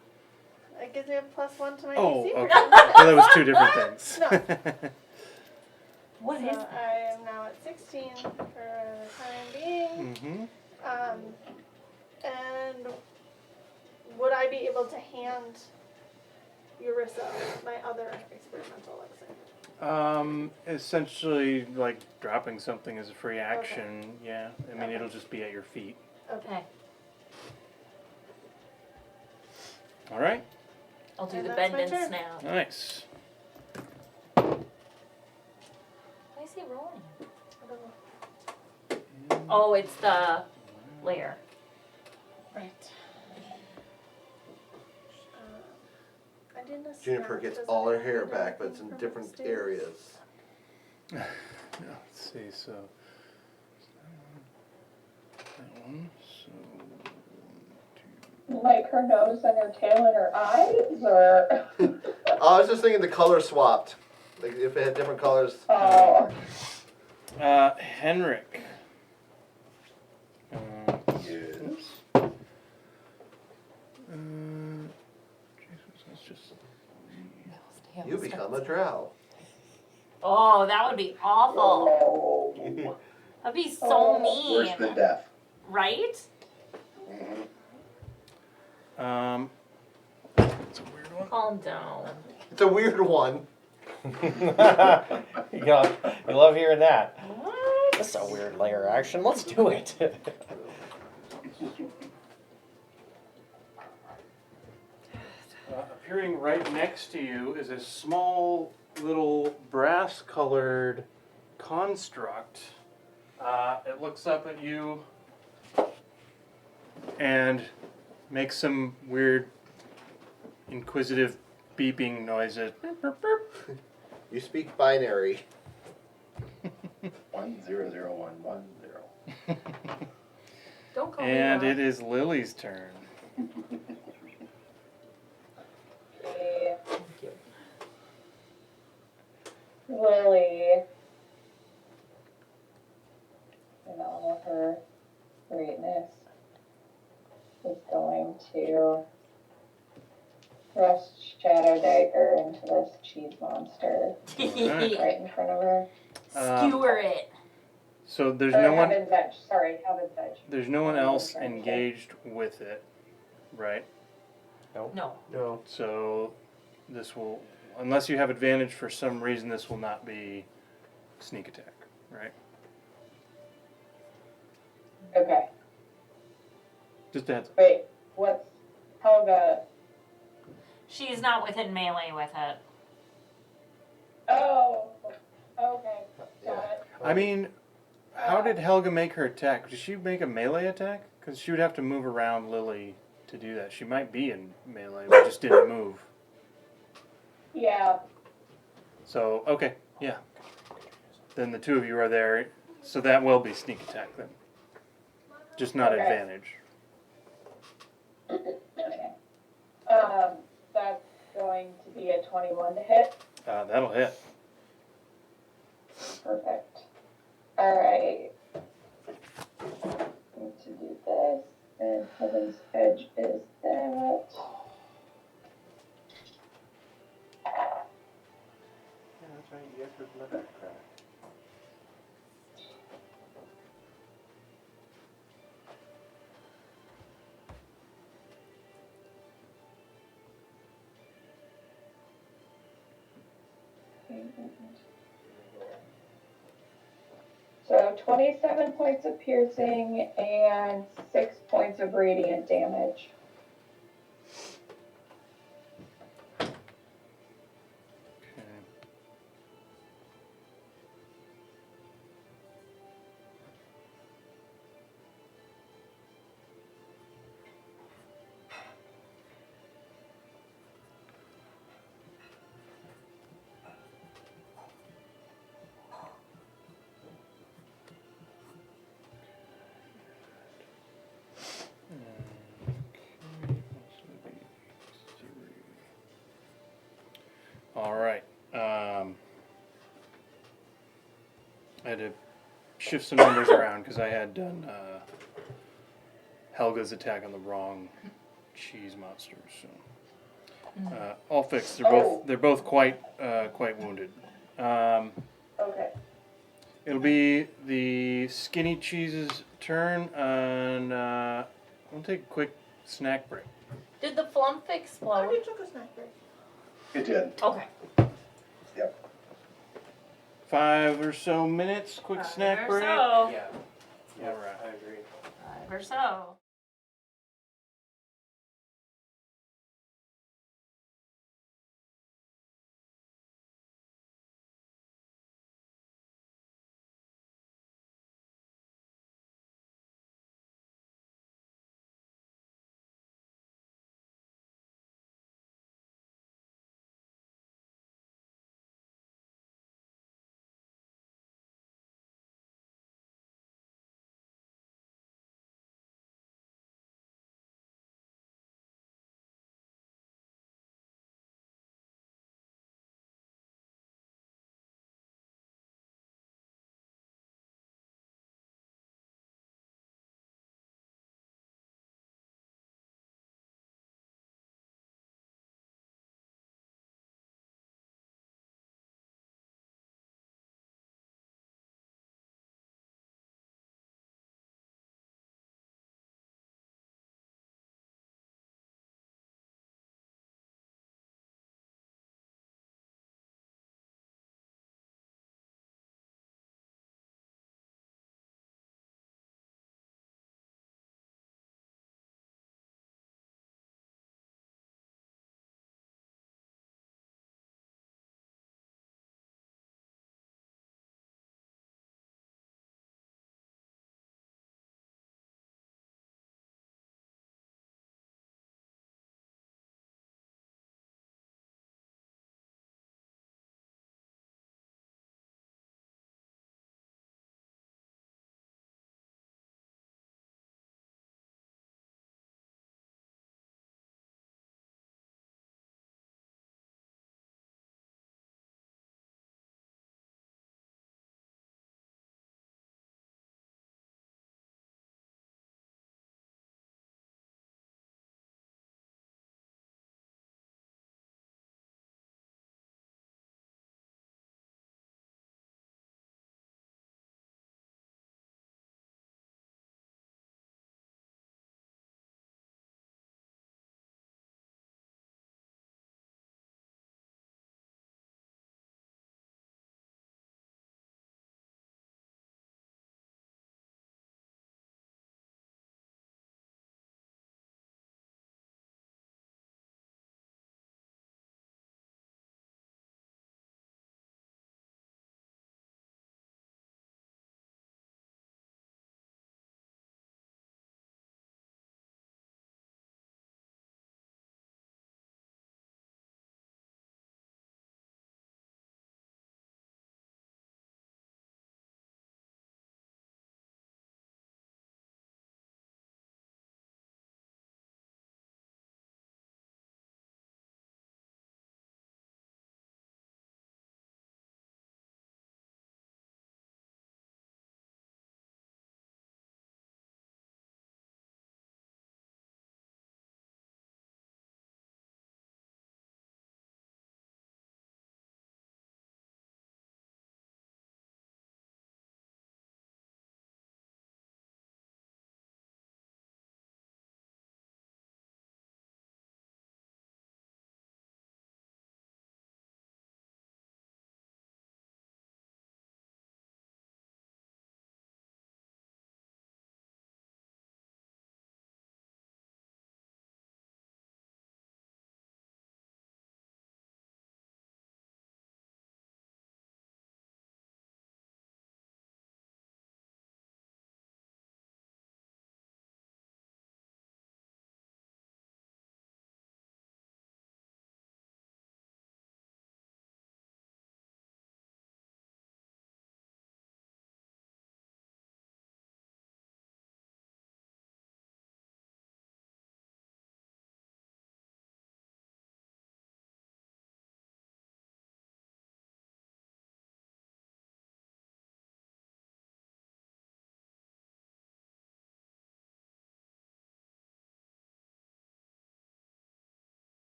It gives me a +1 to my Oh, AC for okay. 10. So that was two different things. No. What So is I am now at 16 for the time being. Mm-hmm. And would I be able to hand Eurissa my other experimental elixir? Essentially, like dropping something as a free action. Yeah. I mean, Okay. it'll just be at your feet. Okay. All right. I'll do And the that's bend my and turn. snap. Nice. Why is he rolling? Oh, it's the layer. Right. I didn't know Juniper snap gets doesn't all her have hair anything back, but it's in from different upstairs. areas. Let's see. So that one. So Like her nose and her tail and her eyes, or? I was just thinking the color swapped. Like if it had different colors. Oh. Henrik. Yes. Jesus, that's just. You become a drow. Oh, that would be awful. Oh, That'd be so worse than mean. death. Right? Mhm. It's a weird one. Calm down. It's a weird one. You love hearing that. What? That's a weird layer action. Let's do it. Appearing right next to you is a small little brass-colored construct. It looks up at you and makes some weird, inquisitive beeping noises. You speak binary. 100110. Don't call And me it is Lily's turn. Okay. Thank you. Lily, in all of her greatness, is going to thrust Shadow Dagger into this cheese monster Alright. right in front of her. Skewer it. So there's Or no one. Heaven's Edge. Sorry, Heaven's Edge. There's no one else engaged with it, right? No. No. So this will, unless you have advantage for some reason, this will not be sneak attack, right? Okay. Just a heads up. Wait, what's Helga? She's not within melee with it. Oh, okay. Got it. I mean, how did Helga make her attack? Did she make a melee attack? Because she would have to move around Lily to do that. She might be in melee, we just didn't move. Yeah. So, okay, yeah. Then the two of you are there, so that will be sneak attack then. Just not Okay. advantage. Okay. That's going to be a 21 to hit. That'll hit. Perfect. Alright. Need to do this, and Heaven's Edge is that. Yeah, that's right. You have to let that crack. So 27 points of piercing and 6 points of radiant damage. Okay. All right. I had to shift some numbers around because I had done Helga's attack on the wrong cheese monsters. So all fixed. They're both quite wounded. Okay. It'll be the skinny cheese's turn, and we'll take a quick snack break. Did the flump I explode? already took a snack break. It did. Okay. 5 or so minutes, quick snack break. So. Yeah. All right. I agree. 5 or so.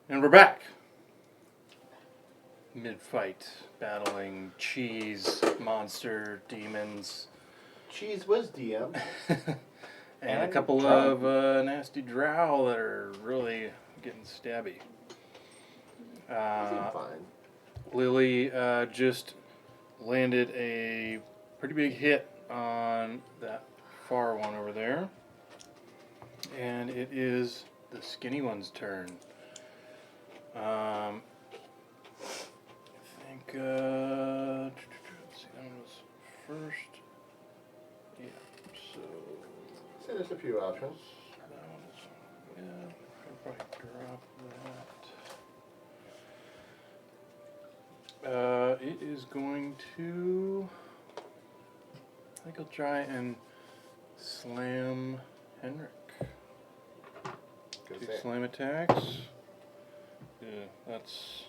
And we're back. Mid-fight, battling cheese, monster, demons, Cheese was DM. and a And couple drow. of nasty drow that are really getting stabby. Seemed fine. Lily just landed a pretty big hit on that far one over there. And it is the skinny one's turn. I think, let's see, that one was first. Yeah, so So there's a few options. that one is, yeah, I'll probably drop that. It is going to, I think I'll try and slam Henrik. Good Two save. slam attacks. Yeah, that's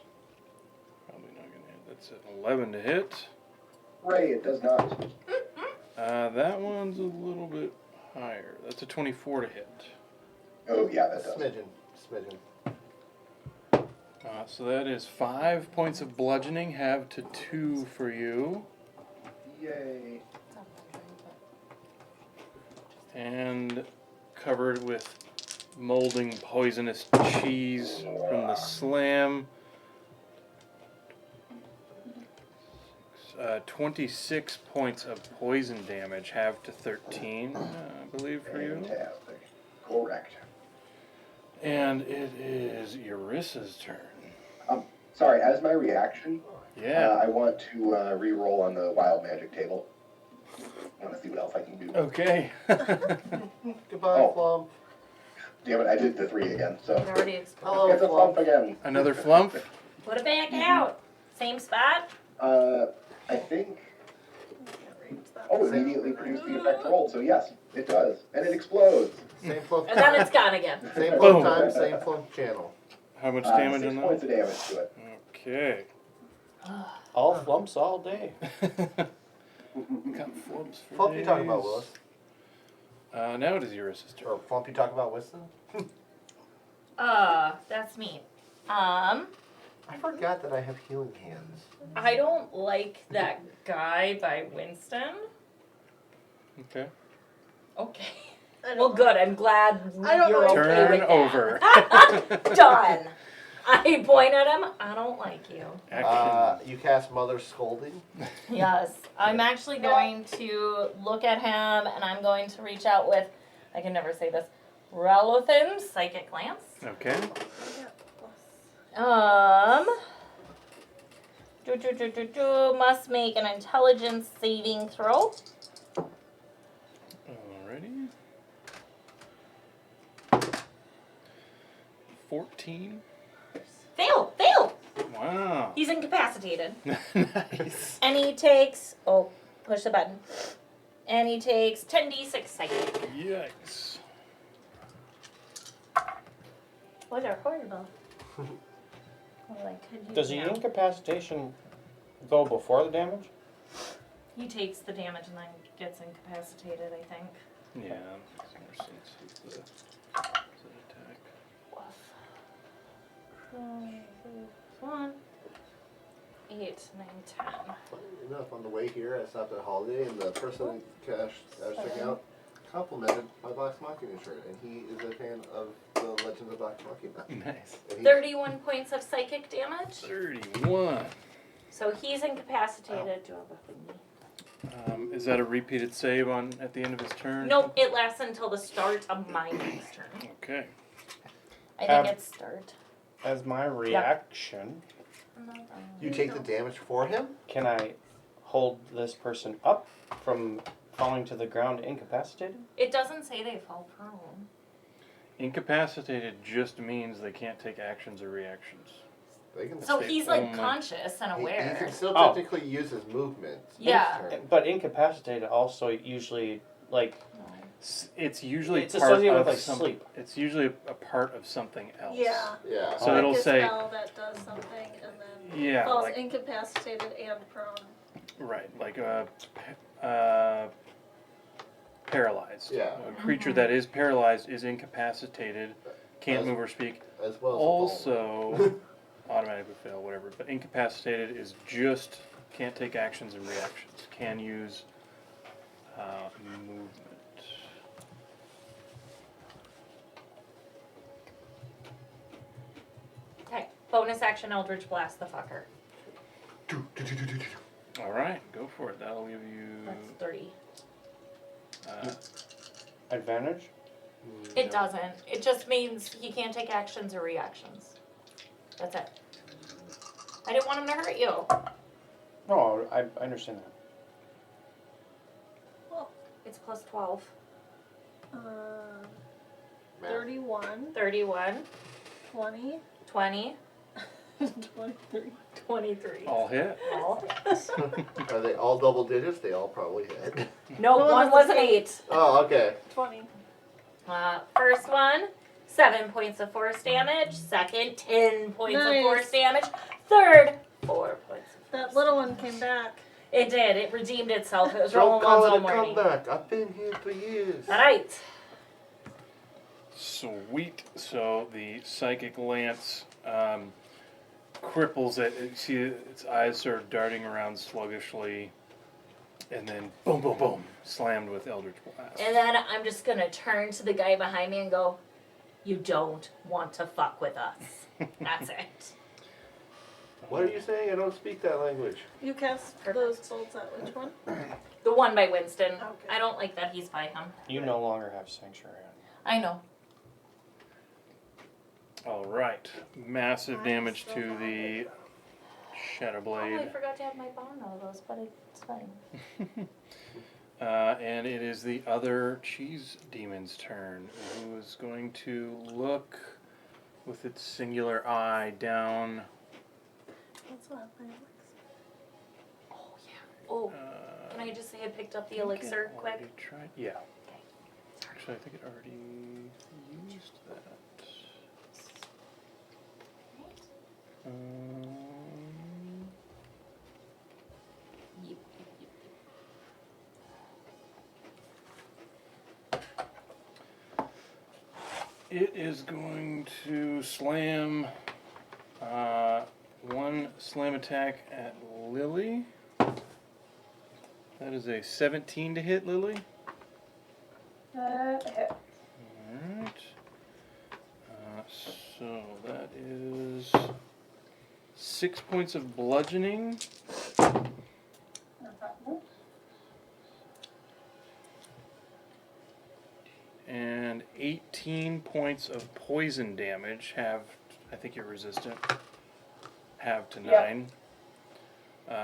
probably not going to hit. That's an 11 to hit. Ray, it does not. That one's a little bit higher. That's a 24 to hit. Oh, yeah, that does. Smidgen. So that is 5 points of bludgeoning, halved to 2 for you. Yay. And covered with molding poisonous cheese from the slam. 26 points of poison damage, halved to 13, I believe, for you. Fantastic. Correct. And it is Eurissa's turn. Sorry, as my reaction, Yeah. I want to re-roll on the wild magic table. I want to see what else I can do. Okay. Goodbye, Oh. Flump. Damn it, I did the 3 again, so. It already exploded. Hello, It's a Flump. flump again. Another flump. Put it back out. Same spot. I think. Reach that. Oh, immediately produce the effect rolled, so yes, it does. And it explodes. Same Flump And then time. it's gone again. Same Boom. Flump time, same Flump channel. How much damage 6 on points that? of damage to it. Okay. All flumps all day. Got flumps for Flump you talking about, days. Willis? Now it is Eurissa's turn. Or Flump you talking about, Winston? That's me. I forgot that I have healing hands. I don't like that guy by Winston. Okay. Okay. I don't Well, know. good. I'm glad I don't you're know. okay Turn with that. over. Done. I point at him. I don't like you. Action. You cast Mother Scolding. Yes. I'm actually going to look at him and I'm going to reach out with, I can never say this, Relothin Psychic Glance. Okay. Must make an intelligence saving throw. Alrighty. 14. Fail! Fail! Wow. He's incapacitated. Nice. And he takes, push the button. And he takes 10d6 psychic. Yikes. What are horrible. Does the incapacitation go before the damage? He takes the damage and then gets incapacitated, I think. Yeah. Makes more sense with the attack. 1, 8, 9, 10. Funny enough, on the way here, I stopped at Holiday, and the person I was checking out complimented my Vox Machina shirt, and he is a fan of the Legends of Vox Machina. Nice. And he- 31 points of psychic damage. 31. So he's incapacitated. Do I have a thingy? Is that a repeated save at the end of his turn? Nope, it lasts until the start of my next turn. Okay. I think it's start. As my reaction, You take the damage for him? can I hold this person up from falling to the ground incapacitated? It doesn't say they fall prone. Incapacitated just means they can't take actions or reactions. They can So They he's like only- conscious and he aware. can still Oh. technically use his movement. Yeah. next turn. But incapacitated also usually, like, It's usually it's part associated of with, like, some- sleep. It's usually a part of something else. Yeah. Yeah. So Like it'll a say, spell that does something and then yeah, falls like, incapacitated and prone. right, like paralyzed. Yeah. A creature that is paralyzed is incapacitated can't move or speak. As well as Also, automatically fail, whatever. But incapacitated is just can't take actions and reactions. Can use movement. Okay. Bonus action Eldritch Blast the fucker. All right, go for it. That'll give you. That's 30. Advantage? It doesn't. It just means he can't take actions or reactions. That's it. I didn't want him to hurt you. No, I understand that. It's plus 12. 31, 31, 20, 20, 23. 23. All hit. All. Are they all double digits? They all probably hit. No, One one was was an an 8. Oh, okay. 20. First one, 7 points of force damage. Second, 10 points of force damage. Third, 4 points of That force little damage. one came back. It did. It redeemed itself. It was Don't rolling call ones it all a morning. comeback. I've been here for years. All right. Sweet. So the psychic lance cripples it. You see its eyes sort of darting around sluggishly, and then boom, boom, boom, slammed with Eldritch Blast. And then I'm just going to turn to the guy behind me and go, "You don't want to fuck with us." That's it. What are you saying? I don't speak that language. You cast those bolts at which one? The one by Winston. Okay. I don't like that he's by him. You no longer have Sanctuary on. I know. All right. Massive I damage still to have the Shadow Oh, I Blade. forgot to have my bone of those, but it's fine. And it is the other cheese demon's turn, who is going to look with its singular eye down. That's what I like. Oh, yeah. Oh, can I just say I picked up the I think elixir it quick? already tried- yeah. Okay. Actually, I think it already used that. Yep. It is going to slam one slam attack at Lily. That is a 17 to hit, Lily. Hit. Alright. So that is 6 points of bludgeoning. And 18 points of poison damage. I think you're resistant. Have to 9.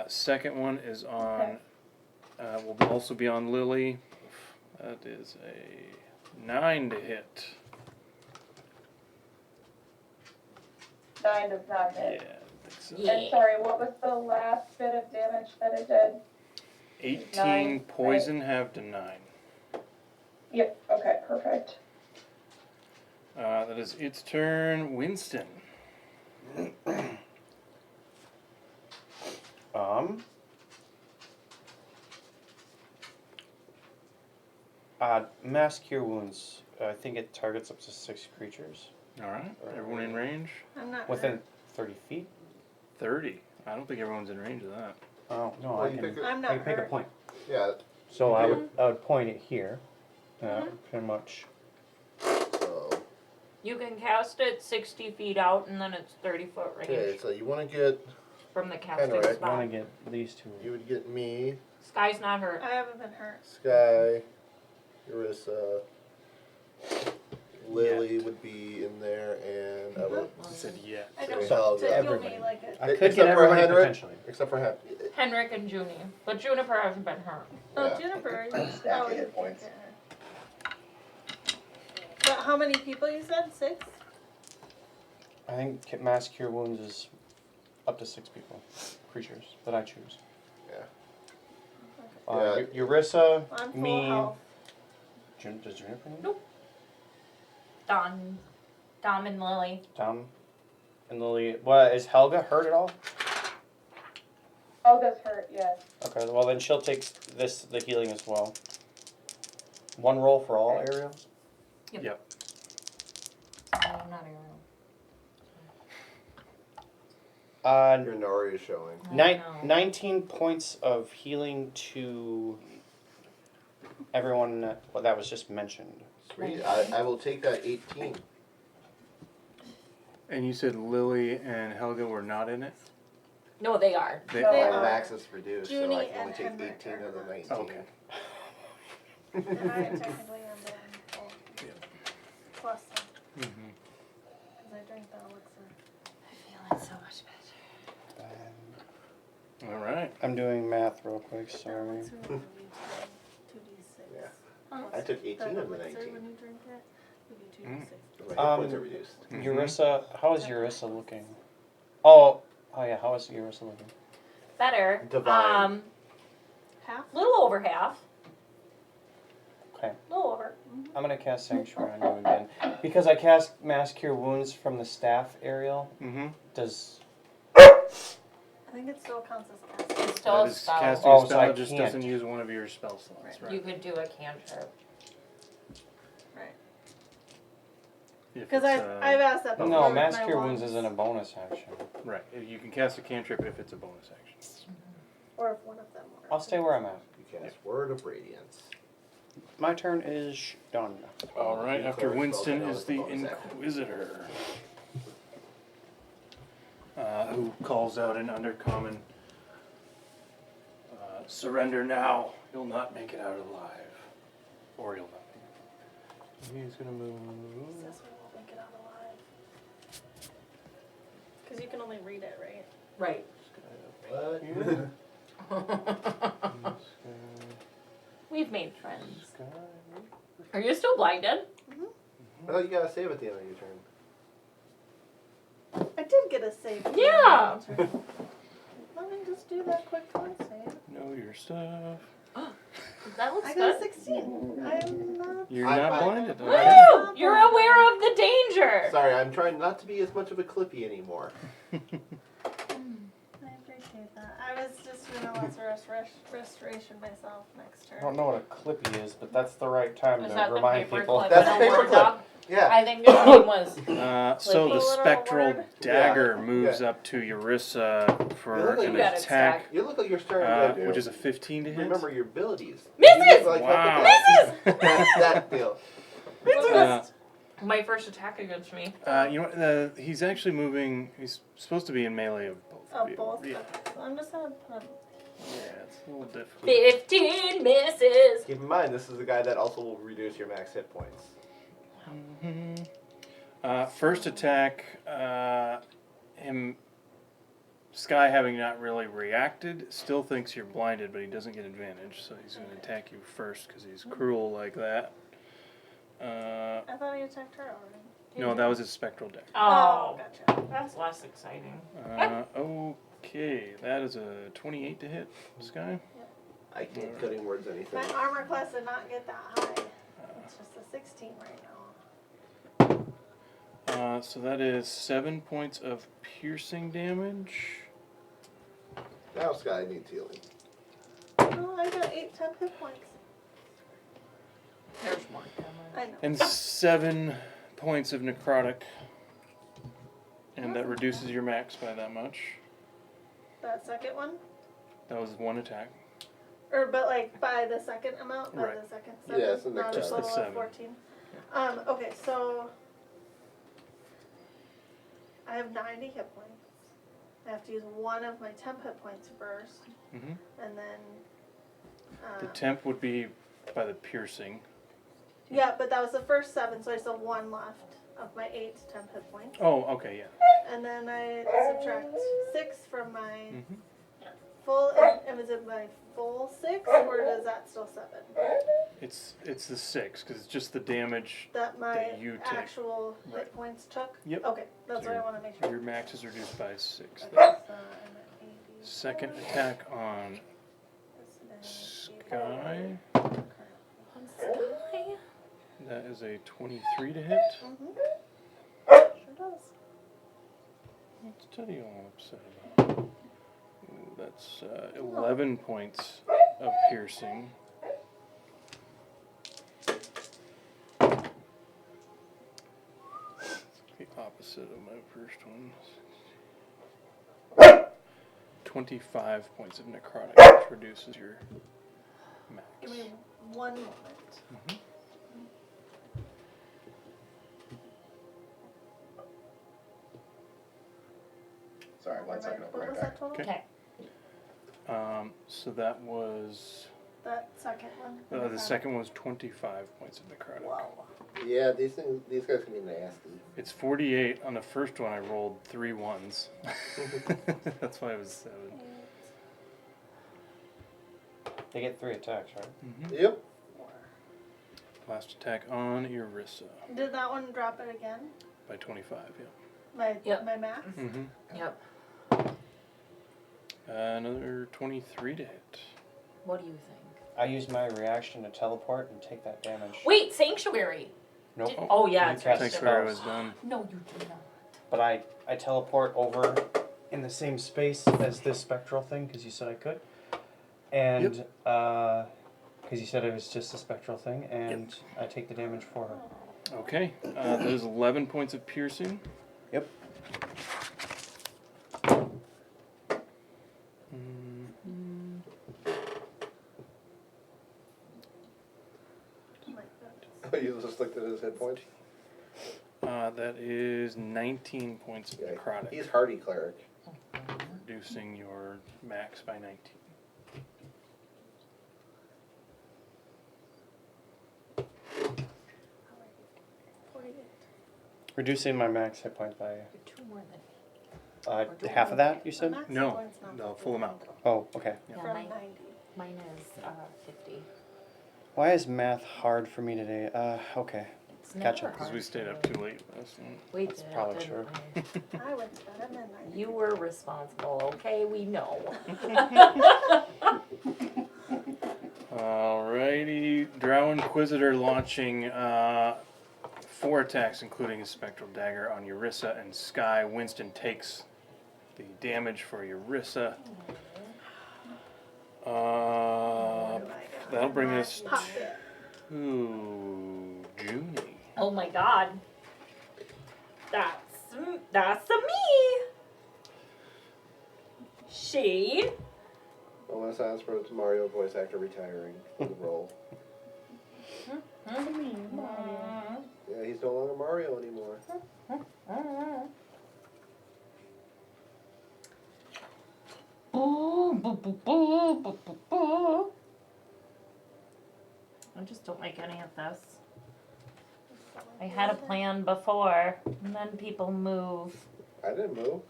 Second one is on, will also be on Lily. That is a 9 to hit. 9 does not Yeah, hit. I think so. Yeah. And sorry, what was the last bit of damage that it did? 18 9, poison, have to 9. Yep, okay, perfect. That is its turn. Winston. Mass Cure Wounds. I think it targets up to 6 creatures Alright, everyone in range? I'm not within 30 feet. 30. I don't think everyone's in range of that. Oh no, Well, I you can. pick it- I'm I not can pick a hurt. point. Yeah. So You I pick would point it here. Pretty much. So, You can cast it 60 feet out, and then it's 30-foot range okay, so you want to get, from the casting Hun'Rae. I want spot. to get these two. you would get me, Sky's not hurt. I haven't been hurt. Sky, Yarissa, Lily would be in there, and I would, I said yeah. I So don't Helga. to heal Everybody. me like it. I could Except get for everybody Hun'Rae. potentially. except for him. Henrik and Junie. But Juniper hasn't been hurt. Oh, Yeah. Juniper. Stack Oh, of hit points. But how many people you said? 6? I think Mass Cure Wounds is up to 6 people, creatures that I choose. Yeah. Yarissa, I'm full me. health. Does Juniper need? Nope. Dom and Lily. Tom and Lily. What is Helga hurt at all? Helga's hurt, yes. Okay, well then she'll take the healing as well. One roll for all areas. Yep. I'm not aerial. Your Nori is showing. I know. 19 points of healing to everyone. Well, that was just mentioned. Sweet. I will take that 18. And you said Lily and Helga were not in it? No, they are. They They are. are. Max is reduced, so Junie I can only and take Henrik 18 are of the not. 19. Okay. And I technically am doing both. Plus some, Mm-hmm. because I drink the elixir. I feel so much better. All right. I'm doing math real quick. The Sorry. elixir will give you 2d6. Yeah. Plus I took 18 of the elixir 19. when you drink it, will give you 2d6. My hit points are reduced. Mhm. Urissa, how is Urissa looking? Oh yeah. How is Urissa looking? Better. Divine. Half? Little over half. Okay. Little over. I'm gonna cast Sanctuary on you again because I cast Mass Cure Wounds from the staff, Ariel. Mm-hmm. Does I think it still counts as casting. It's still That a is spell. casting Oh, a so spell. I It just can't. doesn't use one of your spell slots, right? You could do a cantrip. Right. If Because it's, I've asked that before. no, with Mass my Cure Wounds wands. isn't a bonus action. right. You can cast a cantrip if it's a bonus action. Or if one of them were. I'll stay where I'm at. You cast Word of Radiance. My turn is done. All right. You After close Winston spells, is the bonus action. Inquisitor, who calls out in Undercommon. Surrender now. You'll not make it out alive, or you'll not. He's gonna move. Says we won't make it out alive. Because you can only read it, right? Right. What? Here. We've made friends. Are you still blinded? Oh, you gotta save at the end of your turn. I did get a save. Yeah. Let me just do that quick fun save. Know your stuff. That looks I got a good. 16. I'm not. You're I- not I- blinded. Woo! Okay. You're aware of the danger. Sorry, I'm trying not to be as much of a Clippy anymore. I appreciate that. I was just doing a lesser restoration myself next turn. I don't know what a clippy is, but that's the right time Is to that the remind paper people. clip? That's in the a paper Word clip. doc? Yeah. I think your name was. So Clippy. the Little spectral word. dagger Yeah. moves Yeah. up to Urissa You for look like an you got it, attack, Stack. You look like you're starting to which is a 15 to hit. remember your abilities. Misses! You look like Wow. Misses! that deal. My first attack against me. You know what? He's actually moving. He's supposed to be in melee of both. Oh, of you. both? Yeah. Okay. So I'm just going to put. Yeah, it's a little difficult. 15 misses. Keep in mind, this is the guy that also will reduce your max hit points. First attack, Sky having not really reacted, still thinks you're blinded, but he doesn't get advantage, so he's going to attack you first because he's cruel like that. I thought he attacked her already. No, that was his spectral deck. Oh, Gotcha. that's less exciting. Okay, that is a 28 to hit, Sky. I can't cutting words anything. My armor class did not get that high. It's just a 16 right now. So that is 7 points of piercing damage. Now Sky needs healing. Oh, I got 10 hit points. There's more coming. I know. And 7 points of necrotic. And that reduces your max by that much. That second one? That was one attack. Or, but like by the second amount? By Right. the second Yeah, 7? it's in the not a just the total 7. of 14. Okay, so I have 90 hit points. I have to use one of my temp hit points first, Mm-hmm. and then. The temp would be by the piercing. Yeah, but that was the first 7, so I still have 1 left of my 8 temp hit points. Oh, okay, yeah. And then I subtract 6 from my Mhm. full. And is it my full 6, or does that still 7? It's the 6 because it's just the damage. That my That you take. actual Right. hit points took? Yep. Okay, that's So what I want to make sure. Your max is reduced by 6. Okay, so I'm at 80. Second attack on Sky. Sky? That is a 23 to hit. Mm-hmm. Sure does. What's Teddy all upset about? Ooh, that's 11 points of piercing. reset of my first one. 25 points of necrotic, which reduces your max. Give me one moment. Mhm. Sorry, 1 second. I'll be What right was back. that total? Okay. So that was That second one? the second one was 25 points of necrotic. Whoa. Yeah, these guys can be nasty. It's 48. On the first one, I rolled 3 ones. That's why it was 7. They get 3 attacks, right? Mm-hmm. Yep. Last attack on Irissa Did that one drop it again? by 25. Yep. My max? Yeah. Mm-hmm. Yep. Another 23 to hit. What do you think? I use my reaction to teleport and take that damage. Wait, Sanctuary. Nope. Did- oh yeah, You it's right. cast Sanctuary spells. was done. No, you did not. But I teleport over in the same space as this spectral thing because you said I could, and because you said it was just a spectral thing, and I take the damage for her. Okay. That is 11 points of piercing. Yep. Oh, you just looked at his hit point? That is 19 points of Yeah, necrotic, he's hardy cleric. reducing your max by 19. Reducing my max hit points by You're 2 more than me. half of that. You said? Max No, points not no, 50. full amount. Oh, okay. Yeah, From mine, 90. mine is 50. Why is math hard for me today? Okay. It's Gotcha. never Because hard we stayed to up do. too late last night. We That's did, probably didn't true. we? I went to bed at midnight. You were responsible, okay? We know. Alrighty. Drow Inquisitor launching 4 attacks, including a Spectral Dagger on Irissa and Sky. Winston takes the damage for Irissa. That'll bring us Pop it. to Junie. Oh my god. That's a me. She. Unless I ask for its Mario voice actor retiring from the role. Yeah, he's no longer Mario anymore. I just don't like any of this. I had a plan before, and then people move. I didn't move,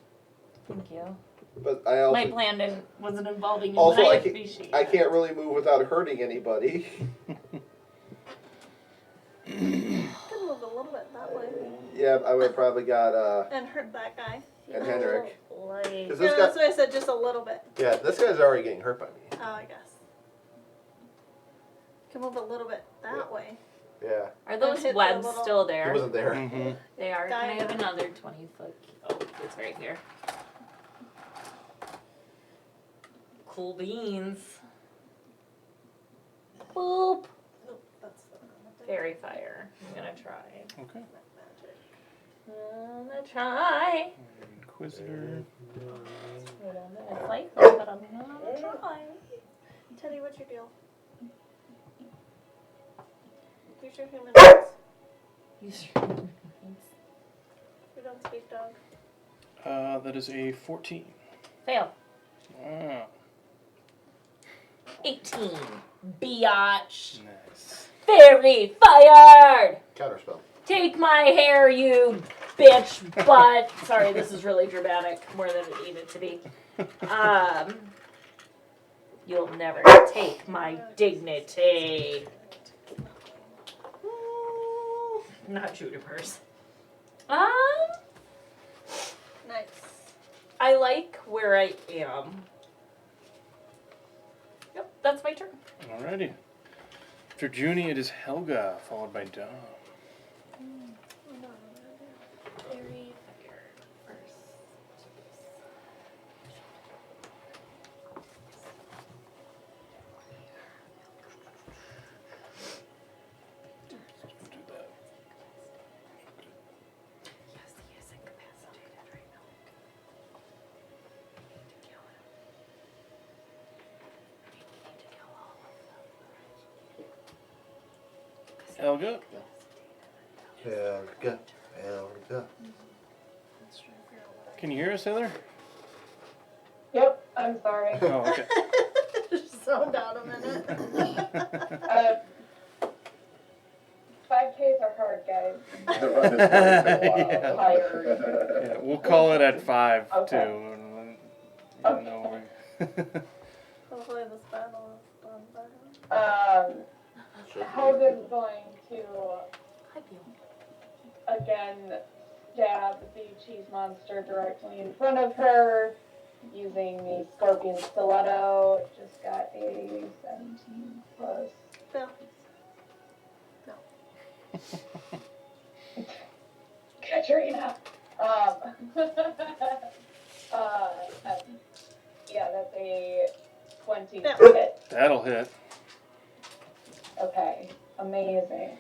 Thank you. but I also My plan wasn't involving you, Also, and I I can't- appreciate I it. can't really move without hurting anybody. Could move a little bit that way. Yeah, I would have probably got And hurt that guy. and Henrik. Like, Because Yeah, this that's guy, why I said just a little bit. yeah, this guy's already getting hurt by me. Oh, I guess. Could move a little bit that way. Yeah, are those hit the webs little- still he there? wasn't there. Mm-hmm. They are. Can I have Diagonal. another 20-foot? Oh, it's right here. Cool beans. Boop. Nope, that's the wrong thing. Fairy fire. I'm gonna try. Okay. Magic. I'm gonna try. Inquisitor. It's like that, but I'm gonna try. Teddy, what's your deal? Use your human voice. Use We don't speak dog. That is a 14. Fail. Wow. 18. Biatch. Nice. Fairy fired. Counterspell. Take my hair, you bitch butt. Sorry, this is really dramatic, more than it needed to be. You'll never take my dignity. Not junipers. Nice. I like where I am. Yep, that's my turn. Alrighty. After Junie, it is Helga, followed by Dom. Fairy fire first. Do that. Yes, yes, and Helga. Helga. Let's try to figure out what Can you hear us, Heather? Yep, I'm sorry. Oh, okay. Just zoned out a minute. 5Ks are hard, guys. The run is hard, it's been a Yeah. while. Yeah, we'll call it at 5 Okay. too. And then, Hopefully this battle is done by then. Helga's going to again stab the cheese monster directly in front of her using the scorpion stiletto. Just got a 17 plus. Bill. Katrina. Yeah, that's a 20 Yeah. hit. That'll hit. Okay, amazing.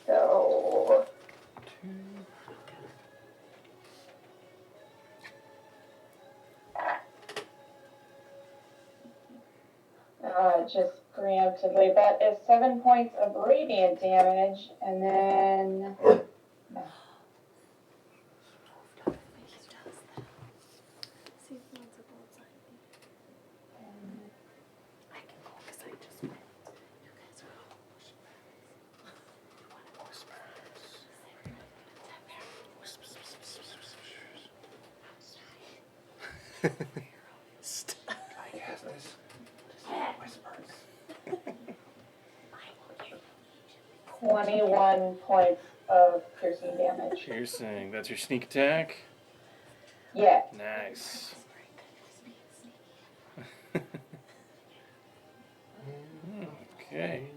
So, just preemptively, that is 7 points of radiant damage, and then See if he wants to go outside. I can go because I just went. You guys are all I guess this. Whispers. 21 points of piercing damage. Piercing. That's your sneak attack. Yeah. Nice. Okay.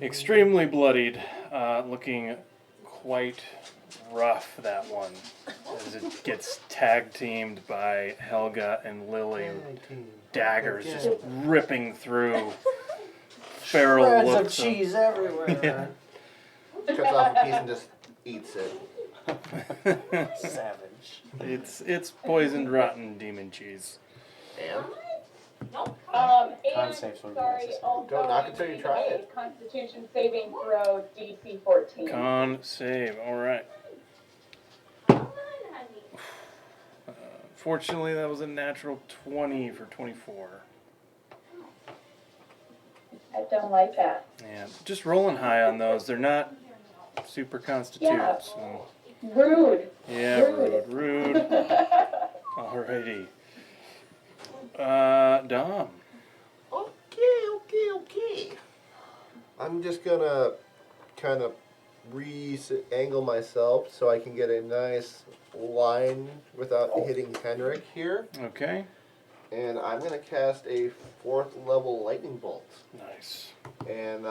Extremely bloodied. Looking quite rough, that one. As it gets tag teamed by Helga and Lily. Daggers just ripping through. Feral Shreds of looks. cheese everywhere. Yeah. Cuts off a piece and just eats it. Savage. It's poisoned, rotten demon cheese. And? And Con saves would be sorry, necessary. also Don't knock until you try a it. Constitution saving throw DC 14. Con save. All right. Fortunately, that was a natural 20 for 24. I don't like that. Yeah, just rolling high on those. They're not super constitute. Yeah. So. Rude. Yeah, rude. Alrighty. Dom. Okay. I'm just gonna kind of re-angle myself so I can get a nice line without hitting Henrik here. Okay. And I'm gonna cast a 4th level lightning bolt. Nice. And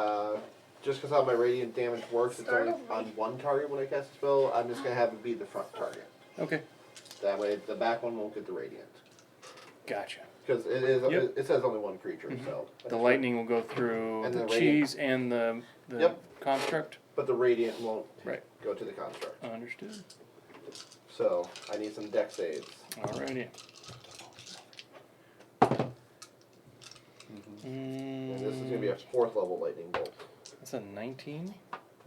just because how my radiant damage works, it's only on one target when I cast a spell. I'm just gonna have it be the front target. Okay. That way, the back one won't get the radiant. Gotcha. Because it is, Yep. it says only one creature, Mhm. so. The lightning will go through And the the cheese and the Yep. construct. But the radiant won't Right. go to the construct. Understood. So I need some deck saves. Alrighty. And this is gonna be a 4th level lightning bolt. That's a 19.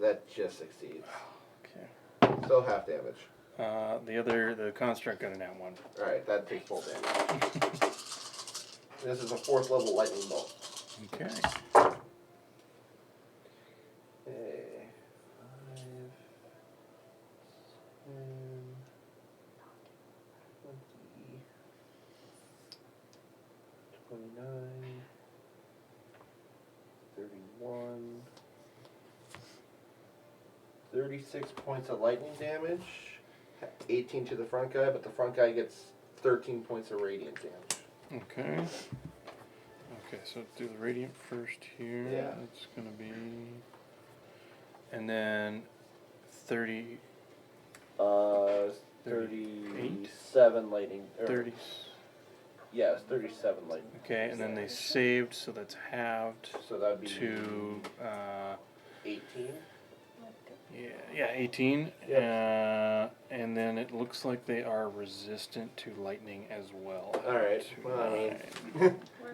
That just succeeds. Okay. So half damage. The construct got an at one. Alright, that takes full damage. This is a 4th level lightning bolt. Okay. Okay. 5, 10, 20, 29, 31, 36 points of lightning damage, 18 to the front guy, but the front guy gets 13 points of radiant damage. Okay. Okay, so do the radiant first here. Yeah. That's gonna be. And then 30. 37 lightning. 30. Yeah, it's 37 lightning. Okay, and then they saved, so that's halved So that'd be to 18. yeah 18. And then it looks like they are resistant to lightning as well. All right. To Well, I mean,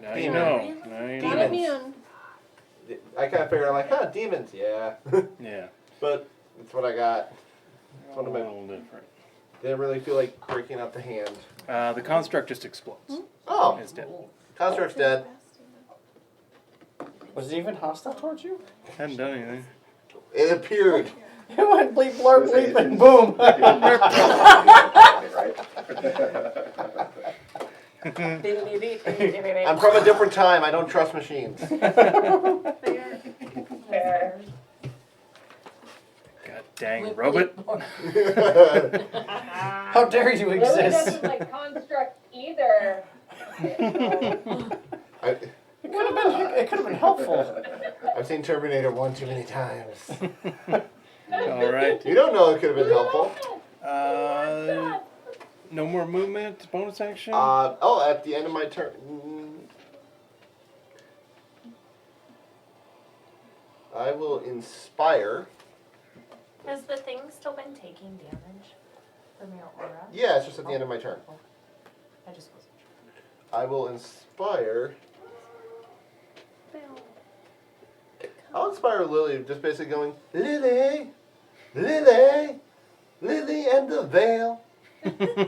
9. Now you know. Now you Not know. immune. I kind of figured, I'm like, demons, yeah. Yeah. But that's what I got. A What am I- little different. Didn't really feel like breaking out the hand. The construct just explodes. Oh, It's dead. construct's dead. Was it even hostile towards you? Hadn't done anything. It appeared. It went bleep, blurp, bleep, and boom. I'm from a different time. I don't trust machines. Fair. God dang robot. How dare you Lily exist? doesn't like construct either. It could have been helpful. I've seen Terminator 1 too many times. All right. You don't know it could have been helpful. No more movement. Bonus action. At the end of my turn. I will inspire. Has the thing still been taking damage from your aura? Yeah, it's just at the end of my turn. I just wasn't sure. I will inspire. I'll inspire Lily, just basically going, Lily, Lily, Lily and the veil.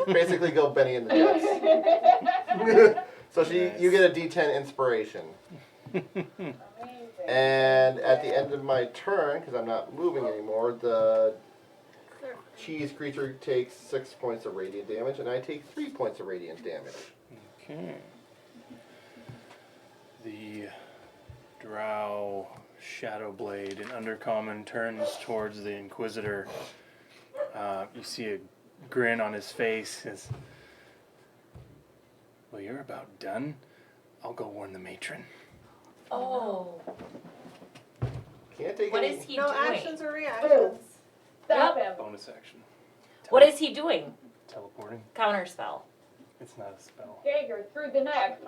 Basically go Benny and the Jets. So you get a D10 inspiration. Amazing. And at the end of my turn, because I'm not moving anymore, the cheese creature takes 6 points of radiant damage, and I take 3 points of radiant damage. Okay. The Drow Shadowblade in Undercommon turns towards the Inquisitor. You see a grin on his face. As, well, you're about done. I'll go warn the matron. Oh. Can't take What any. is he No doing? actions or reactions. Stop him. Bonus action. What is he doing? Teleporting. Counter spell. It's not a spell. Dagger through the neck.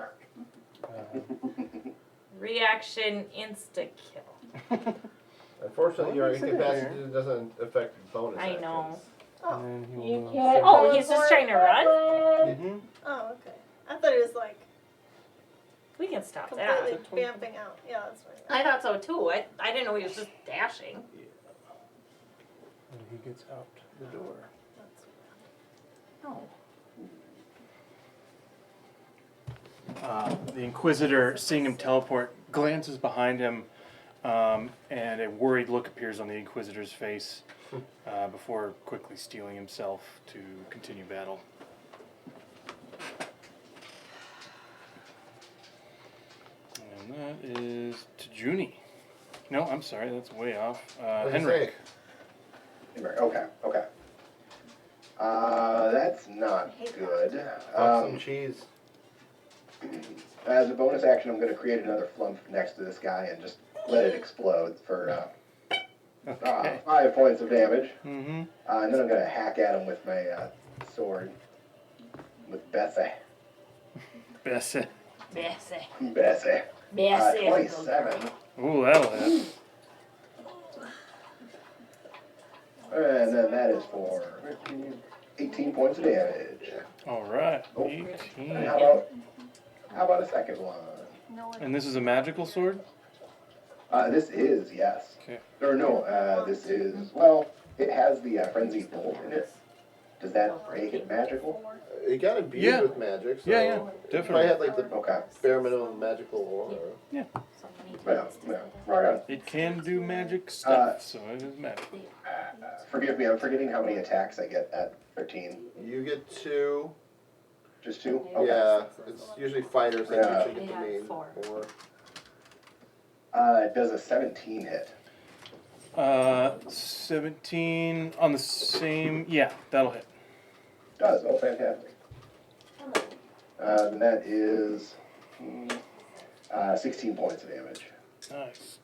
Reaction insta kill. Unfortunately, your What is it incapacity here? doesn't affect bonus I actions. know. Oh. And then he You will, can't. Oh, he's just trying to run? Mhm. Oh, okay. I thought it was like We can stop that. completely vamping out. Yeah, that's right. I thought so too. I didn't know he was just dashing. And he gets out the door. No. The Inquisitor, seeing him teleport, glances behind him, and a worried look appears on the Inquisitor's face before quickly steeling himself to continue battle. And that is to Junie. No, I'm sorry, that's way off. What did you Henrik. Okay. That's not good. Fuck some cheese. As a bonus action, I'm going to create another flump next to this guy and just let it explode for Okay. 5 points of damage. Mm-hmm. And then I'm going to hack at him with my sword. With Bessie. Bessie. Bessie. Bessie. Bessie. 27. Ooh, that'll hit. And then that is for 18 points of damage. All right. Oh. 18. And how about a second one? No one. And this is a magical sword? This is, yes. Okay. Or no, this is, well, it has the frenzied bolt in it. Does that make it magical? You got imbued Yeah. with magic, so Yeah, if I definitely. had like the Okay. bare minimum magical aura. So many Yeah, times to yeah, say that. right on. It can do magic stuff, so it is magical. Forgive me, I'm forgetting how many attacks I get at 13. You get 2. Just 2? Okay. Yeah, it's usually fighters that Yeah. usually get the Yeah, main 4. or It does a 17 hit. 17 on the same. Yeah, that'll hit. Does, oh fantastic. And that is 16 points of damage. Nice.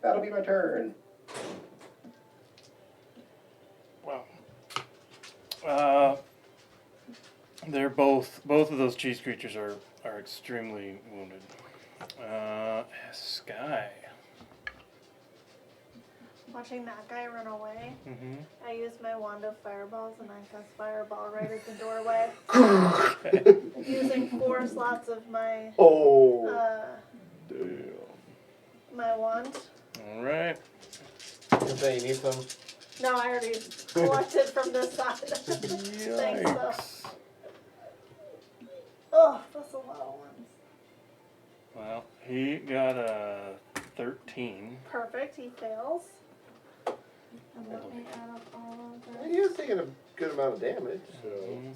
That'll be my turn. Wow. They're both of those cheese creatures are extremely wounded. Sky. Watching that guy run away, Mm-hmm. I used my wand of fireballs and I cast fireball right at the doorway. using 4 slots of my Oh. Damn. my wand. All right. You say you need some? No, I already collected from this side. Thanks though. Yikes. Oh, that's a lot of ones. Well, he got a 13. Perfect. He fails. And let me add up all of Well, that. he was taking a good amount of damage, so. Mhm.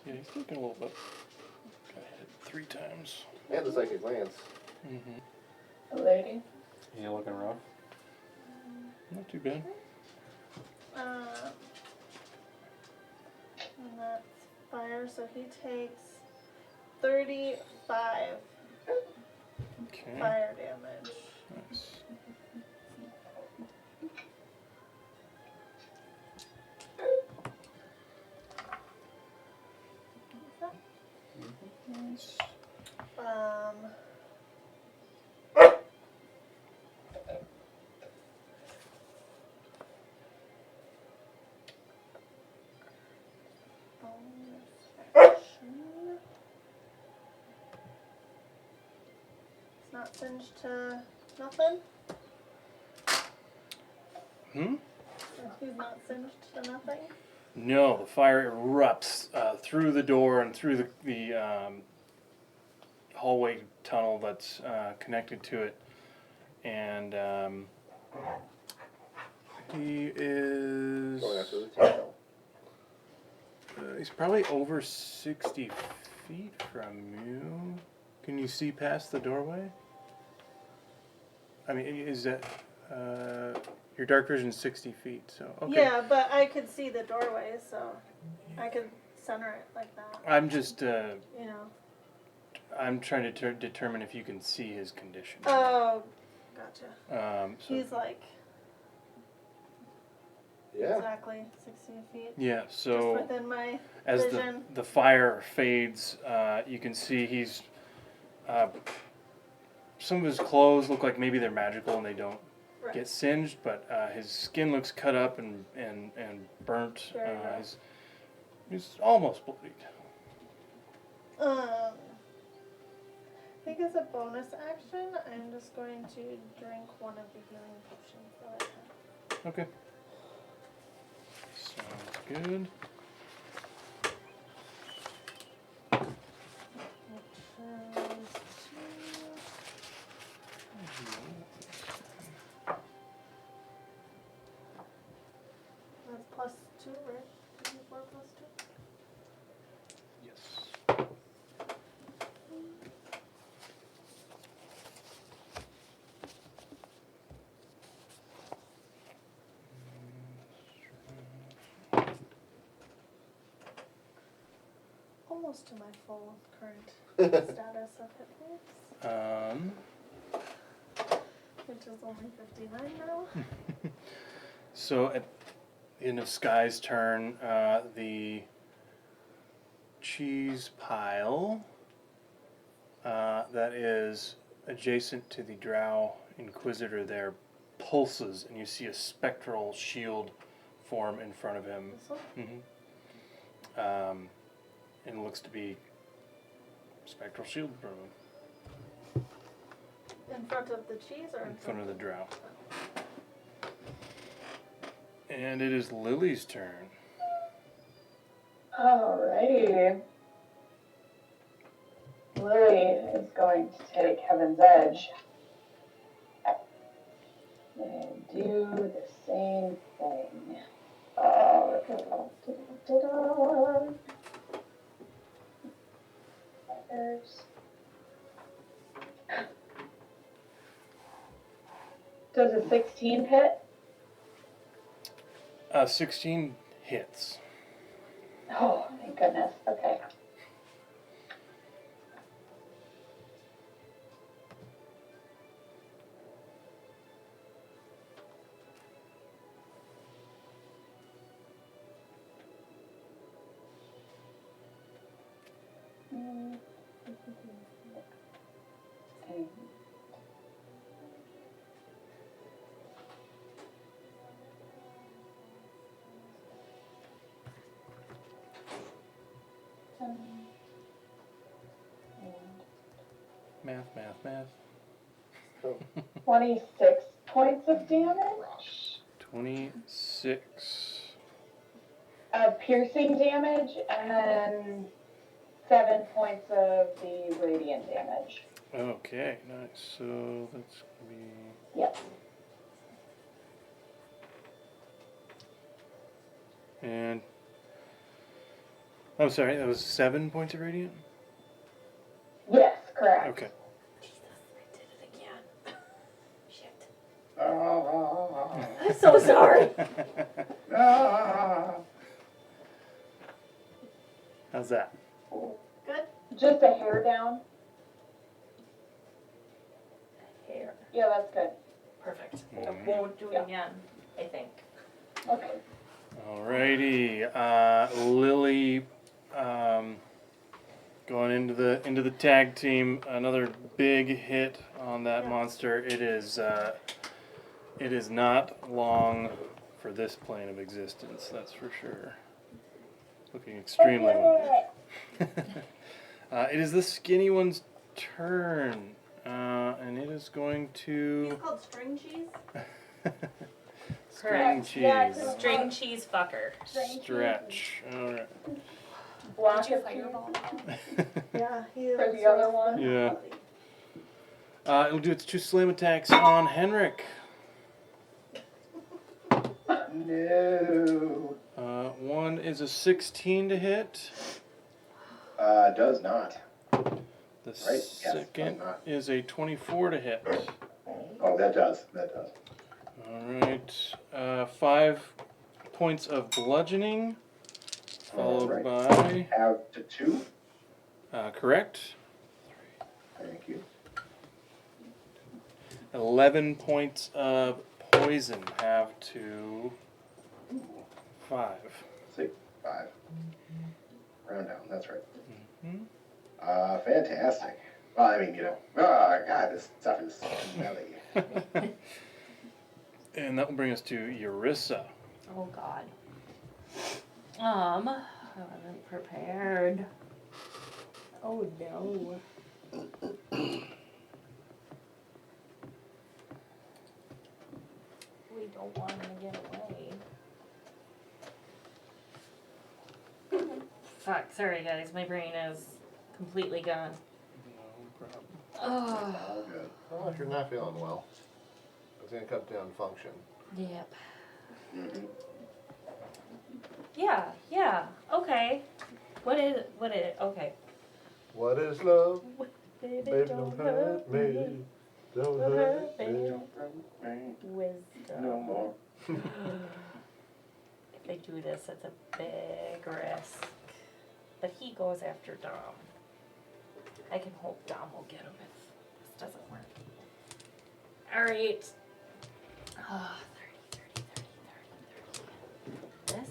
Yeah, he's looking a little bit. Got hit 3 times. And the psychic lance. Mm-hmm. A lady. Is he looking rough? Not too bad. And that's fire, so he takes 35 Okay. fire damage. Nice. Nice. Bonus action. It's not singed to nothing? Hmm? He's not singed to nothing? No, the fire erupts through the door and through the hallway tunnel that's connected to it. And he is... Going after the tail. he's probably over 60 feet from you. Can you see past the doorway? I mean, is that... your dark vision's 60 feet, so... Okay. Yeah, but I could see the doorway, so I could center it like that. I'm just... You know. I'm trying to determine if you can see his condition. Oh, gotcha. So, He's like Yeah. exactly 60 feet. yeah, Just so within my as vision. the fire fades, you can see he's... some of his clothes look like maybe they're magical and they don't Right. get singed, but his skin looks cut up and burnt. Very rough. He's almost bloodied. I think as a bonus action, I'm just going to drink one of the healing potions that I have. Okay. Sounds good. That's plus 2, right? 4 plus 2? Yes. Almost to my full current status of hit points, which is only 59 now. So at the end of Sky's turn, the cheese pile that is adjacent to the Drow Inquisitor there pulses, and you see a spectral shield form in front of him. This one? Mm-hmm. And it looks to be spectral shield in front of him. In front of the cheese or In front of the Drow. And it is Lily's turn. Alrighty. Lily is going to take Heaven's Edge and do the same thing. Does a 16 hit? 16 hits. Oh, thank goodness. Okay. Math. 26 points of damage. 26. Of piercing damage and 7 points of the radiant damage. Okay, nice. So that's gonna be. Yep. And. I'm sorry, that was 7 points of radiant? Yes, correct. Okay. Jesus, I did it again. Shit. Ah, I'm so sorry. ah. How's that? Good? Just a hair down. Here. Yeah, that's good. Perfect. I won't do it again, I think. Okay. Alrighty. Lily going into the tag team. Another big hit on that monster. It is not long for this plane of existence, that's for sure. Looking extremely wounded. It is the skinny one's turn. And it is going He's to called string cheese. string Correct. cheese. String cheese fucker. Stretch. Alright. Block Did you of fireball? Yeah, he For looks the other rough. one? Yeah. It'll do its 2 slam attacks on Henrik. No. One is a 16 to hit. Does not. The Yes, second does not. is a 24 to hit. Oh, that does. That does. Alright. 5 points of bludgeoning. Followed Alright. by. Have to 2. Correct. Thank you. 11 points of poison. Have to 5. 6, 5. Round down. That's right. Mhm. Fantastic. Well, I mean, God, this stuff is smelly. And that will bring us to Eurissa. Oh God. I wasn't prepared. Oh no. We don't want him to get away. Fuck, sorry guys, my brain is completely gone. No problem. Oh. All good. Well, if you're not feeling well, it's going to cut down function. Yep. Mhm. Yeah, okay. What is, okay. What is love? Baby, Baby, don't hurt me. Don't hurt me. Wisdom. No more. If they do this, it's a big risk. But he goes after Dom. I can hope Dom will get him if this doesn't work. Alright. 30. This?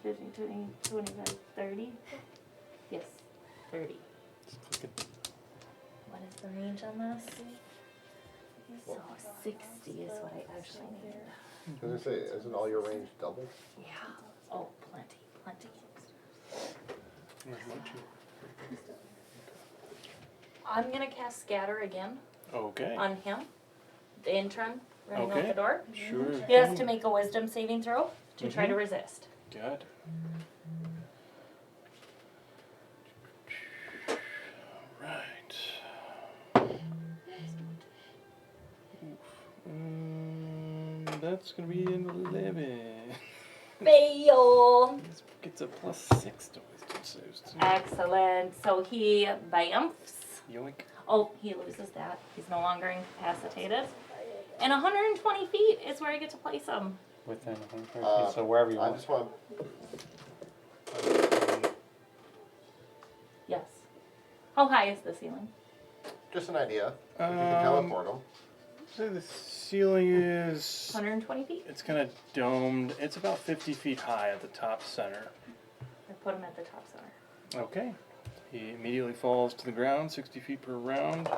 15, 20, 25, 30? Yes, 30. Just click it. What is the range on this? So 60 is what I actually need. I was going to say, isn't all your range double? Yeah. Oh, plenty. Where's my two? I'm gonna cast Scatter again Okay. on him, the intern running out Okay. the door. Sure. He has to make a Wisdom saving throw to try to resist. Good. Right. That's gonna be an 11. Fail. This gets a +6 to wisdom saves too. Excellent. So he bamfs. Yoink. Oh, he loses that. He's no longer incapacitated. And 120 feet is where I get to place him. Within 100 feet, so wherever you I want. just want. Yes. How high is the ceiling? Just an idea. If you can teleport them. So the ceiling is. 120 feet? It's kind of domed. It's about 50 feet high at the top center. I put him at the top center. Okay. He immediately falls to the ground, 60 feet per round.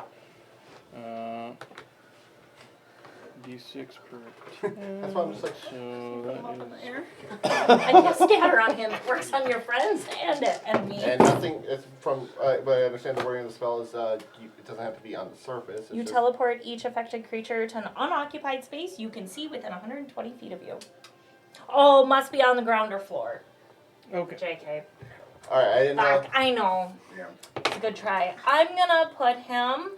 D6 per 10. That's why I'm just like, So Put them up in the that is air. I can scatter on him. It works on your friends and me. and nothing. It's from. But I understand the wording of the spell is it doesn't have to be on the surface. It's You just, teleport each affected creature to an unoccupied space you can see within 120 feet of you. Oh, must be on the ground or floor. okay. JK. All right, I didn't know. Fuck, I know. It's a good try. I'm gonna put him.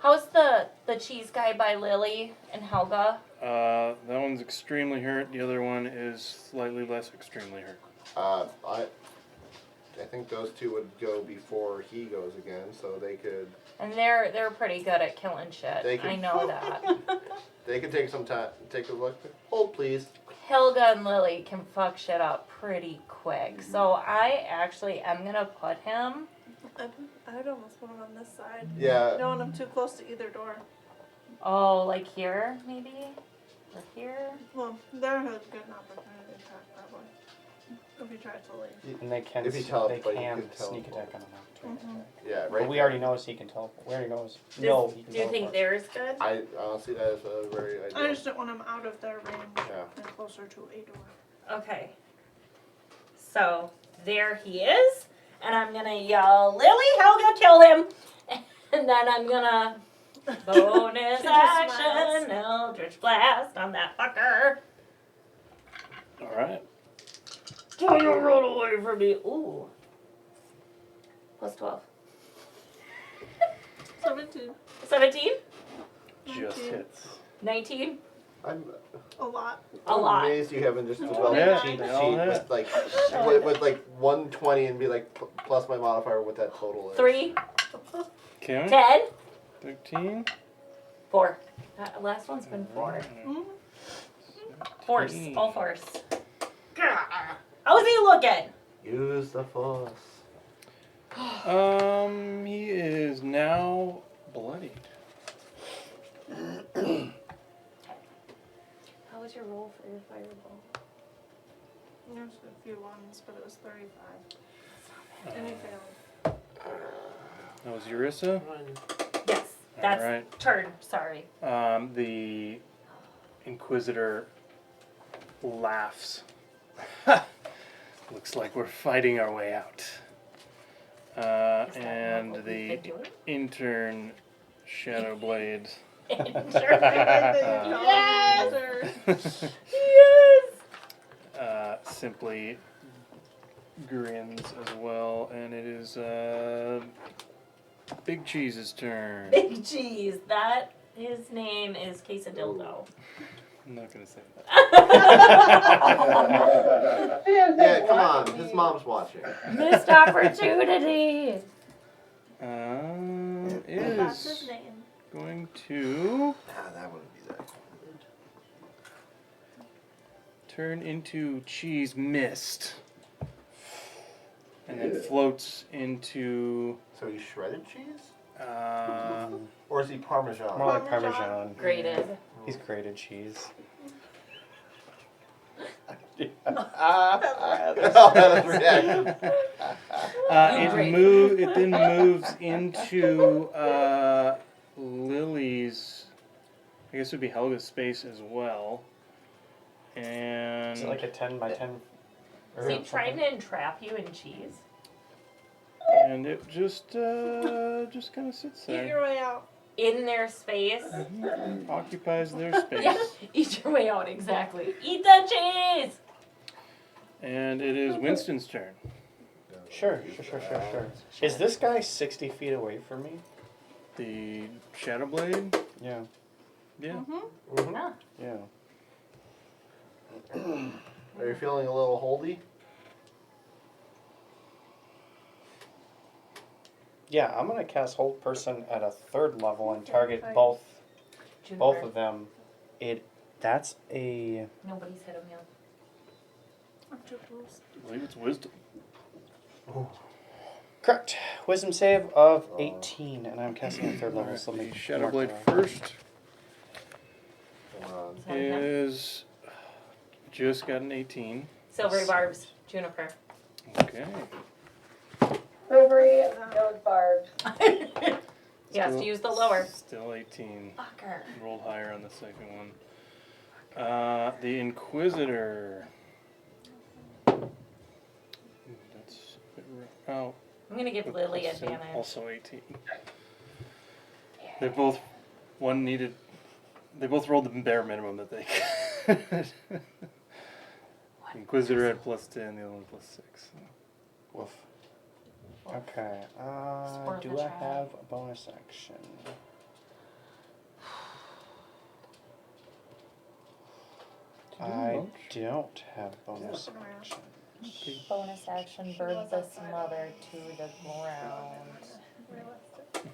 How's the cheese guy by Lily and Helga? That one's extremely hurt. The other one is slightly less extremely hurt. I think those two would go before he goes again, so they could. And they're pretty good at killing shit. They can- I know that. They could take some time. Take a look. Hold, please. Helga and Lily can fuck shit up pretty quick. So I actually am gonna put him. I'd almost put them on this side. Yeah. I don't want them too close to either door. Oh, like here, maybe? Or here? Well, there has good an opportunity to attack that way. If you try to leave. And they can, If he they teleports, you can can sneak teleport. attack on an opportunity attack. Yeah. Right. But we already know he can teleport. We already know his. No, he can Do you think teleport. theirs good? I honestly, that is a very I ideal. just don't want them out of their range Yeah. and closer to a door. Okay. So there he is, and I'm gonna yell, "Lily, Helga, kill him!" And then I'm gonna bonus She just action, smiles. Eldritch Blast on that fucker. All right. Don't you run away from me! Ooh. Plus 12. 17. 17? Just 19. hits. 19? I'm A lot. A lot. amazed you haven't just developed Yeah, a cheat they all sheet hit. with like with like 120 and be like plus my modifier what that total is. 3, Okay. 10, 13. 4. That last one's been 4. Mm-hmm. Force. All force. How's he looking? Use the force. He is now bloodied. How was your roll for your fireball? There's a few ones, but it was 35. And he failed. That was Eurissa. Yes, that's Alright. turn. Sorry. The Inquisitor laughs. Looks like we're fighting our way out. Is that And what we've been the doing? intern Shadowblade Yes! simply grins as well, and it is Big Cheese's turn. Big cheese. That his name is Quesadildo. I'm not gonna say that. Yeah, come on. His mom's watching. Missed opportunity. That's his Is name. going to That wouldn't be that good. turn into Cheese Mist. And then floats into So he's shredded cheese? Or is he Parmesan? More like Parmesan. Grated. He's grated cheese. it then moves into Lily's, I guess it would be Helga's space as well. And Is it like a 10 by 10? Is he trying to entrap you in cheese? and it just kind of sits Eat there. your way out. In their space? Occupies their space. Yeah, eat your way out, exactly. Eat the cheese! And it is Winston's turn. Sure. Is this guy 60 feet away from me? The Shadowblade? Yeah. Yeah. Mm-hmm. Yeah. Yeah. Are you feeling a little holdy? Yeah, I'm gonna cast Hold Person at a 3rd level and target Right. both Juniper. of them. That's a Nobody's hit him yet. I'm too close. I believe it's Wisdom. correct Wisdom save of 18, and I'm casting at 3rd level. Alright, So the make Shadowblade mark first Come on. Is that him? is just got an 18. Silvery barbs. Juniper. Okay. Silvery, nose barbs. He has to use the lower. Still 18. Fucker. Rolled higher on the second one. The Inquisitor. That's a bit rough. Oh. I'm gonna give Lily Also- advantage. Also 18. They both they both rolled the bare minimum that they could. Inquisitor had +10, the other one +6. Woof. Okay. worth Do a I try. have a bonus action? I don't have bonus action. Bonus action, bird the smother to the ground. Realistic.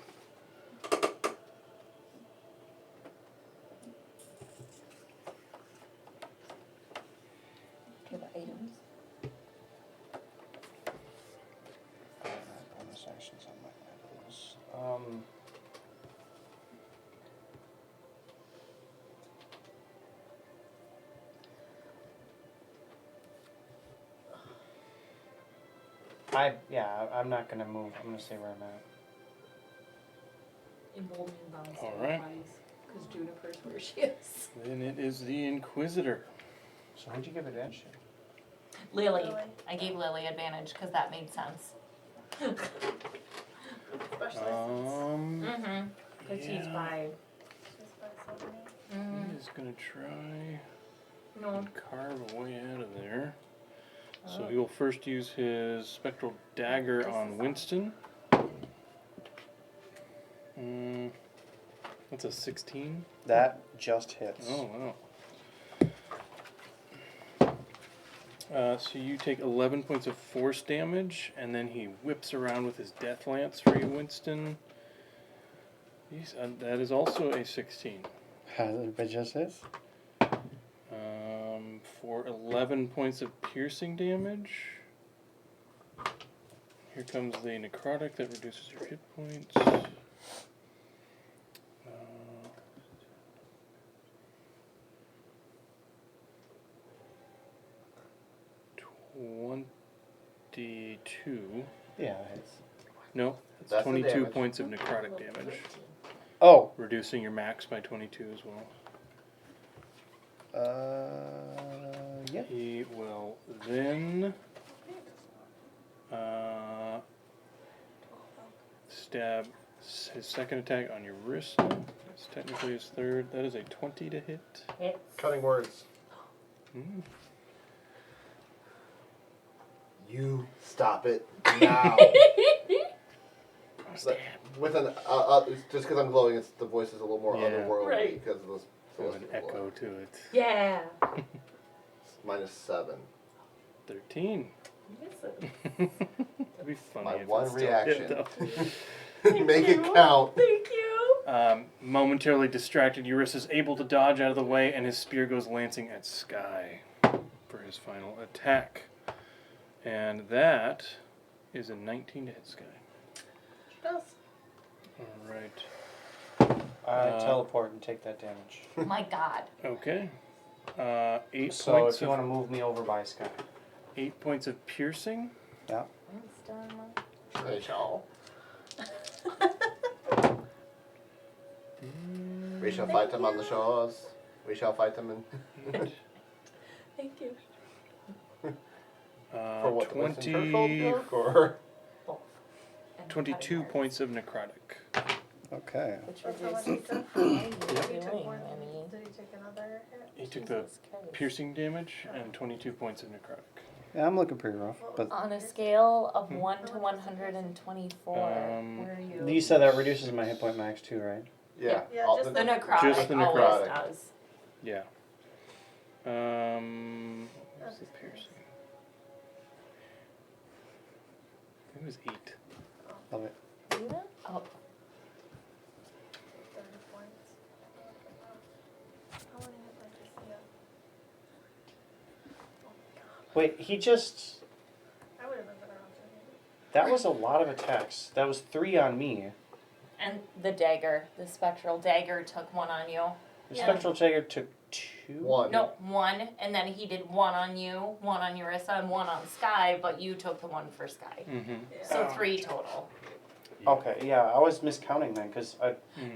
To the items. Bonus actions on my items. I'm not gonna move. I'm gonna stay where I'm at. Emboldening bombs. All right. Because Juniper's where she is. Then it is the Inquisitor. So who'd you give advantage to? Lily. Lily. I gave Lily advantage because that made sense. Especially Mm-hmm. Because she's Yeah. 5. since she's by 70. Mm-hmm. He is going to try No. and carve a way out of there. So Oh. he will first use his Spectral Dagger on Winston. That's a 16. That just hits. Oh, wow. So you take 11 points of force damage, and then he whips around with his Death Lance for you, Winston. That is also a 16. It just hits. For 11 points of piercing damage. Here comes the necrotic that reduces your hit points. 22. Yeah, it hits. No, it's That's the 22 damage. points of necrotic damage. Oh. Reducing your max by 22 as well. Yeah. He will then stab his second attack on your wrist. It's technically his third. That is a 20 to hit. Hits. Cutting words. Mm. You stop it now. But with an just because I'm glowing, the voice is a little more Yeah. otherworldly Right. because of those. There's an echo to it. Yeah. -7. 13. That'd be funny. My if one it still hit, reaction. though. Make it count. Thank you. Momentarily distracted, Eurus is able to dodge out of the way, and his spear goes lancing at Sky for his final attack. And that is a 19 to hit Sky. Does. Alright. Teleport and take that damage. My God. Okay. 8 So points if you want to move me over by Sky. 8 points of piercing. Yeah. Hey, y'all. We shall fight them on the shores. We shall fight them in. Thank you. For what? The Winston 20, Churchill joke, or 22 points of necrotic. Okay. Which That's how much he reduces took? my Did he take healing, one? Annie. Did he take another hit? He took the Jesus Christ. piercing damage and 22 points of necrotic. Yeah, I'm looking pretty rough, but On a scale of 1 to 124, where are you? you said that reduces my hit point max too, right? yeah, Yeah, all just The necrotic Just the always necrotic. does. Yeah. What's the piercing? It was 8. Love it. Gouda? Oh, 30 points. How many hit points does he have? Oh my God. Wait, he just. I would have been better off doing it. That was a lot of attacks. That was 3 on me. and the dagger, the spectral dagger took 1 on you. The Yeah. Spectral Tiger took 2. 1. No, 1, and then he did 1 on you, 1 on Eurissa, and 1 on Sky, but you took the 1 for Sky. Mm-hmm. Yeah. So 3 total. Okay, yeah, I was miscounting then because I.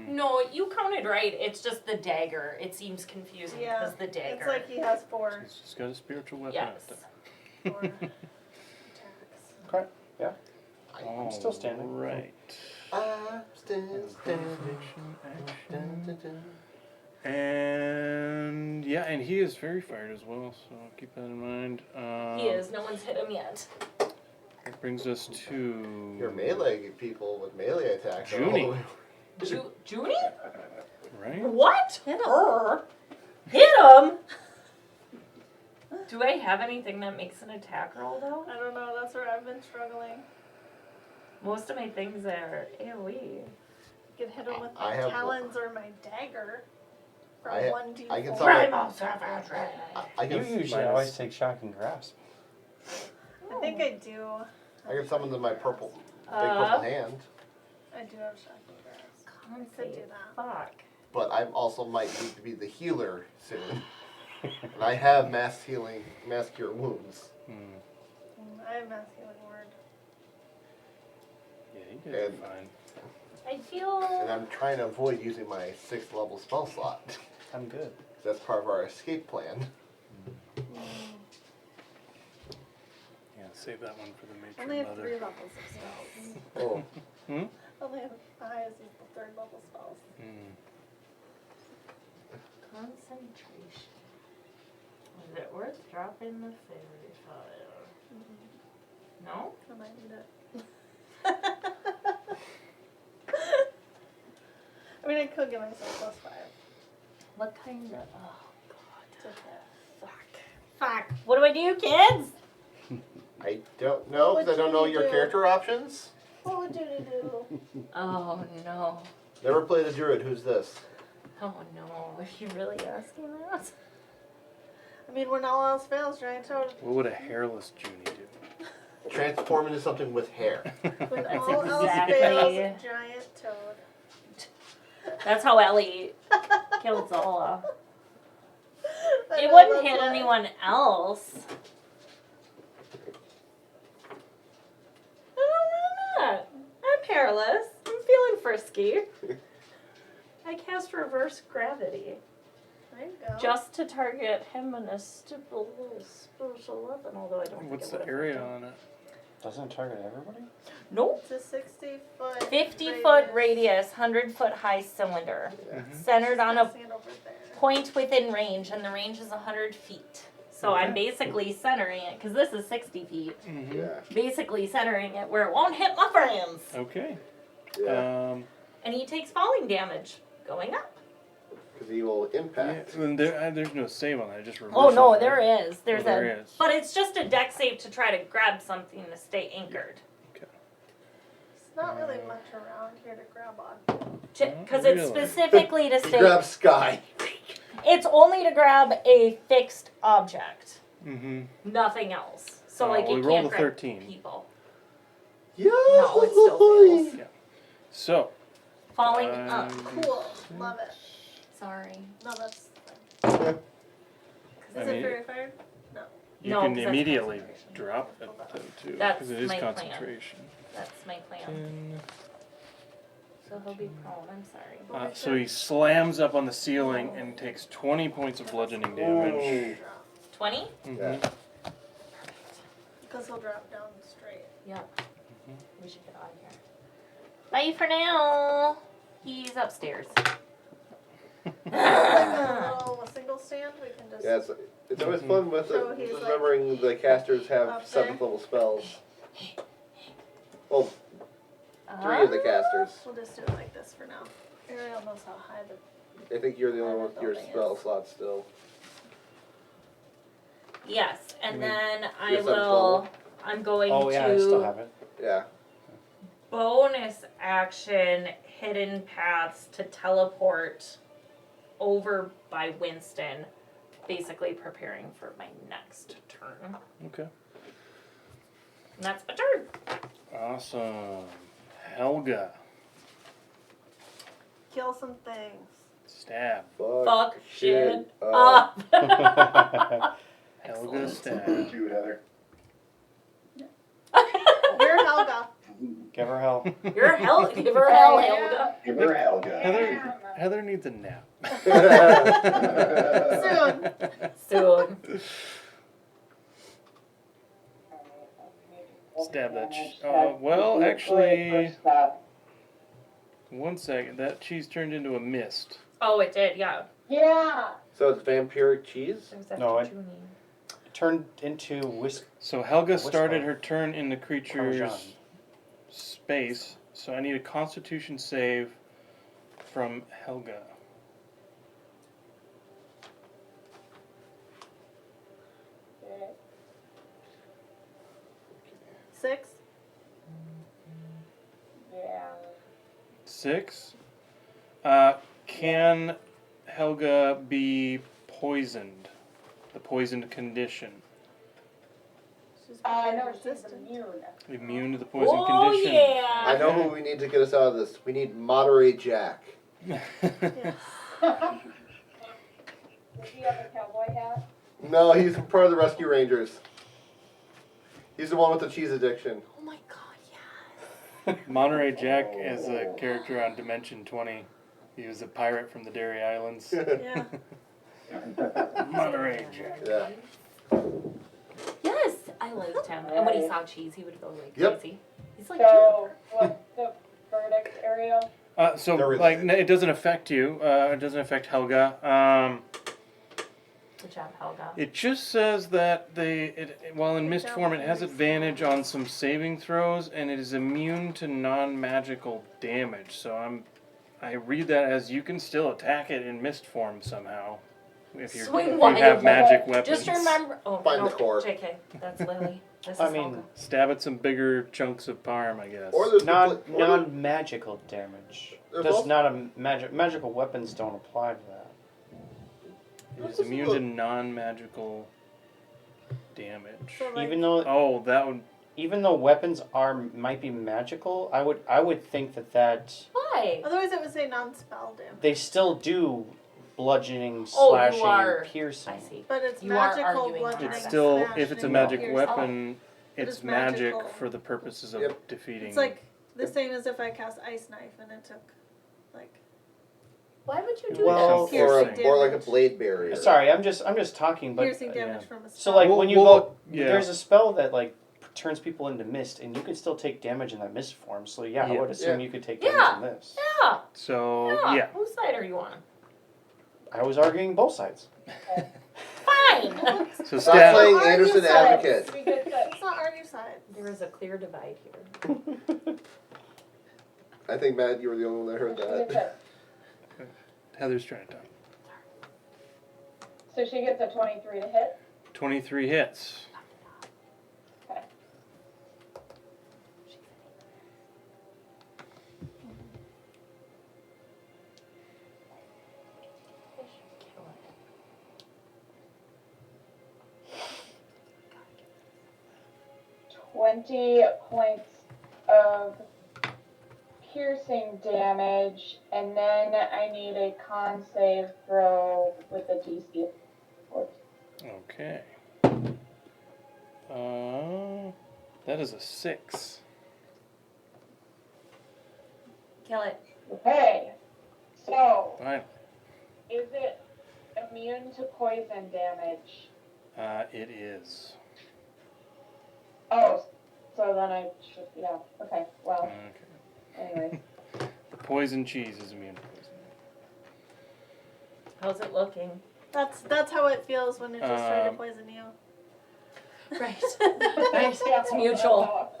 No, you counted right. It's just the dagger. It seems confusing Yeah, because the dagger. It's like he has 4 He's just got a spiritual weapon Yes. out there. 4 attacks. I'm still standing. Right. I'm still standing. Dun, dun, dun. And yeah, and he is very fired as well, so keep that in mind. He is. No one's hit him yet. That brings us to Your melee people with melee attacks. are Junie. all- Junie? right. What? Hit him. Her? Hit him? Do I have anything that makes an attack roll though? I don't know, that's where I've been struggling. Most of my things are AoE. You can hit him with I my have talons or my dagger. For I ha- 1d4. I can summon- Primal savagery. I You can, usually minus- always take shocking grasp. I think I do. I can summon my purple, big purple Uh, hand, I do have shocking grasp. I could do Conceit. that. Fuck. but I also might need to be the healer soon. And I have mass healing, mass cure wounds. I have mass healing word. Yeah, you guys are And- fine. I feel. And I'm trying to avoid using my 6th level spell slot. I'm good. That's part of our escape plan. Yeah, save that one for the I only matron have 3 mother. levels of spells. Oh, I only have the highest is the 3rd level spells. Concentration. Is it worth dropping the fairy fire? No? I might need it. I mean, I could give myself +5 What kind of. Oh, to hit. fuck. What do I do, kids? I don't know, because I don't know your character options. What would Judy do? Oh, no. Never played a druid, who's this? Oh, no. Are you really asking that? I mean, when all else fails, giant toad. What would a hairless Junie do? Transform into something with hair. When That's all else exactly- fails, giant toad. That's how Ellie killed Zola. I It know, wouldn't that's hit why. anyone else. I don't know that. I'm hairless. I'm feeling frisky. I cast reverse gravity. There you go. Just to target him in a stupid little spiritual weapon, although I don't think What's it the would area affect him. on it? Doesn't it target everybody? Nope. It's a 60-foot 50-foot radius, 100-foot high cylinder. Centered on a Stand over there. point within range, and the range is 100 feet. So I'm basically centering it, because this is 60 feet. Yeah. Basically centering it where it won't hit my friends. Okay. Yeah. And he takes falling damage going up. Because he will Yeah, impact. then there's no save on that. It just reverses. Oh no, right? there is. There's there a. is. But it's just a deck save to try to grab something to stay anchored. There's not really much around here to grab on. Because it's Really? specifically to He stay. grabs Sky. It's only to grab a fixed object, Mm-hmm. nothing else. So like well, it we rolled can't a grab 13. people. Yeah. No, it still fails. So. Falling up. Cool. Love it. Sorry. No, that's. I Is mean, it fairy fire? You No, can 'cause that's immediately concentration. drop it though too, That's because it is my plan. concentration. That's my plan. 10. So he'll be prone. I'm sorry. So he slams up on the ceiling and takes 20 points of bludgeoning damage. 20? Mhm. Because he'll drop down straight. Yep. We should get out of here. Bye for now. He's upstairs. Like a little single stand, we can just. Yeah, it's always fun with So he's like remembering the casters have up 7th there? level spells. Well, 3 of the casters. We'll just do it like this for now. Ariel knows how high the. I think you're the only one with your Building is. spell slot still. Yes, and then I Your seventh will. level? I'm going Oh yeah, I still to have it. Yeah. bonus action hidden paths to teleport over by Winston, basically preparing for my next turn. Okay. And that's my turn. Awesome. Helga. Kill some things. Stab. Fuck shit up. up. Helga Look stab. at you, Heather. You're Helga. Give her hell. You're hell. Give her hell, Yeah. Helga. Give her Helga. Heather needs a nap. Soon. Stab that. Well, actually, one second. That cheese turned into a mist. Oh, it did. Yeah. Yeah. So it's vampiric cheese? There's that No, tuning. Turned into whisk. So Helga Whisper. started her turn in the creature's Parmesan. space. So I need a Constitution save from Helga. Six. Yeah. 6. Can Helga be poisoned? The poisoned condition. She's No, she's resistant. immune. Immune to the poison Oh, condition. yeah. I know who we need to get us out of this. We need Monterey Jack. Yes. Does he have a cowboy hat? No, he's part of the Rescue Rangers. He's the one with the cheese addiction. Oh my god, Monterey Jack is a character on Dimension 20. He was a pirate from the Dairy Islands. Yeah. Monterey Jack. Yeah. yes. I liked him. And when he saw cheese, he would go like Yep. crazy. He's like, So, what's the verdict, Ariel? So, There is- like, it doesn't affect you. It doesn't affect Helga. good job, Helga. It just says that while in mist form, it has advantage on some saving throws, and it is immune to non-magical damage. So I read that as you can still attack it in mist form somehow, if you Swing have wide. magic weapons. Just remember. Oh, Find no, the core. JK, that's Lily. This I is mean, Helga. Stab at some bigger chunks of parm, I guess. Or there's Non-magical damage. There's That's also- not a magical weapons don't apply to that. It is immune to non-magical damage. So, like, Even though Oh, that would. weapons might be magical, I would think that Why? otherwise, it would say non-spell damage. they still do bludgeoning, Oh, you slashing, are- piercing. I see. But it's You are magical arguing bludgeoning. that. It's still, slashing, if it's a No. magic piercing. weapon, It it's is magic magical. for the purposes of Yep. defeating. It's like the same as if I cast Ice Knife and it took, like, Why would you do Well, this? Or piercing like a damage. blade barrier. Sorry, I'm just talking, but piercing damage yeah. from a spell. so like Well, when you well, go, yeah. there's a spell that like turns people into mist, and you can still take damage in that mist form. So yeah, I Yeah. would assume Yeah. you could take damage Yeah. in this. Yeah. So, Yeah. yeah. Whose side are you on? I was arguing both sides. Fine. So Stop stab. playing Argue Anderson sides. Advocate. We get the It's not argue sides. There is a clear divide here. I think, Matt, you were the only one that heard that. Heather's trying to talk. So she gets a 23 to hit. 23 hits. Kill it. 20 points of piercing damage, and then I need a con save throw with a DC. Okay. That is a 6. Kill it. Okay, so Fine. is it immune to poison damage? It is. Oh, so then I should, yeah, okay, well, Okay. anyways. The poison cheese is immune to poison. How's it looking? That's how it feels when it's just trying to Um, poison you. Right. Right. It's mutual.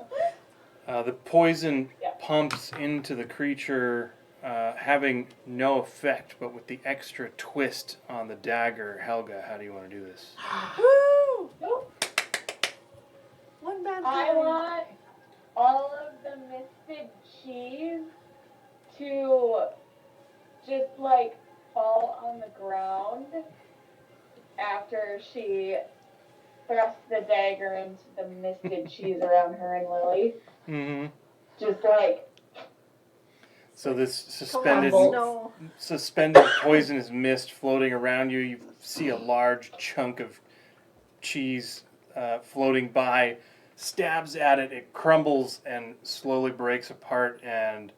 The poison Yeah. pumps into the creature, having no effect, but with the extra twist on the dagger. Helga, how do you want to do this? Woo! Nope. One bad I thing. want all of the misted cheese to just like fall on the ground after she thrusts the dagger into the misted cheese around her and Lily. Mm-hmm. Just like, So this Crumble. suspended poisonous mist floating around you. You see a large chunk of cheese floating by. stabs at it, it crumbles and slowly breaks apart, and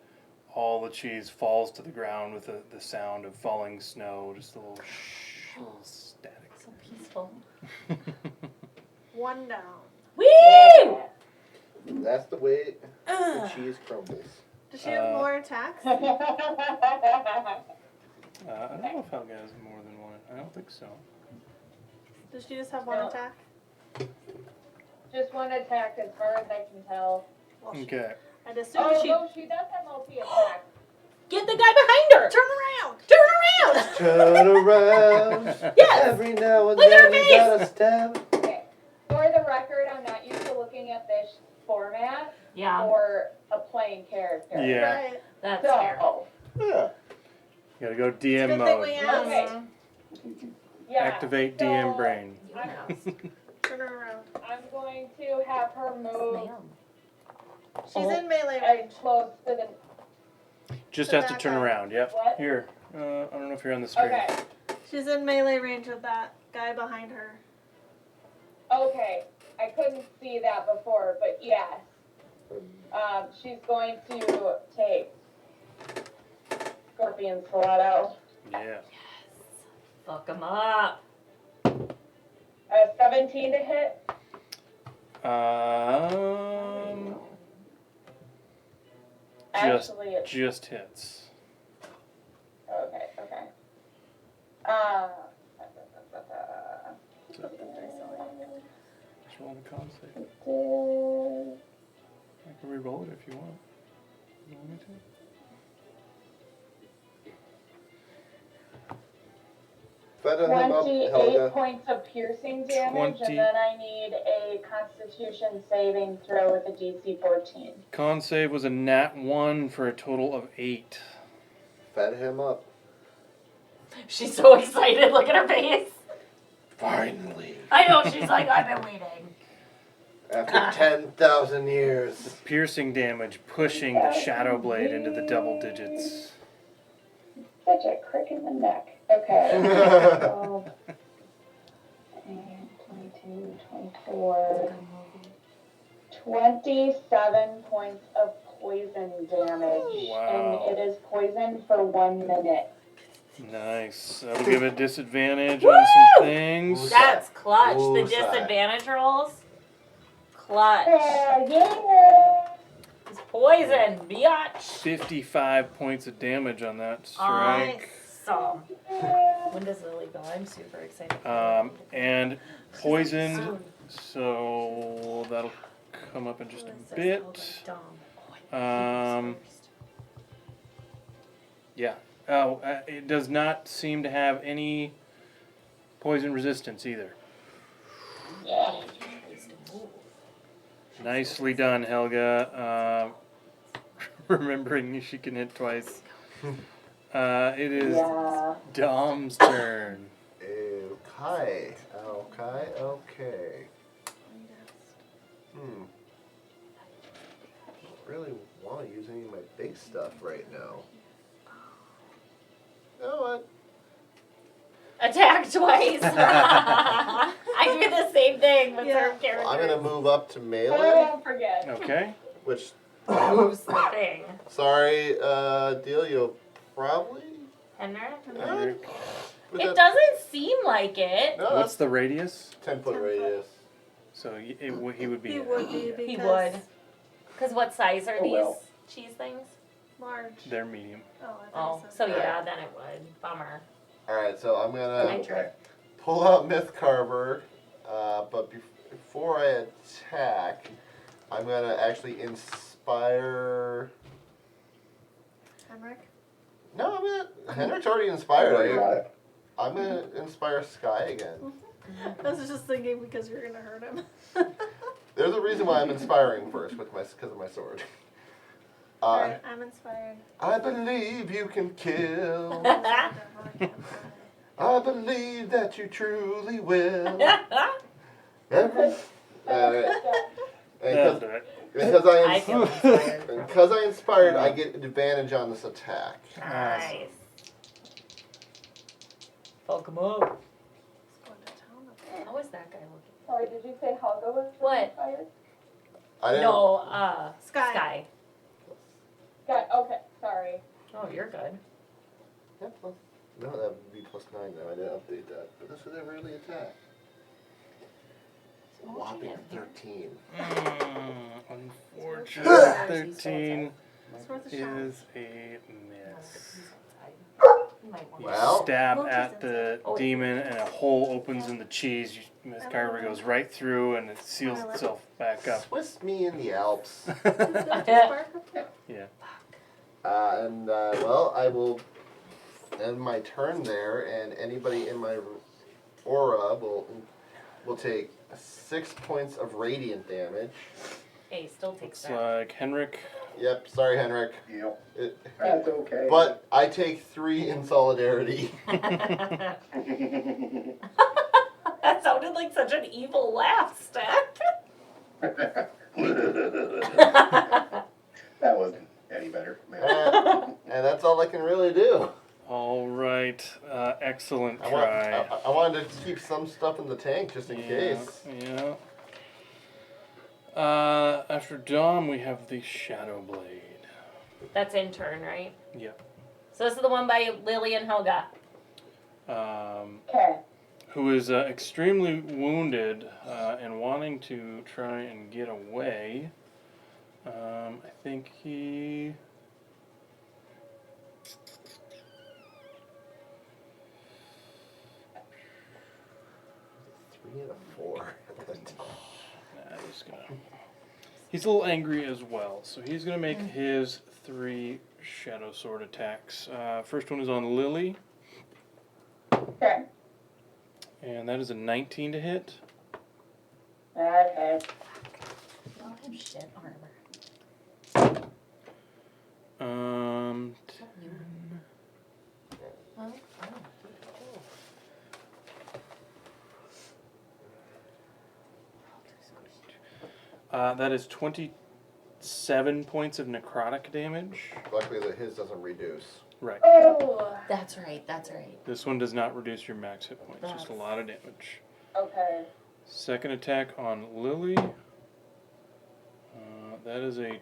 all the cheese falls to the ground with the sound of falling snow, just a little little static. So peaceful. One down. Woo! That's the way the cheese crumbles. Does she have more attacks? I don't know if Helga has more than one. I don't think so. Does she just have one No. attack? Just one attack as far as I can tell. Well, Okay. I'd assume she. Although she does have multi-attack. Get the guy behind her. Turn around! Turn around. Turn around. Yes. Every now and With her then you gotta stab. Okay. For the record, I'm not used to looking at this format Yeah, for a playing character. Yeah. Right. that's fair. So, Yeah. You gotta go It's a DM good thing mode. we asked. Okay. yeah. Activate so DM brain. You asked. Turn her around. I'm going to have her move Ma'am. She's in melee as range. close to the. Just The has to back turn eye. around. Yep. What? Here. I don't know if you're on the screen. Okay. She's in melee range with that guy behind her. Okay. I couldn't see that before, but yes. She's going to take Scorpion Stiletto. Yeah. Fuck him up. 17 to hit. Actually, it's Just hits. okay. Just roll the con save. I can re-roll it if you want. You want me to? Feather him up, 28 Helga. points of piercing damage, 20. and then I need a Constitution saving throw with a DC 14. Con save was a nat 1 for a total of 8. Fed him up. She's so excited. Look at her face. Finally. I know. She's like, I've been waiting. After 10,000 years. Piercing damage pushing the Shadow Blade into the double digits. Such a crick in the neck. Okay. 12, 22, 24, 27 points of poison damage. Wow. And it is poison for 1 minute. Nice. That'll give it disadvantage on some things. That's clutch. The Woosah. disadvantage rolls. Clutch. Yeah. It's poison, biatch. 55 points of damage on that strike. Awesome. When does Lily go? I'm super excited. And poisoned, so that'll come up in just a bit. Yeah. Oh, it does not seem to have any poison resistance either. Nicely done, Helga. Remembering she can hit twice. It is Yeah. Dom's turn. Okay. Don't really want to use any of my big stuff right now. You know what? Attack twice. I do the same thing with Yeah. certain characters. I'm gonna move up to I melee, won't forget. Okay. which, Who's the thing? sorry, deal, you'll probably. Henry? But It that- doesn't seem like it. No, What's that's the radius? 10-foot radius. So he would be. He in would be because He would. Because what size are Oh, these well. cheese things? large. They're medium. Oh, I Oh, thought so yeah, then it would. Bummer. Alright, so I'm I gonna tried. pull out Myth Carver, but before I attack, I'm gonna actually inspire. Henrik. No, I'm gonna. Henrik's already inspired. Don't worry about it. I'm gonna inspire Sky again. I was just thinking because you're gonna hurt him. There's a reason why I'm inspiring first because of my sword. Alright, I'm inspired. I believe you can kill. I I believe that you truly will. Every, alright. That'll do it. Because I feel inspired. because I inspired, I get advantage on this attack. Nice. Fuck him up. Going to town. How is that guy looking? Sorry, did you say Helga was What? inspired? I didn't. No, Sky. Got, okay, sorry. Oh, you're good. Yeah, plus, no, that would be +9 now. I didn't update that. But this would never really attack. It's a whopping 13. Unfortunately, 13 It's worth a shot. is a miss. You might want Well- Stab Mochi's at the inside. demon, and a hole opens in the cheese. Miss Kyra goes right through, and it seals itself back up. Swiss me in the Alps. Yeah. Well, I will end my turn there, and anybody in my aura will take 6 points of radiant damage. Hey, still takes It's that. like Henrik. Yep, sorry, Henrik. Yep. It, That's okay. but I take 3 in solidarity. That sounded like such an evil laugh, Stack. That wasn't any better. Man. And that's all I can really do. All right. Excellent I try. wanted to keep some stuff in the tank just in case. Yeah. After Dom, we have the Shadow Blade. That's in turn, right? Yep. So this is the one by Lily and Helga. Okay. Who is extremely wounded and wanting to try and get away. I think he... Three and a 4. He's a little angry as well, so he's going to make his 3 Shadow Sword attacks. First one is on Lily, Okay. and that is a 19 to hit. Okay. You don't have shit armor. 10. That is 27 points of necrotic damage. Luckily that his doesn't reduce. Right. Oh. That's right, that's right. This one does not reduce your max hit points, just a lot of damage. Okay. Second attack on Lily. That is a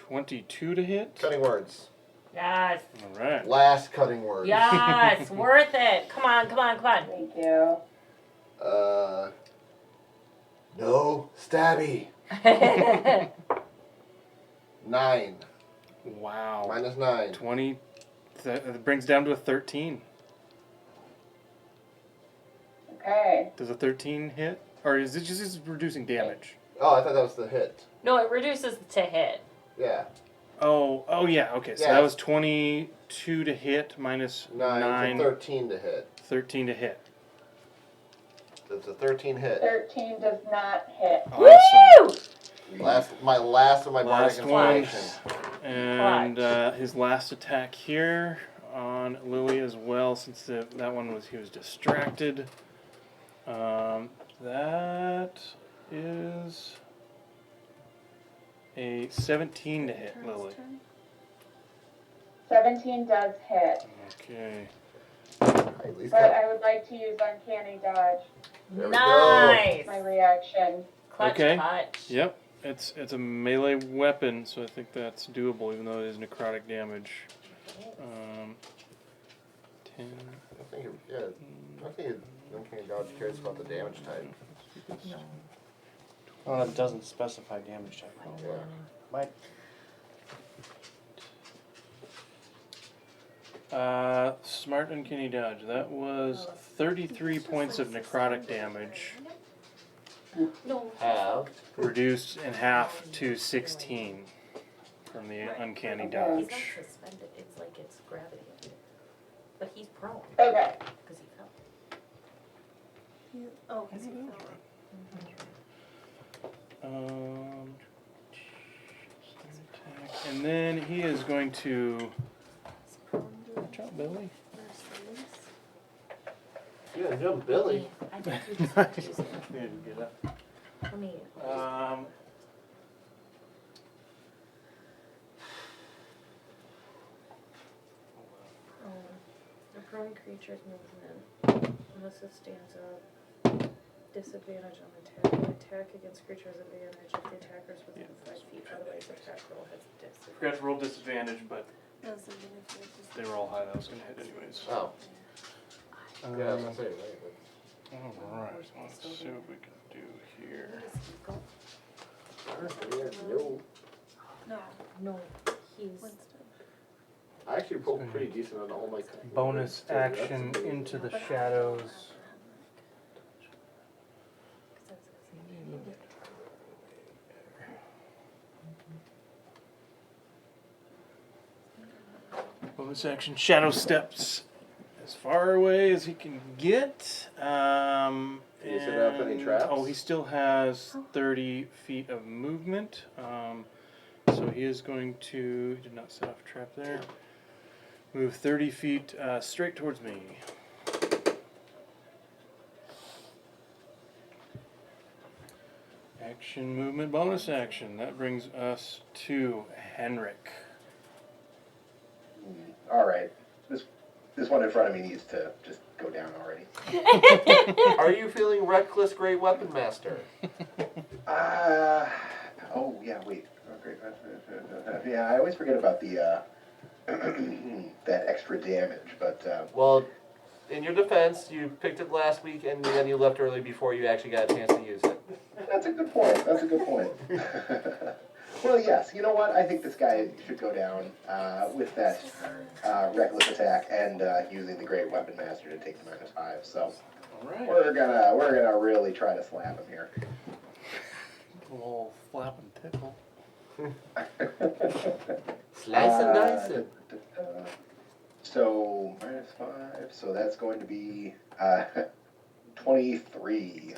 22 to hit. Cutting words. Yes. All right. Last cutting words. Yes, worth it. Come on, come on, come on. Thank you. No, stabby. 9. Wow. -9. 20. That brings down to a 13. Okay. Does a 13 hit? Or is it just reducing damage? Oh, I thought that was the hit. No, it reduces to hit. Yeah. Oh yeah, okay. So Yeah. that was 22 to hit minus 9 9. to 13 to hit. 13 to hit. That's a 13 hit. 13 does not hit. Awesome. My last of my Last bardic one. inspiration. And his last attack here on Lily as well, since that one he was distracted. That is a 17 to hit Lily. 17 does hit. Okay. I at least But got, I would like to use Uncanny Dodge. There we Nice. My reaction. Clutch, Okay. clutch. Yep. It's a melee weapon, so I think that's doable, even though it is necrotic damage. 10. I don't think Uncanny Dodge cares about the damage type. No. Oh, it doesn't specify damage type. Yeah. Might. Smart Uncanny Dodge. That was 33 points of necrotic damage, No. Have. reduced in half to 16 from the Uncanny He's Dodge. not suspended. It's like it's gravity. But he's prone. Okay. Because he fell. Oh, because he fell. And then he is going to. Watch out, Billy. You're gonna jump Billy. I think you just have to use it. Get up. Let me. The prone creature's movement, unless it stands up, Disadvantage on attack. Attack against creatures advantage if the attacker's within 5 feet. Otherwise, attack roll has disadvantage. Forgot to roll disadvantage, but Those are the differences. they were all high. That was gonna hit anyways. Oh. Yeah, I was Um, gonna say, right, but all right. Let's see what we can do here. No. No, No, he's. Winston. I actually rolled pretty decent on all my Bonus so that's action amazing. into the shadows. Bonus action, shadow steps as far away as he can get. Can you set up any and- traps? Oh, he still has 30 feet of movement. So he is going to, did not set off a trap there. Move 30 feet straight towards me. Action, movement, bonus action. That brings us to Henrik. All right. This one in front of me needs to just go down already. are you feeling reckless, great weapon master? Oh yeah, wait. Okay. Yeah, I always forget about the that extra damage, but Well, in your defense, you picked it last week and then you left early before you actually got a chance to use it. that's a good point. That's a good point. Well, yes. You know what? I think this guy should go down with that reckless attack and using the great weapon master to take the -5. So Alright. we're gonna really try to slap him here. A little flap and tickle. Slice and dice it. So -5. So that's going to be 23.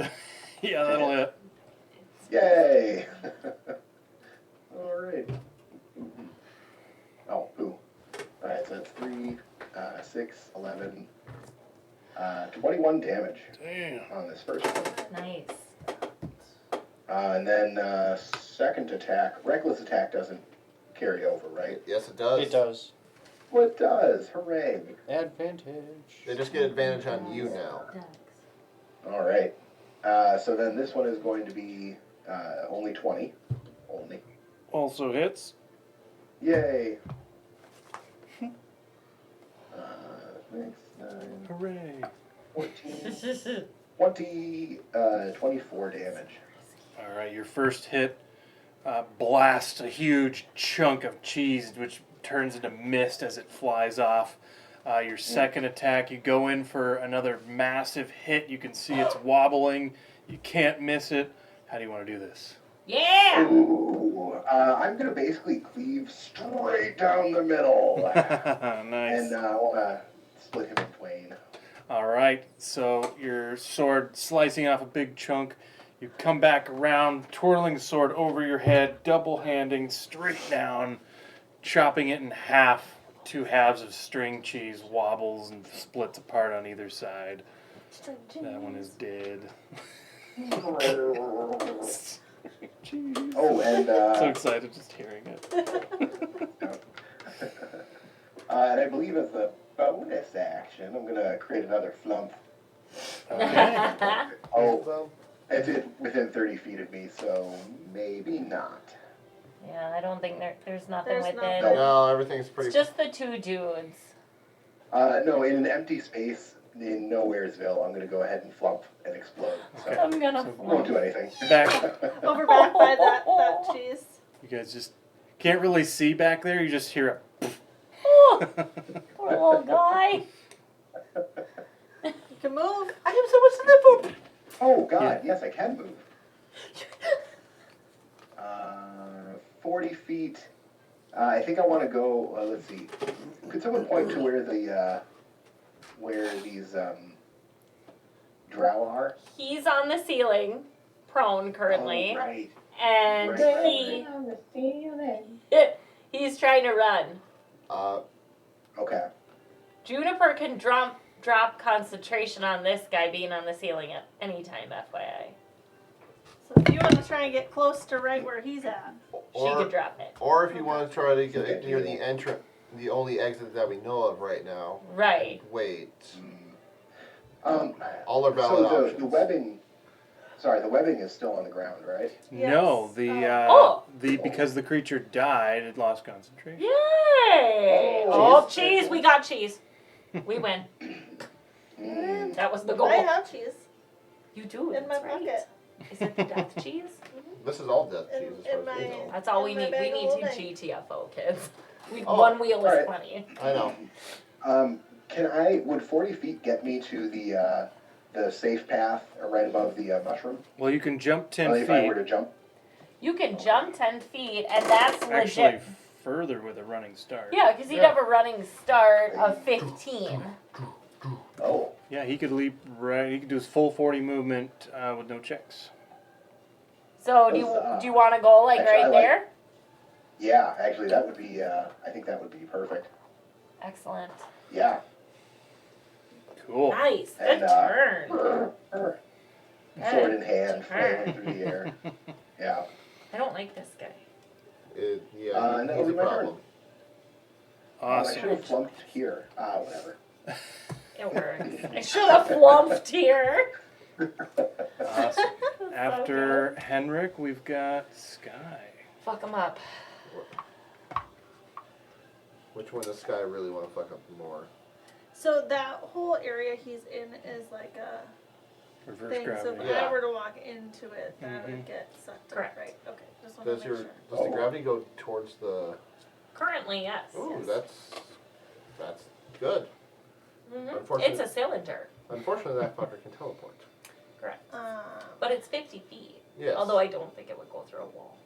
Yeah, that'll hit. Yay! All right. Oh, ooh. All right, so that's 3, 6, 11, 21 damage Damn. on this first one. Nice. And then second attack, reckless attack doesn't carry over, right? Yes, it does. It does. Well, it does. Hooray! Advantage. They just get advantage on you now. All right. So then this one is going to be only 20. Only. Also hits. Yay! 6, 9, Hooray. 14, 20, 24 damage. Alright, your first hit blasts a huge chunk of cheese, which turns into mist as it flies off. Your second attack, you go in for another massive hit. You can see it's wobbling. You can't miss it. How do you want to do this? Yeah! Ooh, I'm gonna basically cleave straight down the middle, Nice. and I wanna split him in twain. Alright, so your sword slicing off a big chunk. You come back around, twirling the sword over your head, double-handing straight down, chopping it in half. 2 halves of string cheese wobbles and splits apart on either side. That one is dead. Jeez. Oh, and So excited just hearing it. and I believe as a bonus action, I'm gonna create another flump. Okay. Oh, it's within 30 feet of me, so maybe not. Yeah, I don't think there's nothing There's within. nothing. No, everything's pretty. It's just the 2 dudes. No, in an empty space in Nowheresville, I'm gonna go ahead and flump and explode. So Okay. I'm gonna So- won't do anything. Back. Over back by that cheese. You guys just can't really see back there. You just hear Oh, a. poor little guy. You can move. I have so much to live for. Oh God, yes, I can move. 40 feet. I think I want to go. Let's see. Could someone point to where these drow are? He's on the ceiling, prone currently, Oh, right. and Right. he On the ceiling. he's trying to run. Okay. Juniper can drop concentration on this guy being on the ceiling at any time, FYI. So if you want to try and get close to right where he's at. She could drop it. Or if you want to try to get near the entrance, the only exit that we know of right now. Right. Wait. Um, All are valid so options. the webbing, Sorry, the webbing is still on the ground, right? No, Oh. because the creature died, it lost concentration. Yay! Oh, Oh, cheese! We got cheese. We win. Mm. That was the goal. I have cheese You do. in my that's right. pocket. Is it the death cheese? This is all death In- cheese as in far as we my- know. That's all In we my need. bag We of need old two egg. GTFO kids. Oh, one wheel is alright. plenty. I know. Would 40 feet get me to the safe path right above the mushroom? Well, you can jump 10 If I feet. were to jump? You can jump 10 feet, and that's Actually, legit. further with a running start. Yeah, because he'd have a running start of 15. Oh, Yeah, he could leap right. He could do his full 40 movement with no checks. So do you want to go like Actually, right I like- there? yeah, actually that would be, I think that would be perfect. Excellent. Yeah. Cool. Nice. Good And, turn. Sword in hand, Turn. flailing through the air. Yeah. I don't like this guy. Yeah, and that he's would a be my turn. problem. I should Awesome. have flunked here. Whatever. It works. I should have flumped here. Awesome. After Henrik, we've got Sky. Fuck him up. Which one does Sky really want to fuck up more? So that whole area he's in is like a Reverse thing. So gravity. if Yeah. I were to walk into it, that Mhm. would get sucked up, Correct. right? Okay, just want to Does make sure. the gravity go towards the? Currently, yes. Ooh, yes. that's good. Mhm. Unfortunate- It's a cylinder. Unfortunately, that fucker can teleport. Correct. Um, But it's 50 feet. Yes. Although I don't think it would go through a wall.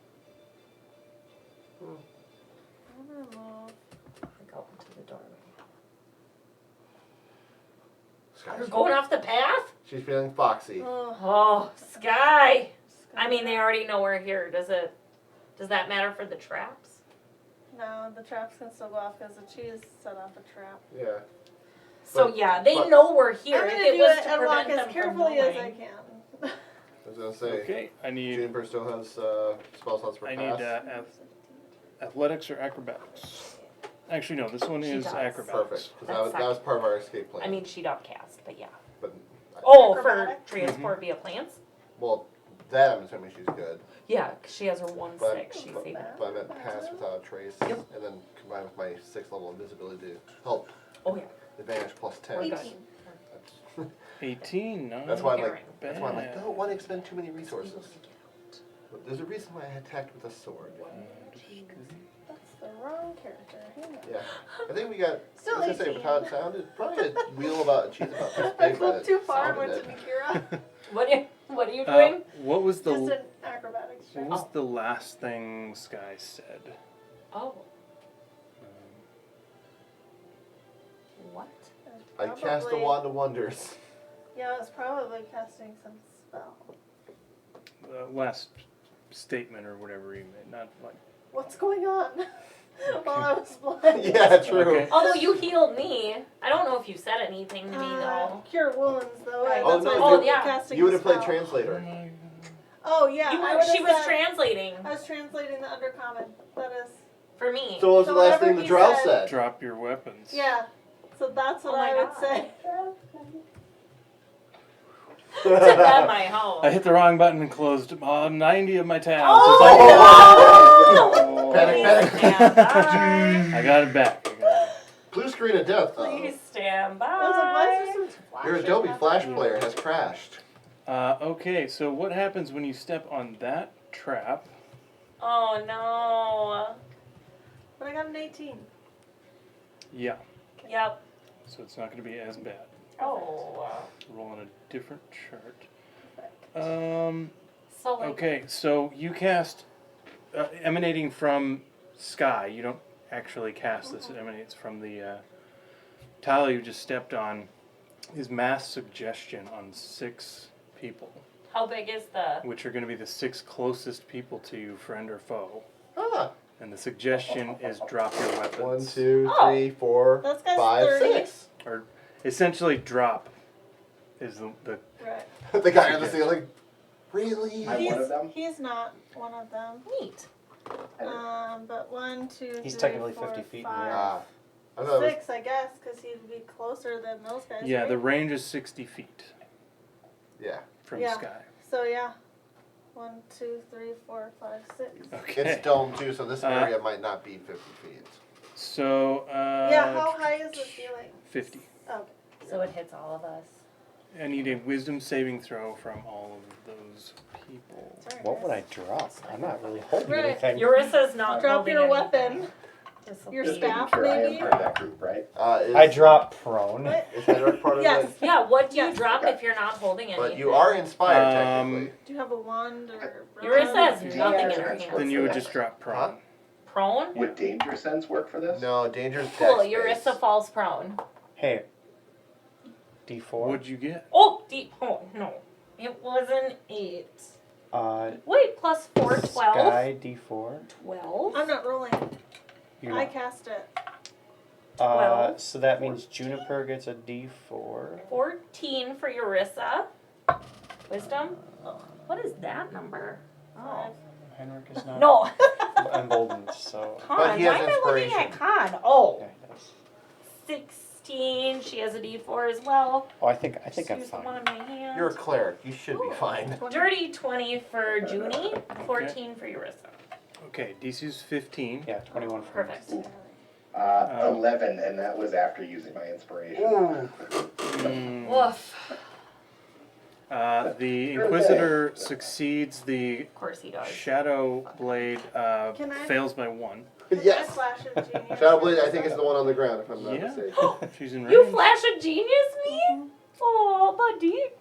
I'm gonna move. I think I'll into the doorway. Sky's You're going off the path? She's feeling foxy. Oh, Oh, Sky! I mean, they already know we're here. Does that matter for the traps? no, the traps can still go off because the cheese set off a trap. Yeah. So But- yeah, they but- know we're here. I'm If gonna it do was it to and walk prevent as them carefully from as I knowing. can. I was gonna say. Okay, I need Juniper still has spell slots for I pass. need athletics or acrobatics. Actually, no. This one She is does. acrobatics. Perfect, because that was part of our escape plan. I mean, she don't cast, but yeah. but Oh, for Acrobatic? transport via plants? well, that I'm assuming she's good. Yeah, 'cause she has her 1/6. She's but, able. but I meant pass without a trace, Yep. and then combined with my 6th level invisibility to help Oh yeah. advantage plus 10. We're good. 18. 18. No. That's why I'm Pairing. like, that's why I'm like, Bad. don't want to expend too many resources. But there's a reason why I attacked with a sword. That's the wrong character. Hang on. Yeah, I think we got. Still I was gonna say, 18. with how it sounded, probably a wheel about a cheese about this I big. but flipped it too far and went sounded to it. Nikira. What are you doing? What was the Just an acrobatics check. what was the last thing Sky said? Oh. What? I cast a wand of wonders. Yeah, I was probably casting some spell. Last statement or whatever you made, not like. What's going on? While I was blind. Yeah, true. Okay. Although you healed me, I don't know if you said anything to me though. Cure wounds, though. Right. Oh, That's no, why I you- was yeah. casting You would have a played spell. translator. Oh yeah, You I were, would've she was said- translating I was translating the undercommon. That is. for me. So what was So the last whatever thing the he drow said- said? Drop your weapons. Yeah. So that's what Oh my I would God. say. To them, I hope. I hit the wrong button and closed 90 of my tabs. Oh, It's no! all- Panic, panic. Stand by. I got it back. Blue screen of death. Please stand by. I was like, why is there some flashing Your Adobe Flash happening? player has crashed. Okay, so what happens when you step on that trap? Oh no. But I got an 18. Yeah, Yep. so it's not going to be as bad. Oh. Roll on a different chart. So like. Okay, so you cast emanating from Sky. You don't actually cast this. It emanates from the tile you just stepped on. Is mass suggestion on 6 people, How big is the? which are going to be the 6 closest people to you, friend or foe. Ah. And the suggestion is drop your 1, weapons. 2, Oh. 3, 4, That's guy's 5, 30. 6. Or essentially drop is the Right. The guy on the ceiling. Really? I'm one of them. He's not one of them. Neat. But 1, 2, He's 3, technically 4, 50 feet in the 5, air. Ah. I thought it was 6, I guess, because he'd be closer than those guys. yeah, right? the range is 60 feet Yeah. from Yeah. Sky. So yeah, 1, 2, 3, 4, 5, 6. Okay. It's dome too, so this area might not be 50 feet. So, Yeah, how high is the ceiling? 50. Okay. So it hits all of us. I need a wisdom saving throw from all of those people. Sorry, What would I guys. drop? I'm not really holding Right. anything. Urissa's not Drop holding your anything. weapon. This'll Your be- Just making staff, sure I am maybe? part of that group, right? I drop prone. What? Is Henrik part of Yes. it? Yeah, what do you Yes. drop Okay. if you're not holding anything? But you are inspired, technically. Do you have a wand or? Urissa has Using nothing in danger her sense hand. work Then for you would this? just drop prone. Prone? Would danger sense work for this? No, danger's Cool, dex Urissa based. falls prone. Hey. D4. What'd you get? Oh, oh, no. It was an 8. Wait, plus 4, 12? Sky D4. 12? I'm not rolling. You're I not. cast it. 12. So that means Juniper gets a D4. 14 for Urissa. Wisdom? What is that number? Oh. Henrik is not No. emboldened, so. Con. But he Why has am I looking at inspiration. Con? Oh. Yeah, he does. 16. She has a D4 as well. Oh, I think I'm Just use the fine. one in my hand. You're a cleric. You should be fine. 20. Dirty 20 for Junie. 14 for Urissa. Okay, DC's 15. Yeah, 21 for me. Perfect. 11, and that was after using my inspiration. Mm. Woof. The Inquisitor succeeds. The Of course he does. Shadow Blade Can I- fails by 1. Can I Yes. flash a genius? Shadowblade, I think, is the one on the ground, if I'm not Yeah. mistaken. She's in You range. flash a genius me? Oh, buddy.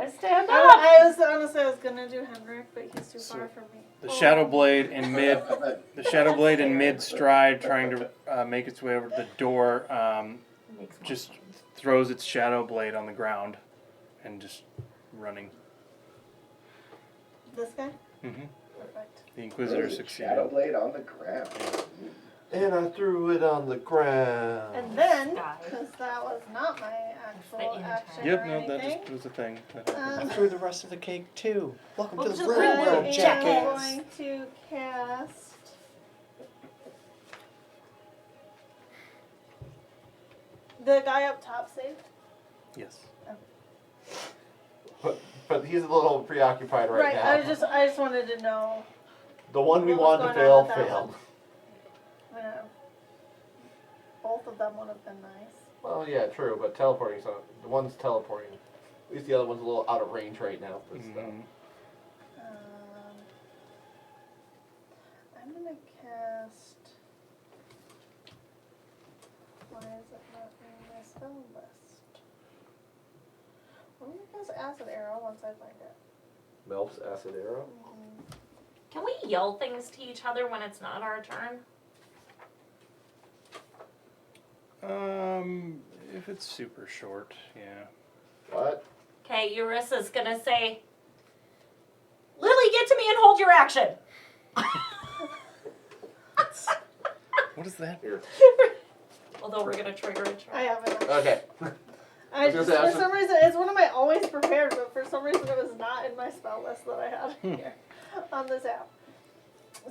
I stand up. I was honestly, I was gonna do Henrik, but he's too So, far from me. The Shadow Blade in mid. The Shadow Blade in mid stride, trying to make its way over to the door, Makes more just sense. throws its Shadow Blade on the ground, and just running. This guy? Mm-hmm. Perfect. The Inquisitor Really? succeeded. Shadow Blade on the ground. And I threw it on the ground. And then, Guy. because that was not my actual intern. action Yep, or no, that anything, just was a thing. I threw the rest of the cake too. Welcome to Welcome the to the real real world, world, I jackass. am going to cast the guy up top saved. Yes. But he's a little preoccupied right now. I just wanted to know. The one we What was wanted to going fail on with that failed. Both of them would have been nice. Well, yeah, true, but teleporting's not. The one's teleporting. At least the other one's a little out of range right now. But still. Mhm. I'm gonna cast. Why is it not in my spell list? I'm gonna cast Acid Arrow once I find it. Melf's acid arrow. Can we yell things to each other when it's not our turn? If it's super short, yeah. What? Okay, Urissa's gonna say, Lily, get to me and hold your action. What is that? Here. Although we're gonna trigger a I try. have it. Okay. I was gonna just, say, I for was- some reason, it's one of my always prepared, but for some reason it was not in my spell list that I had here on this app.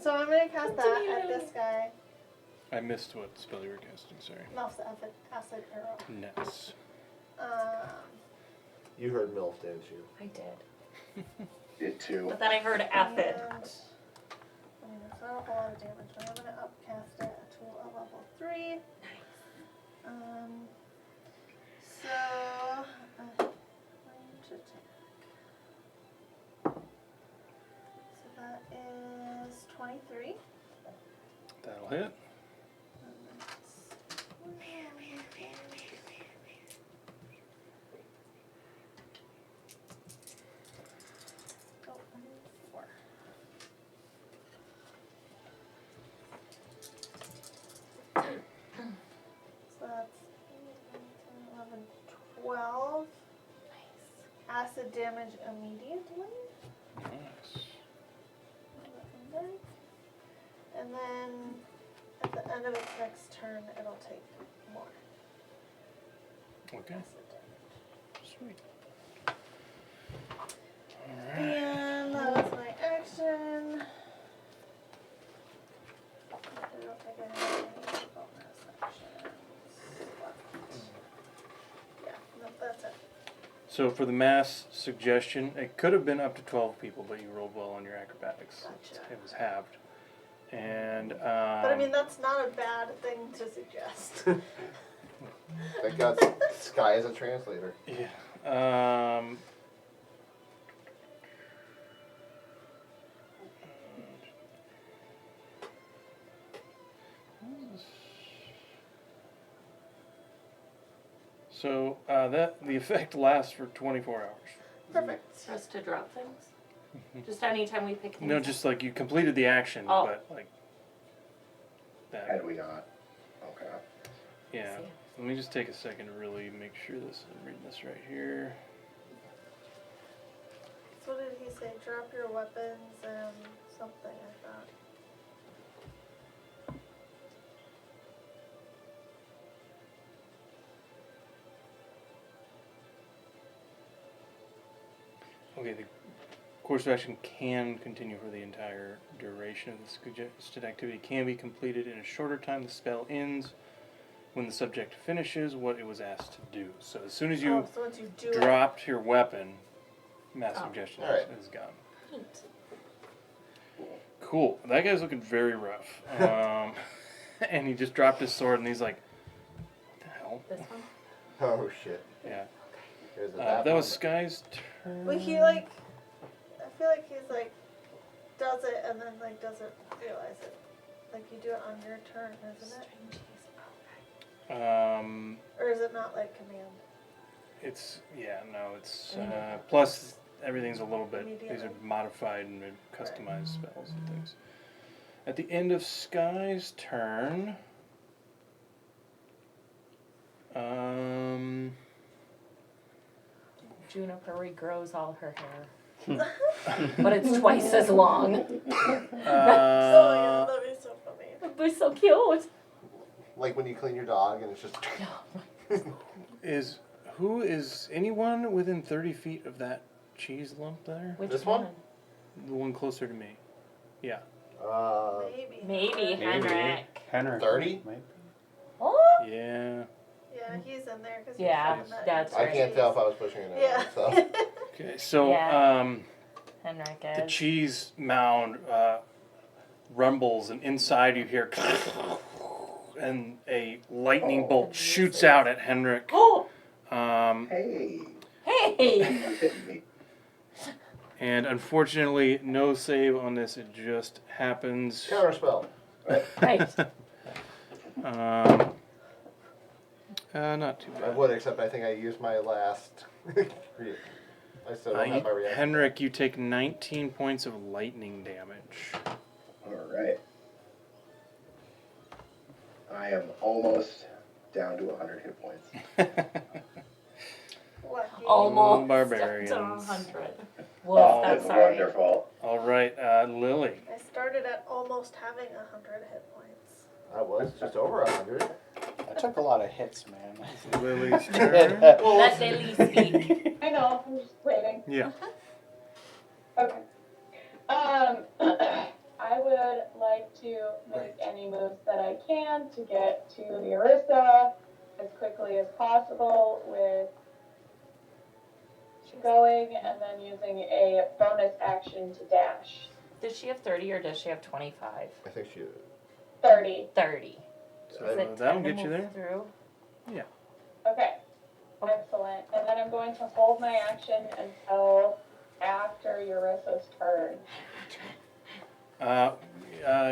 So I'm gonna cast that at this guy. I missed what spell you were casting, sorry. Melf's acid arrow. Nets. You heard Melf, didn't you? I did. Did too. But then I heard acid. And, I mean, it's not a whole lot of damage, but I'm gonna upcast it to a level 3. So, range attack. So that is 23. That'll hit. Oh, I need 4. So that's 11, 12. Acid damage immediately. Nice. And then at the end of its next turn, it'll take more Okay. acid damage. Sweet. Alright. And that was my action. I don't think I have any bonus actions left. Yeah, no, that's it. So for the mass suggestion, it could have been up to 12 people, but you rolled well on your acrobatics. Gotcha. It was halved. And But I mean, that's not a bad thing to suggest. Thank God Sky is a translator. yeah. So that the effect lasts for 24 hours. Perfect. For us to drop things? Just anytime we pick things No, up? just like you completed the action, Oh. but like that. Had we not? Okay. Yeah. See. Let me just take a second to really make sure I'm reading this right here. So what did he say? Drop your weapons and something like that. Okay, the course of action can continue for the entire duration of the suggested activity. Can be completed in a shorter time. The spell ends when the subject finishes what it was asked to do. So as soon as you So once you do dropped your weapon, mass Oh. suggestion Alright. is gone. Neat. Cool. That guy's looking very rough. And he just dropped his sword and he's like, what the hell? This one? Oh shit. Yeah. Here's a That was moment. Sky's turn. it, but he like, I feel like he's like, does it and then like doesn't realize it. Like you do it on your turn, isn't it? String cheese. Okay. Or is it not like command? It's, yeah, no, it's, plus everything's a little bit, these are Immediately. modified and customized spells and things. At the end of Sky's turn, Juniper regrows all her hair. But it's twice as long. Oh yeah, that'd be so funny. It'd be so cute. Like when you clean your dog and it's just. who is anyone within 30 feet of that cheese lump there? Which This one? The one closer to me. Yeah. Maybe. Maybe Hun'Rae. Henrik. 30? Maybe. Oh. Yeah. Yeah, he's in there because Yeah, that's I right. can't tell if I was pushing it or Yeah. not. So. Okay, so, Yeah. Hun'Rae the is. cheese mound rumbles, and inside you hear, and a lightning bolt shoots out at Henrik. Oh. Hey, Hey. you hitting me. And unfortunately, no save on this. It just happens. Counterspell. Right. Not too I bad. would, except I think I used my last. I still don't have my reaction. Henrik, you take 19 points of lightning damage. Alright. I am almost down to 100 hit points. Lucky. Almost. Barbarians. To 100. Oh, Well, that's it's sorry. wonderful. All right, Lily. I started at almost having 100 hit points. I was just over 100. I took a lot of hits, man. Lily's turn. Let Lily speak. I know, I'm just waiting. Yeah. Okay. I would like to make any moves that I can to get to Eurissa as quickly as possible with going and then using a bonus action to dash. Does she have 30 or does she have 25? I think she. 30. 30. So Is it that'll 10 to get you move there. Through? Okay. Excellent. And then I'm going to hold my action until after Eurissa's turn.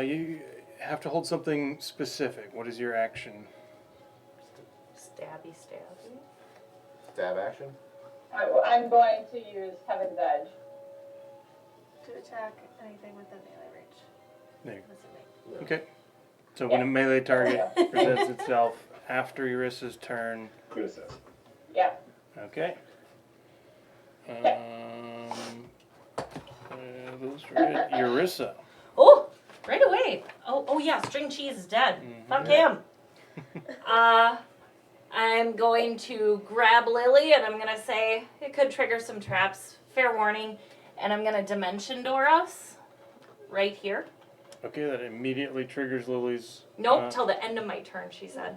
You have to hold something specific. What is your action? Stabby, stabby. Stab action? I'm going to use Heaven's Edge. To attack anything within melee range. There you That's a me. go. Okay. So when a melee target presents itself after Eurissa's turn. Good assist. Yeah. Okay. Those were it. Eurissa. Oh, right away. Oh yeah, string cheese is dead. Fuck him. I'm going to grab Lily and I'm going to say it could trigger some traps. Fair warning. And I'm going to dimension door us right here. Okay, that immediately triggers Lily's. Nope, till the end of my turn, she said.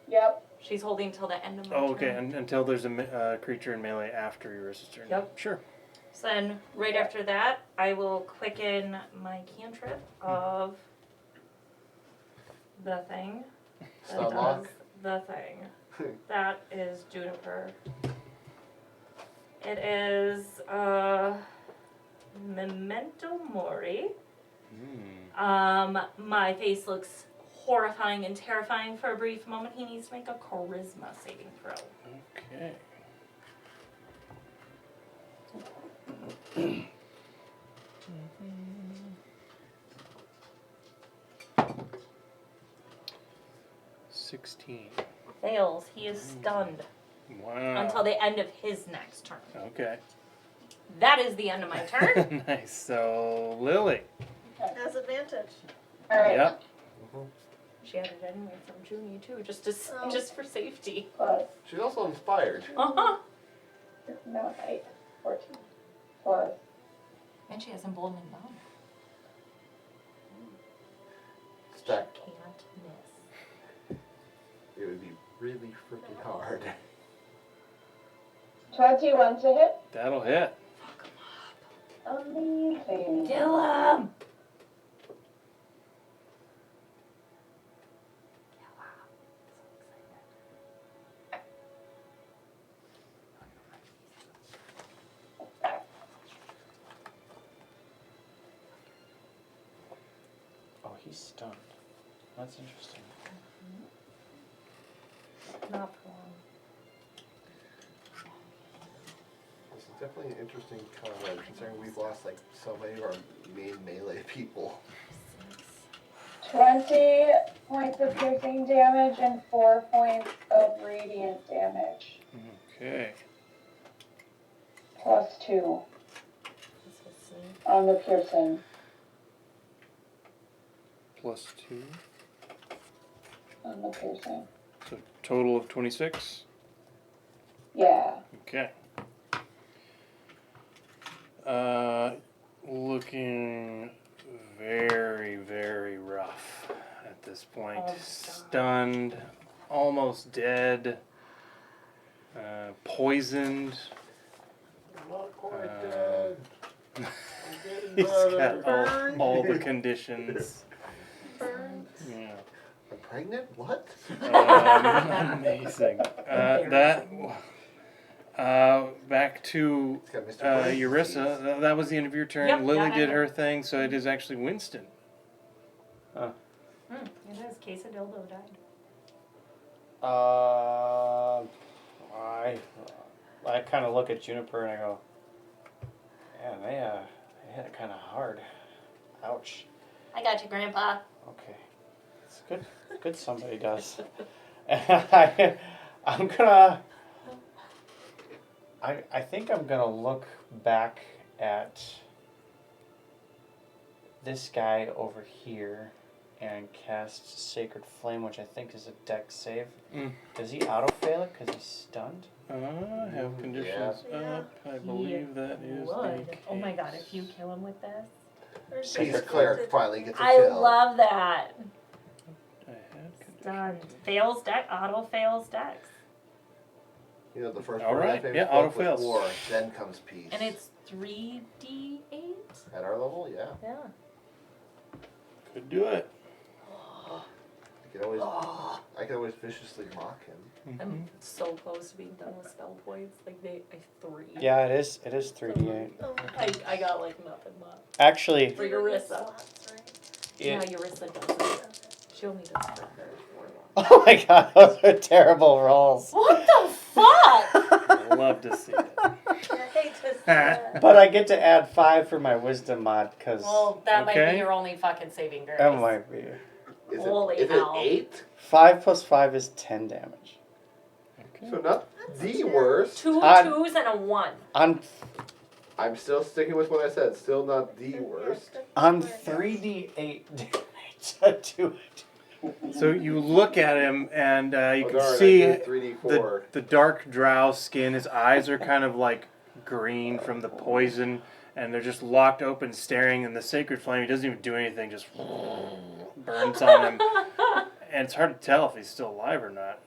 Yep. She's holding till the end of my Oh, okay. turn. Until there's a creature in melee after Yurissa's turn. Yep. Sure. So then, right after that, I will quicken my cantrip of the thing. That Stun lock? does the thing. That is Juniper. It is Memento Mori. My face looks horrifying and terrifying for a brief moment. He needs to make a charisma saving throw. Okay. $16. Fails. He is stunned Wow. until the end of his next turn. Okay. That is the end of my turn. Nice. So Lily. Has advantage. All right. Yep. She had it anyway from Junie too, just Oh. just for safety. Plus, She's also inspired. Uh-huh. no, 8, 14. Plus, And she has emboldening bomb. Stack. Can't miss. It would be really freaking hard. 21 to hit. That'll hit. Amazing. Kill him! Oh, he's stunned. That's interesting. Not for long. This is definitely an interesting combat, considering we've lost like so many of our main melee people. 20 points of piercing damage and 4 points of radiant damage. Okay. Plus 2 This was sneak. on the piercing. +2. On the piercing. So total of 26. Yeah. Okay. Looking very, very rough at this point. Oh, God. Stunned, almost dead, poisoned. Not quite dead. I'm getting He's better. got all the conditions. Burn. Yeah. I'm pregnant? What? Amazing. Back to It's got Mr. Brain Eurissa. disease. That was the end of your turn. Yep, Lily that did ended. her thing, so it is actually Winston. It is. Quesadildo died. I kind of look at Juniper and I go, yeah, they hit it kind of hard. Ouch. I got you, Grandpa. Okay, it's good. Good somebody does. And I'm gonna. I think I'm gonna look back at this guy over here and cast Sacred Flame, which I think is a dex save. Mm. Does he auto fail it because he's stunned? Have conditions Yeah. up. I believe that is the Would. case. Oh my god, if you kill him with this. Or She's just cleric tempted. finally gets a I kill. love that. I had conditions. Done. Fails deck, auto fails dex. You know, the first All word right, I famous yeah, spoke auto was fails. war, then comes peace. And it's 3d8? At our level, yeah. Yeah. Could do it. I can always viciously mock him. I'm so close to being done with spell points. Like, I have 3. Yeah, it is. It is 3d8. Oh, I got like nothing left. Actually, For Eurissa. slots, right? Yeah, it, Eurissa doesn't. She'll need a spread her for long. oh my god, those are terrible rolls. What the fuck? I love to see it. I hate to see that. But I get to add 5 for my wisdom mod because Well, that might Okay. be your only fucking saving grace. that might be. Is Holy it hell. 8? 5 plus 5 is 10 damage. Okay. So not That's the terrible. worst. 2 I'm- 2s and a 1. I'm still sticking with what I said. Still not the worst. I'm 3d8 damage to it. So you look at him, and you Oh, can darn, I see did 3d4. the dark drow skin. His eyes are kind of like green from the poison, and they're just locked open, staring. And the sacred flame, he doesn't even do anything, just burns on him. And it's hard to tell if he's still alive or not.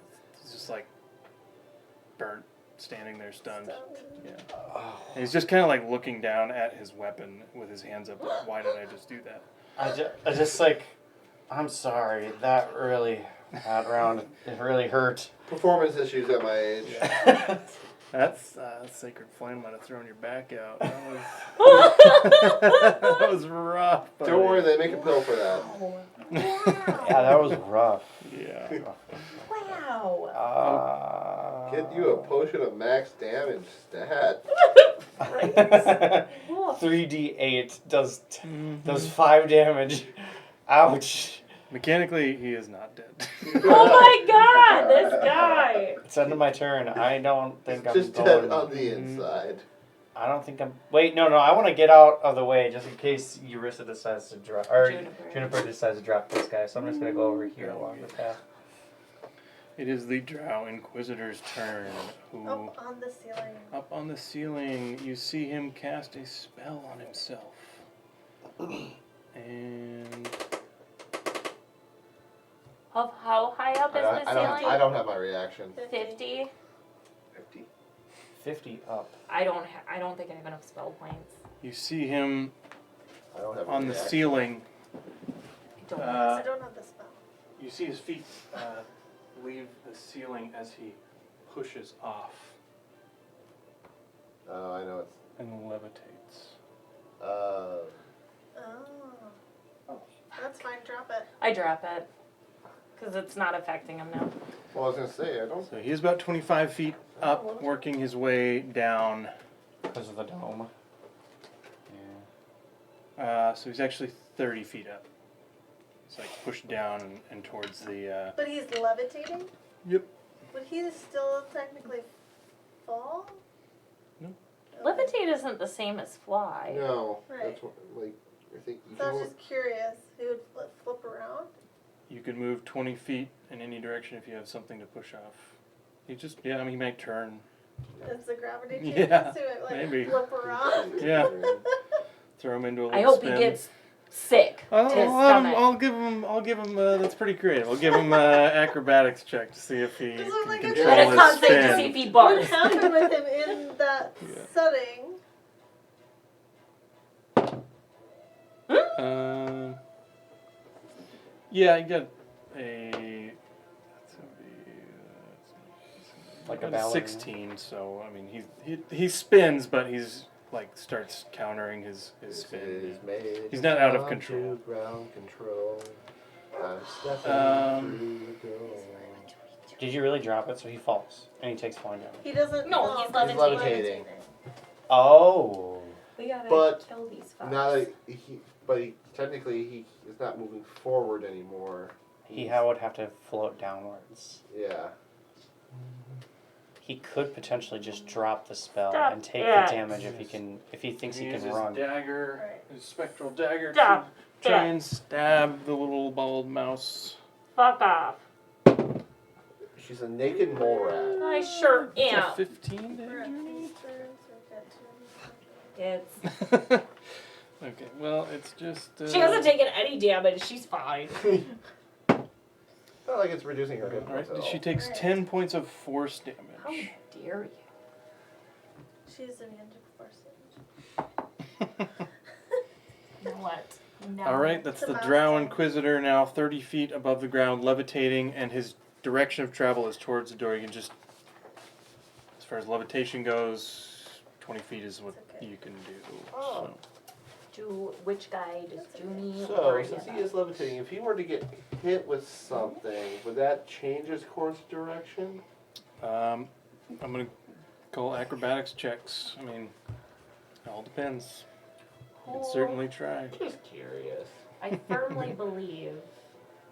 It's just burnt, standing there stunned. Yeah. Oh. And he's just kind of like looking down at his weapon with his hands up. Like, why did I just do that? I just like, I'm sorry. That round, it really hurt. Performance issues at my age. That's Sacred Flame might have thrown your back out. That was rough. Buddy. Don't worry, they make a pill for that. Yeah, that was rough. Yeah. Wow. Get you a potion of max damage stat. 3d8 does 5 damage. Ouch. Mechanically, he is not dead. Oh my god, this guy. It's end of my turn. I don't think I'm Just going. dead on the inside. I don't think I'm. Wait, no. I want to get out of the way just in case Eurissa decides to drop, or Juniper decides to drop this guy. So I'm just gonna go over here along the path. It is the Drow Inquisitor's turn. Who Up on the ceiling. up on the ceiling, you see him cast a spell on himself, and Of how high up is the ceiling? I don't have my reaction. 50. 50. 50 up. I don't think I have enough spell points. you see him I don't have a on the reaction. ceiling. I don't I don't have the spell. You see his feet leave the ceiling as he pushes off Oh, I know it's. and levitates. Oh. That's fine, drop it. I drop it. Because it's not affecting him now. Well, I was gonna say I don't. So he's about 25 feet up, working his way down. Because of the dome. So he's actually 30 feet up. He's like pushed down and towards the. But he's levitating? Yep. Would he still technically fall? No. Okay. Levitate isn't the same as fly. No, Right. that's what, like I think you So I can. was just curious. He would flip around? You can move 20 feet in any direction if you have something to push off. He just, yeah, I mean, he might turn. Is the gravity change Yeah, to it? Like maybe. flip around? Yeah. Throw him into a little I hope spin. he gets sick to his stomach. I'll give him. That's pretty creative. I'll give him acrobatics check to see if he This is can like a control But good a his con save to see spin. if he What barks. happened with him in that setting? Yeah, you got a. That's gonna be, Like a about ballerina. 16. So I mean, he spins, but he's like starts countering his spin. He's not out of control. Ground control. I'm stepping through the door. Did you really drop it? So he falls and he takes falling damage. He doesn't. No, fall. he's levitating. Oh. We gotta But kill these fucks. Now that he technically he is not moving forward anymore. He would have to float downwards. Yeah. He could potentially just drop the spell Stop and take it. the damage if he thinks he Use can his run. dagger, his spectral dagger, Stop to try it. and stab the little bald mouse. Fuck off. She's a naked mole rat. I sure It's a am. 15 We're at damage. these turns, we've got two. It's, Okay, well, it's just. she hasn't taken any damage. She's fine. Not like it's reducing her hit All right, points at all. she takes 10 points of force damage. How dare you? She's immune to force damage. What? No. All right, that's It's the a Drow mouse. Inquisitor now 30 feet above the ground, levitating, and his direction of travel is towards the door. You can just, as far as levitation goes, 20 feet is what Okay. you can do. Oh. So. Do which guy? Does Junie So, or since he Hannah? is levitating, if he were to get hit with something, would that change his course direction? I'm gonna call acrobatics checks. I mean, it all depends. You can certainly try. Just curious. I firmly believe.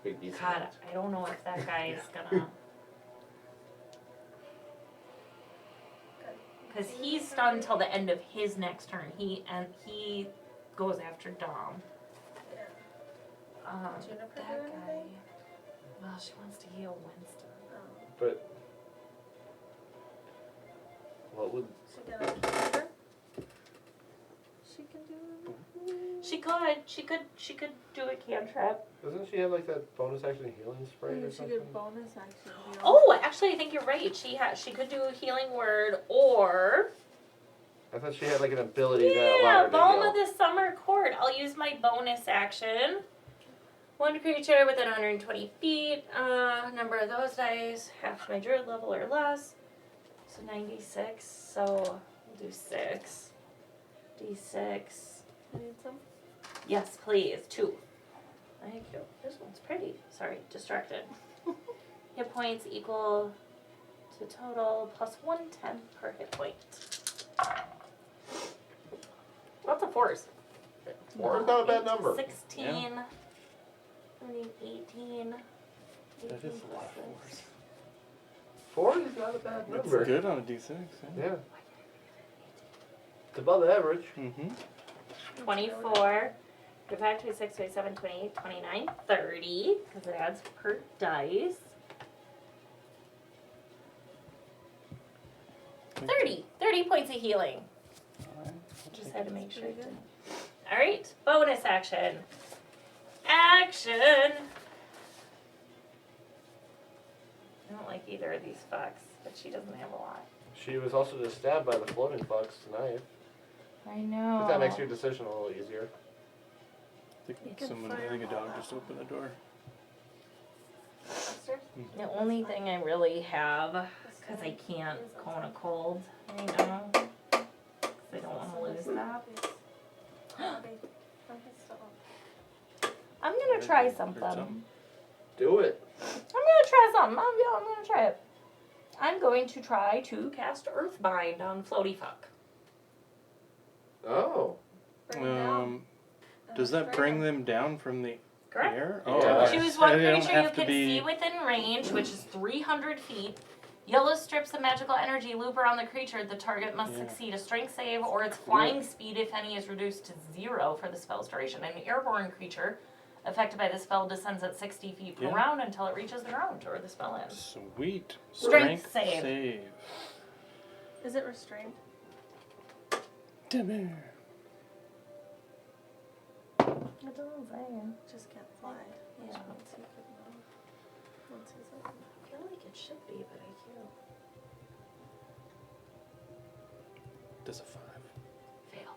Big decent. God, I don't know if that guy is gonna. Because he's stunned till the end of his next turn. He goes after Dom. Yeah. Juniper That do guy. anything? Well, she wants to heal Winston. Oh. But what would She gonna keep her? She can do it. She She could do a cantrip. Doesn't she have like that bonus action healing spray or Maybe she something? could bonus action heal. Oh, actually, I think you're right. She could do a healing word, or I thought she had like an ability that allowed yeah, her to Balm heal. of the Summer Court. I'll use my bonus action. One creature within 120 feet. Number of those dice, half my druid level or less. So 96. So we'll do 6. D6. I need some. Yes, please. 2. Thank you. This one's pretty. Sorry, distracted. Hit points equal to total plus 1/10 per hit point. Lots of 4s. 4 is not a bad number. 16. 18. That is a lot of 4s. 4 is not a bad That's number. good on a D6. Yeah. It's above average. Mm-hmm. 24. 25, 26, 27, 28, 29, 30. Because it adds per dice. 30. 30 points of healing. Just had to make sure. Alright, bonus action. Action! I don't like either of these fucks, but she doesn't have a lot. She was also just stabbed by the floating fox tonight. I know. That makes your decision a little easier. I think a dog just opened the door. The only thing I really have, because I can't cone a cold right now, because I don't want to lose that. I'm going to try something. Do it. I'm going to try something. I'm going to try it. I'm going to try to cast Earthbind on Floaty Fuck. Oh. Does that bring them down from the Correct. air? Yeah. Choose So one they don't creature have you to can be- see within range, which is 300 feet. Yellow strips of magical energy loop around the creature. The target must Yeah. succeed a strength save or its flying speed, if any, is reduced to 0 for the spell's duration. An airborne creature affected by the spell descends at 60 feet per Yeah. round until it reaches the ground or the spell ends. Sweet. Strength save. Is it restrained? Damn it. It doesn't say. Just can't fly. Yeah. Once he could move. Once he's up. I feel like it should be, but I can't. Does a 5. Fail.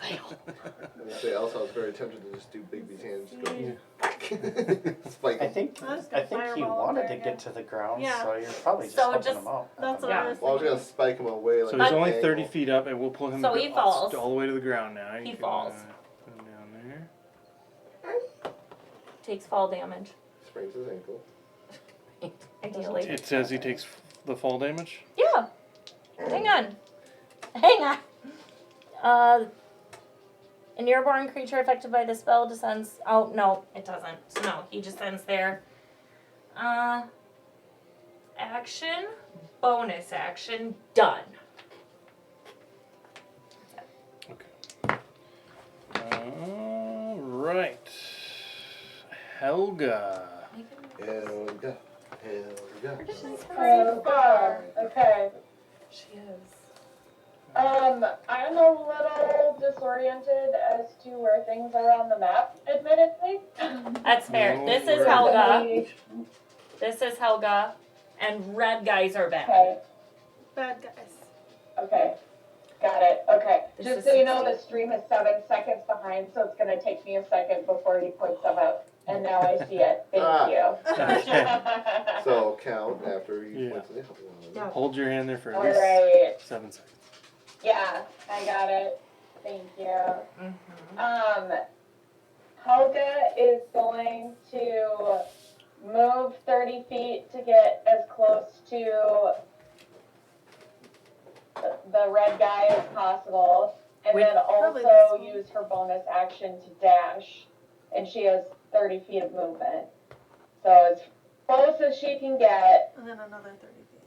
Fail. Also, I was very tempted to just do Bigby's hand and just go spike I him. think I was I gonna think he fireball wanted there to again. get to the ground, Yeah. so you're probably just So helping just- him out. That's what Yeah. I was Well, I was thinking. gonna spike him away. So Like he's an only 30 angle. feet up, and we'll pull him So he falls. all the way to the ground now. He You can, falls. Put him down there. Takes fall damage. Sprains his ankle. Ideally. It says he takes the fall damage. Yeah. Hang on. Hang on. An airborne creature affected by the spell descends. Oh, no, it doesn't. So, no, he just ends there. Action. Bonus action. Done. All right. Helga. Helga. Helga. Oh, God. Okay. She is. I'm a little disoriented as to where things are on the map, admittedly. That's fair. No This is worries. Helga. This is Helga. And red guys are back. Okay. Bad guys. Okay. Got it. Okay. This Just is so you know, 16. the stream is 7 seconds behind, so it's going to take me a second before he puts them up. And now I see it. Thank you. So count after he Yeah. points it. Yeah. Hold your hand there for at All least right. 7 seconds. Yeah, I got it. Thank you. Mhm. Helga is going to move 30 feet to get as close to the red guy as possible, and Wait, then probably also this one. use her bonus action to dash, and she has 30 feet of movement. So as close as she can get. And then another 30 feet.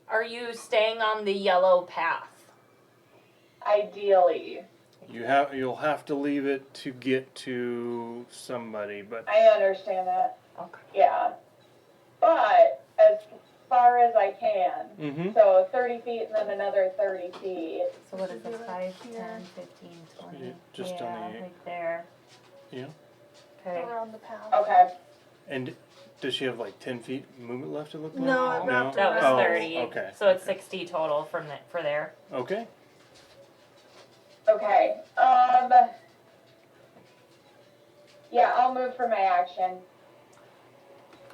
Are you staying on the yellow path? Ideally. You'll have to leave it to get to somebody, but I understand that. Okay. Yeah. But as far as I can. Mm-hmm. So 30 feet and then another 30 feet. So what is Should do this, it 5, here. 10, 15, 20? Yeah, just yeah, on the- like there. Yeah. Okay. Around the path. Okay. And does she have like 10 feet movement left? It look like. No, it wrapped That was Oh, 30. okay. So it's 60 total from for there. Okay. Okay. Yeah, I'll move for my action.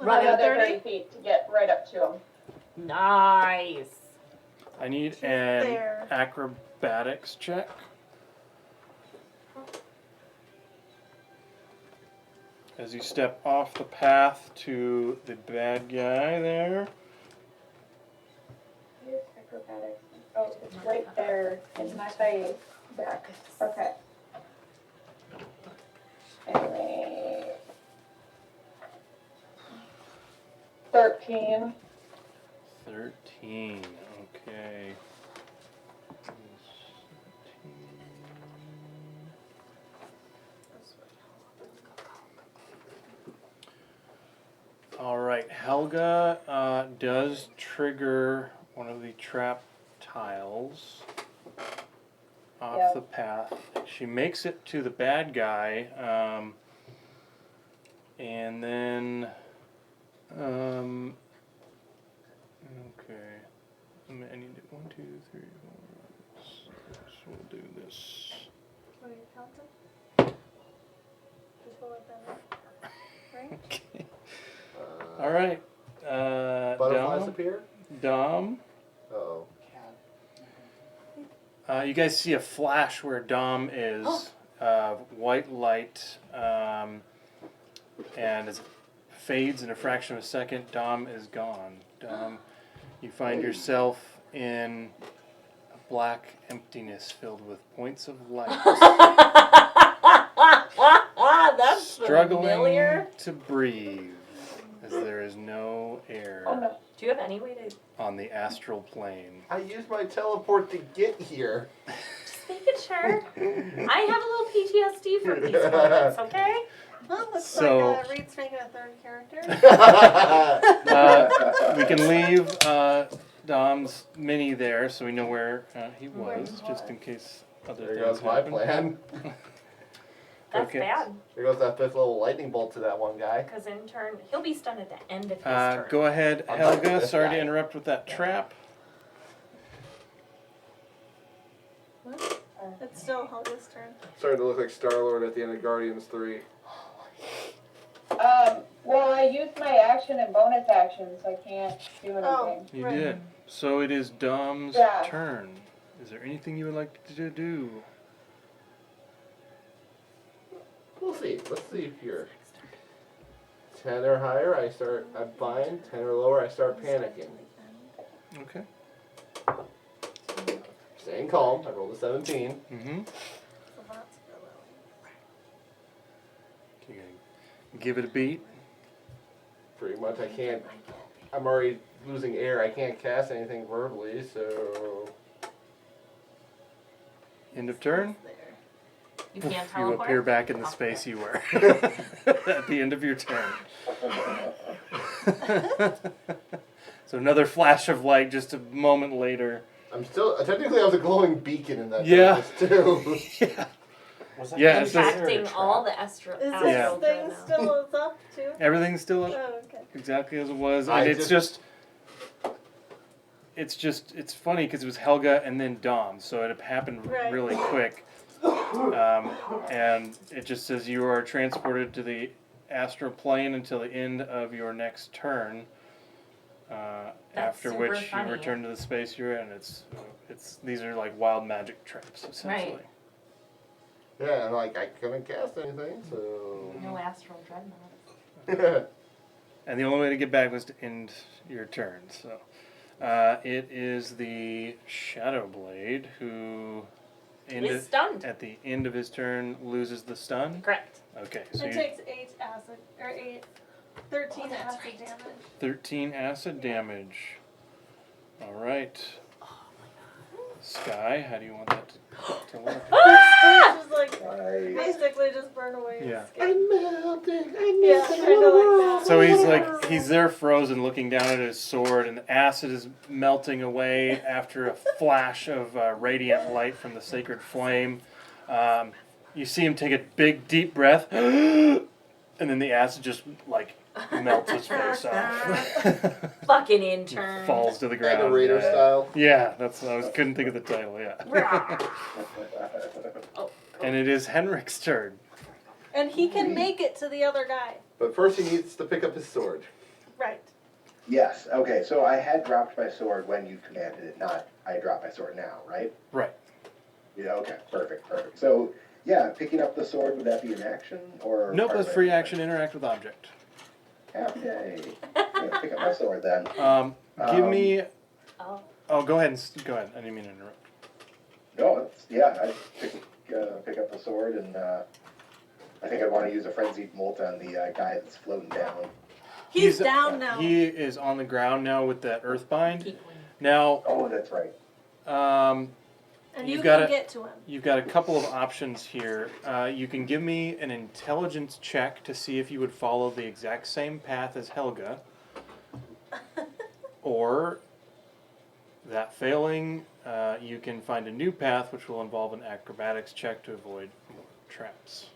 Run Another 30? 30 feet to get right up to him. Nice. I need She's an there. acrobatics check. As you step off the path to the bad guy there. Here's acrobatics. Oh, it's right there in my face. Back. Okay. Anyway. 13. 13. Okay. All right, Helga does trigger one of the trap tiles off Yeah. the path. She makes it to the bad guy, and then, okay. I need to 1, 2, 3, 4, 6. We'll do this. What are you counting? Just go like that. Right? Okay. All right. Butterflies Dom. appear? Dom. Uh-oh. You guys see a flash where Dom is, white light, and as it fades in a fraction of a second, Dom is gone. Dom, you find yourself in a black emptiness filled with points of light, That's struggling familiar. to breathe, as there is no air Oh no. Do you have any way to on the astral plane. I used my teleport to get here. just make it sure? I have a little PTSD from these moments, okay? Well, looks So- like Reed's making a third character. We can leave Dom's mini there, so we know where he was, just in case other There things goes my happen. plan. That's Okay. bad. There goes that 5th level lightning bolt to that one guy. Because in turn, he'll be stunned at the end of his turn. Go ahead, I'll talk to Helga. this Sorry guy. to interrupt with that trap. It's still Helga's turn. Starting to look like Star-Lord at the end of Guardians 3. Well, I used my action and bonus action, so I can't do anything. Oh. You Right. did. So it is Dom's Yeah. turn. Is there anything you would like to do? We'll see. Let's see here. 10 or higher, I'm fine. 10 or lower, I start panicking. Okay. Staying calm, I rolled a 17. Mm-hmm. So that's for Lily. You gonna give it a beat? Pretty much, I can't. I'm already losing air. I can't cast anything verbally, so. End of turn? You can't You teleport? appear back in the space you were at the end of your turn. So another flash of light just a moment later. I'm still. Technically, I was a glowing beacon in that Yeah. darkness, too. Yeah. Was that Yeah, it's just- Impacting all the astral. Is this Yeah. thing still is up too? Everything's still up Oh, okay. exactly as it was. I And it's funny because it was Helga and then Dom, so it happened Right. really quick. And it just says you are transported to the astral plane until the end of your next turn. After super which funny. you return to the space you're in. It's these are like wild magic traps essentially. Yeah, and like I couldn't cast anything, so. No astral dreadnought. And the only way to get back was to end your turn. So it is the Shadow Blade who He's stunned. at the end of his turn loses the stun. Correct. Okay, so It you takes 13 that's acid right. damage. 13 acid damage. All right. Sky, how do you want that to work? Ah! Just like basically just burn away. Yeah. His skin. I'm melting. I'm Yeah, melting. kind of like So he's there frozen looking down at his sword, and the acid is melting away after a flash of radiant light from the sacred flame. You see him take a big, deep breath, and then the acid just, melts his face off. Fucking intern. Falls to the ground. Like a Raider style. Yeah, couldn't think of the title, yeah. And it is Henrik's turn. And he can make it to the other guy. But first he needs to pick up his sword. Right. Yes, okay, so I had dropped my sword when you commanded it, not I drop my sword now, right? Right. Yeah, okay, perfect. So, yeah, picking up the sword, would that be an action? Or Nope, part of that's my free movement? action, interact with object. Happy day. I'm gonna pick up my sword then. Give me... Oh. Oh, go ahead. I didn't mean to interrupt. No, I pick up the sword and I think I want to use a frenzied molt on the guy that's floating down. He's down now. He is on the ground now with that earthbind. Now, Oh, that's right. And you you've can got get to him. you've got a couple of options here. You can give me an intelligence check to see if you would follow the exact same path as Helga, or that failing, you can find a new path, which will involve an acrobatics check to avoid more traps.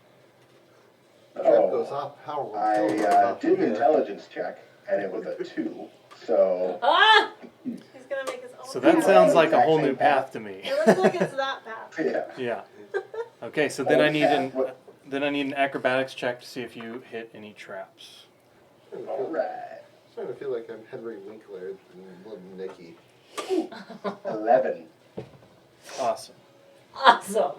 The trap goes off. How I did an intelligence check and it was a 2, so... Ah! He's gonna make his own So that path. sounds like a Exact whole same new path to me. It looks like it's that path. Yeah. Yeah. Okay, so then I need an acrobatics check to see if you hit any traps. Alright. I'm starting to feel like I'm Henry Winkler and Little Nicky. 11. Awesome. Awesome.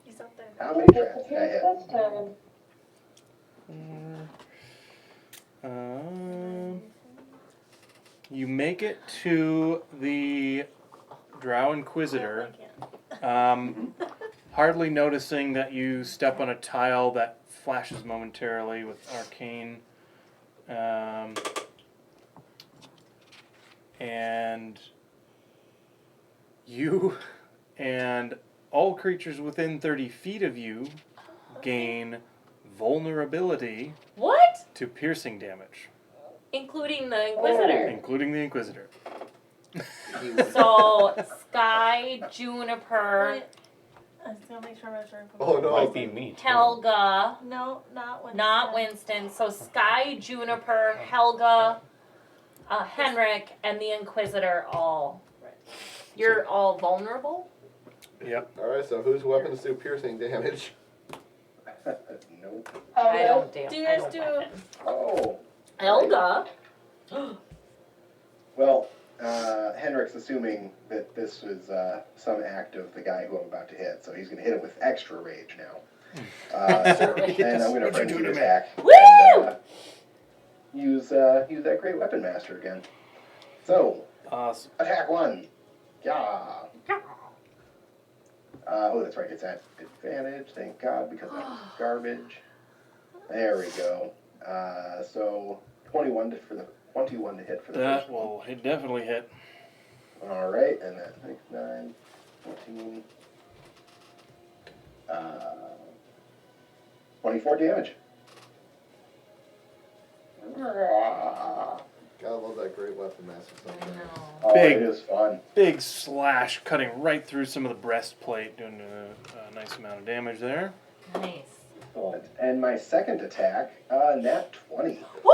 He's up there. How many traps did I hit? This time. You make it to the Drow Inquisitor, hardly noticing that you step on a tile that flashes momentarily with arcane. And you and all creatures within 30 feet of you gain vulnerability What? to piercing damage, Including the Inquisitor. including the Inquisitor. So, Sky, Juniper, Wait, I just gotta make sure I'm measuring. Oh no. Might be me too. Helga, No, not Winston. not Winston. So, Sky, Juniper, Helga, Henrik, and the Inquisitor all. You're all vulnerable? Yep. Alright, so whose weapons do piercing damage? Nope. I don't do. Do you I guys don't do- weapon. Oh. Helga. Well, Henrik's assuming that this was some act of the guy who I'm about to hit, so he's going to hit him with extra rage now. And I'm going to What'd you do frenzy to me? attack. Woo! And, use that great weapon master again. So, Awesome. attack 1. Yeah. Oh, that's right. It's at advantage. Thank God, because I'm garbage. There we go. So 21 to hit for the That first one. will definitely hit. All right, and then 6, 9, 14, 24 damage. Gotta love that great weapon master I something. know. Oh, Big. it is fun. Big slash cutting right through some of the breastplate, doing a nice amount of damage there. Nice. Excellent. And my second attack, nat 20. Woo!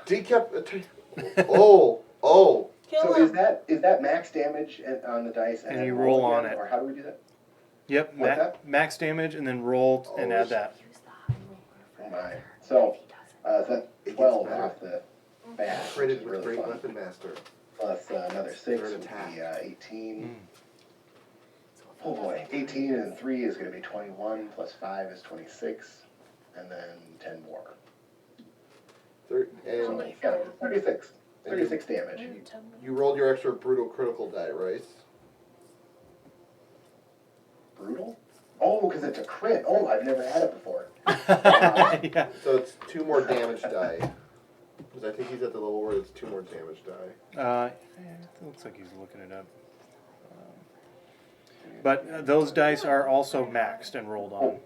So, Oh. Kill so him. is that max damage on the dice? And then you roll on again, it. Or how do we do that? Yep, What's that? max damage, and then roll and add that. Oh my. So, that's 12 off the bat. which Traded is with really great fun. weapon master. Plus another 6 Third would attack. be 18. Oh boy, 18 and 3 is going to be 21, plus 5 is 26, and then 10 more. So, And yeah, 36. 36 damage. you rolled your extra brutal critical die, right? Brutal? Oh, because it's a crit. Oh, I've never had it before. Yeah. So it's 2 more damage die. Because I think he's at the level where it's 2 more damage die. It looks like he's looking it up. But those dice are also maxed and rolled on.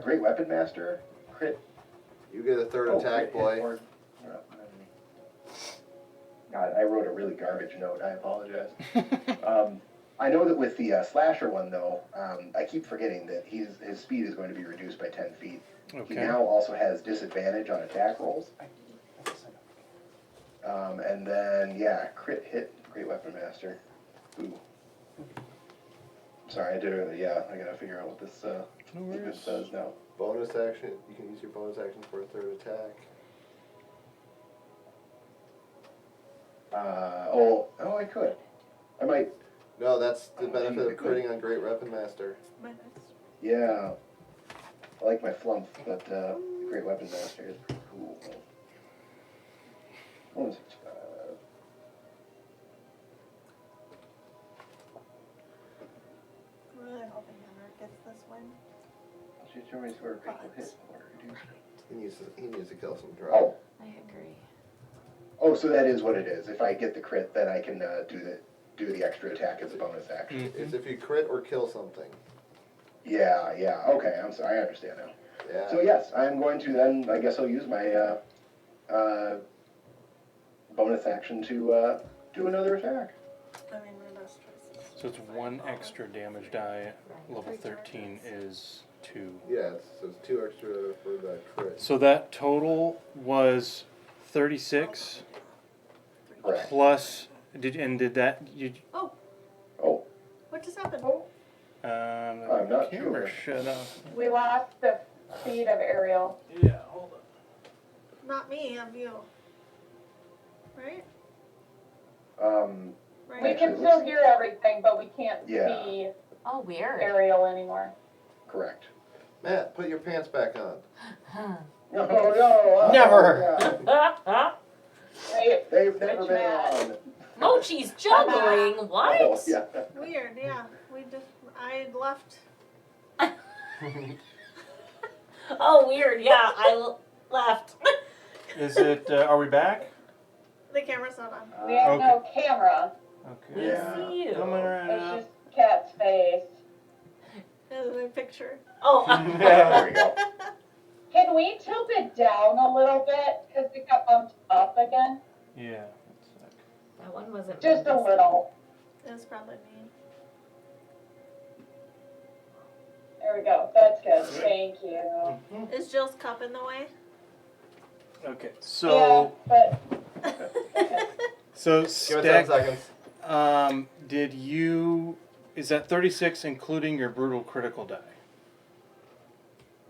Great Weapon Master, crit. You get a third attack, crit boy. hit or- God, I wrote a really garbage note. I apologize. I know that with the slasher one, though, I keep forgetting that his speed is going to be reduced by 10 feet. He Okay. now also has disadvantage on attack rolls. And then, yeah, crit hit, Great Weapon Master. Ooh. Sorry, I gotta figure out what this even says now. Bonus action. You can use your bonus action for a third attack. I could. I might, No, that's the benefit of critting on Great Weapon Master. yeah. I like my flump, but the Great Weapon Master is pretty cool. What was it? Really hoping Hun'Rae gets this win. Determines where a critical hit or reduce. He needs to kill some drow. Oh. I agree. Oh, so that is what it is. If I get the crit, then I can do the extra attack as a bonus action. It's if you crit or kill something. Yeah. Okay, I'm sorry. I understand now. Yeah. So yes, I'm going to then. I guess I'll use my bonus action to do another attack. I mean, my best choices. So it's 1 extra damage die. Level 13 is 2. Yeah, so it's 2 extra for the crit. So that total was 36 Correct. plus. Did that you? Oh, Oh, what just happened? I'm not camera sure. shut off. We lost the feed of Ariel. Yeah, hold on. Not me, of you. Right? We Right? can still hear everything, but we can't Yeah. see Oh, weird. Ariel anymore. Correct. Matt, put your pants back on. No. Never. Yeah. Right? They've never Rich been man. on. Mochi's juggling. What? Oh, yeah. Weird, yeah. I left. Oh, weird. Yeah, I left. Is it? Are we back? The camera's not on. We have Okay. no camera. Okay. We Yeah. see you. Coming right It's up. just Cat's face. There's my picture. Oh, There we go. Can we tilt it down a little bit? Because it got bumped up again. Yeah. that one wasn't. Just a little. It was probably me. There we go. That's good. Thank you. Is Jill's cup in the way? Okay. So Yeah, so Give it 10 Stack. seconds. Did you? Is that 36 including your brutal critical die?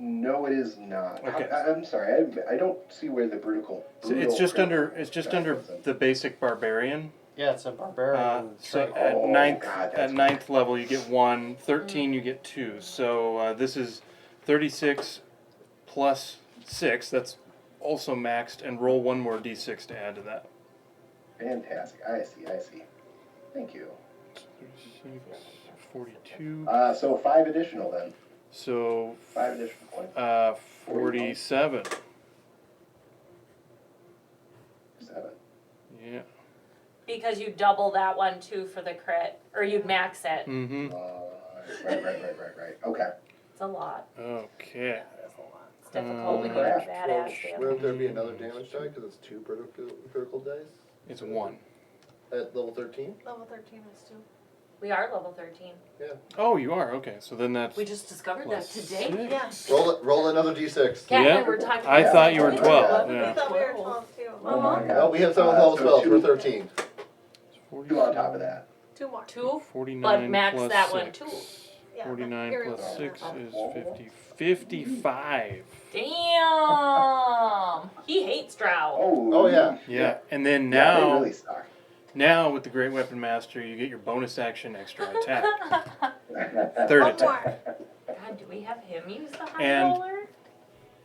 No, it is not. Okay. I'm sorry. I don't see where the brutal. So it's just critical under. It's just die under comes in. the basic barbarian. Yeah, it's a barbarian So trait. at Oh, ninth God, at that's ninth level you get 1, 13 you get 2. So this is 36 plus 6. That's also maxed, and roll 1 more d6 to add to that. Fantastic. I see. Thank you. 36, 42. So 5 additional then. So 5 additional points. 47. 7. Yeah. Because you double that one too for the crit, or you'd max it. Mm-hmm. Right. Okay. It's a lot. Okay. It's difficult when you have badass damage. Wouldn't there be another damage die because it's 2 critical dice It's 1. at level 13? Level 13 is 2. We are level 13. Oh, you are? Okay. So then that's We just discovered that plus today. 6. Yeah. Roll another d6. Cat Yeah. and I were talking I about thought you were it. 12. We Yeah. thought we were 12 too. Oh my God. No, we have someone level So 12. two- We're 13. 2 on top of that. 2 more. 2, 49 but max plus that 6. one too. Yeah. 49 Ariel plus said 6 that. is 50. 55. Damn! He hates Drow. Oh, yeah. Yeah. And then Yeah, they now, really suck. now with the Great Weapon Master, you get your bonus action extra attack. Third One attack. more. God, do we have him use the high And- roller?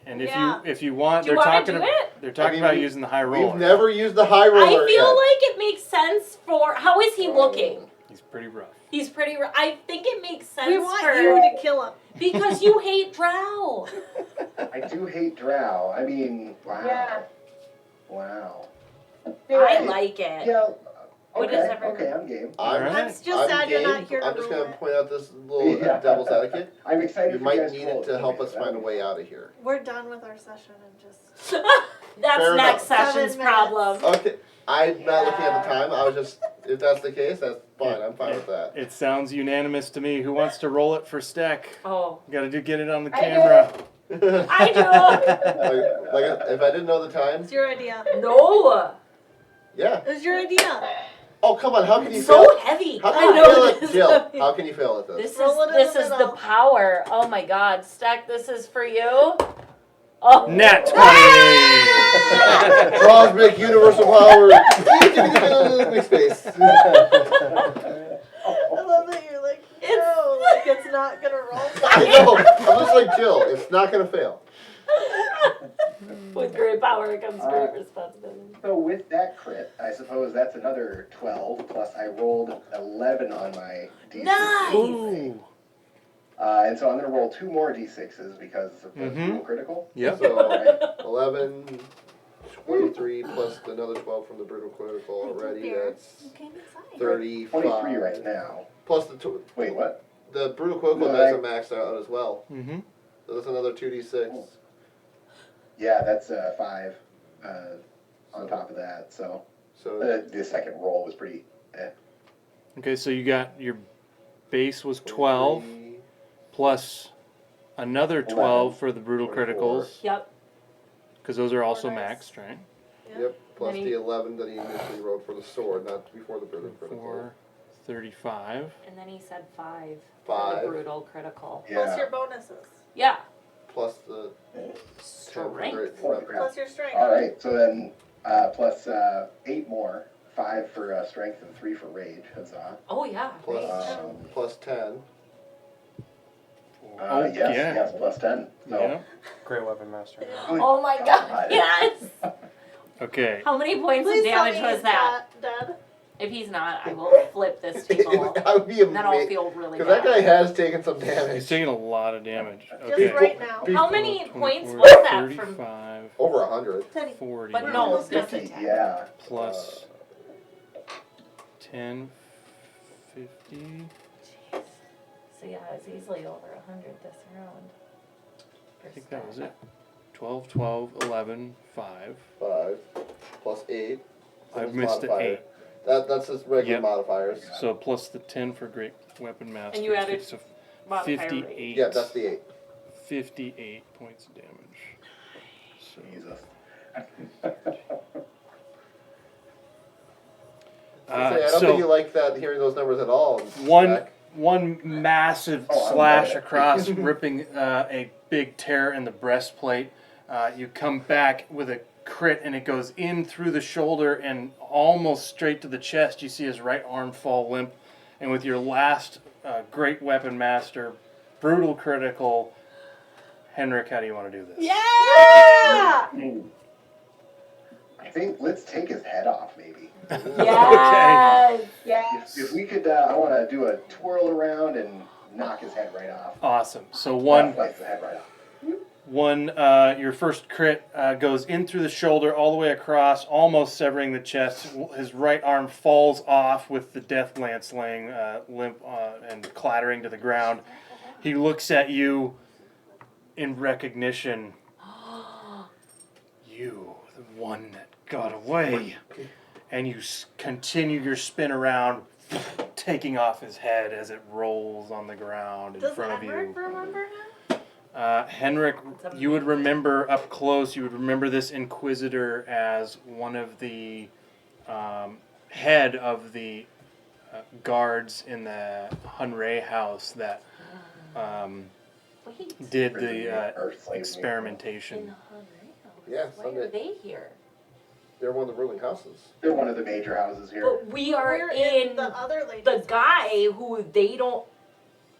And Yeah. if you want, Do you they're want talking to do it? they're talking I mean, about using the high roller. We've never used the high roller I feel yet. like it makes sense for. How is he looking? He's pretty rough. He's pretty. I think it makes sense We want for you to kill him. because you hate Drow. I do hate Drow. I mean, wow. Yeah. Wow. Do I it. like it. Yeah, What Okay, is everyone? okay, I'm game. Alright. I'm just sad you're not here to I'm just rule gonna it. point out this little Yeah. devil's advocate. I'm excited You for might guys need roll it to with help me, us so find a that'll way be out of here. We're done with our session and just. That's Fair next enough. session's 7 minutes. problem. Okay, I'm not looking at the time. I was just, if that's the case, that's fine. I'm fine with that. It sounds unanimous to me. Who wants to roll it for Stack? Oh, Get it on the I do. camera. I like, if I didn't know the time, It's your idea. do. No, yeah. It was your idea. Oh, come on. How can you it's fail? so heavy. How I can you know fail this at Jill? heavy. How can you fail at this? This Roll it is in this the is the middle. power. Oh my God, Stack, this is for you. Oh, Nat 20! Draws make universal power. Make space. I love that you're like, no, like it's not gonna roll. I know. I'm just like Jill. It's not gonna fail. with great power comes great responsibility. So with that crit, I suppose that's another 12, plus I rolled 11 on my D6. Nice! Ooh. And so I'm going to roll 2 more D6s because of the Mhm. critical. Yep. So 11, 23 plus another 12 from the brutal critical already. That's You came inside. 35. 23 right now. Plus Wait, what? the brutal critical No, dice I- are maxed out as well. Mm-hmm. So that's another 2d6. Yeah, that's 5 on top of that. So So the second roll was pretty. Okay, so you got your base was 12 23, plus another 12 for the brutal 24. criticals Yep. because those are also Nice. maxed, right? Yep. Plus Then the 11 that he initially rolled for the sword, not before the brutal critical. 4, 35. And then he said 5 for 5 the brutal critical. Plus Yeah. your bonuses. Yeah. plus the 10 for Strength. great Holy weapon. crap. Plus your strength. All right, so then plus 8 more. 5 for strength and 3 for rage. Huzzah. Oh yeah. Plus, Rage. plus 10. Oh, Yes, yeah. yes, plus 10. So, Yeah. Great weapon master. good Oh my God. Yes. Okay. How many points Please of tell damage me was he's that? dead. If he's not, I will flip this table. I would be And then I'll amazed. feel really Because that guy bad. has taken some He's damage. taking a lot of damage. Just Okay. right now. How many 24, points was that from? 35, Over 100. Teddy. 40, But no, Almost just 50, attack. yeah. plus 10, 50. So yeah, it's easily over 100 this round. I think that was it. 12, 12, 11, 5. 5 plus 8. I've His missed an modifier. 8. That's his regular Yep. modifiers. So plus the 10 for great weapon master. And you added so Modifier 58. rate. Yeah, that's the 8. 58 points of damage. So, Jesus. I don't think you like that hearing those numbers at all. Zach. one massive Oh, I'm slash glad. across, ripping a big tear in the breastplate. You come back with a crit, and it goes in through the shoulder and almost straight to the chest. You see his right arm fall limp, and with your last great weapon master, brutal critical. Henrik, how do you want to do this? Yeah! I think let's take his head off, maybe. Yes! Yes. If we could, I want to do a twirl around and knock his head right off. Awesome. So one. Slice the head right off. Your first crit goes in through the shoulder all the way across, almost severing the chest. His right arm falls off with the death lance laying limp and clattering to the ground. He looks at you in recognition. You, the one that got away. And you continue your spin around, taking off his head as it rolls on the ground in Does front of you. Henrik remember him? Henrik, you would remember up close, you would remember this Inquisitor as one of the head of the guards in the Hun'Rae house that Wait. did the Or slave experimentation. In Hun'Rae house? Yeah, Why Sunday. are they here? They're one of the ruling houses. They're one of the major houses here. But we are We're in the other lady's the guy house. who they don't.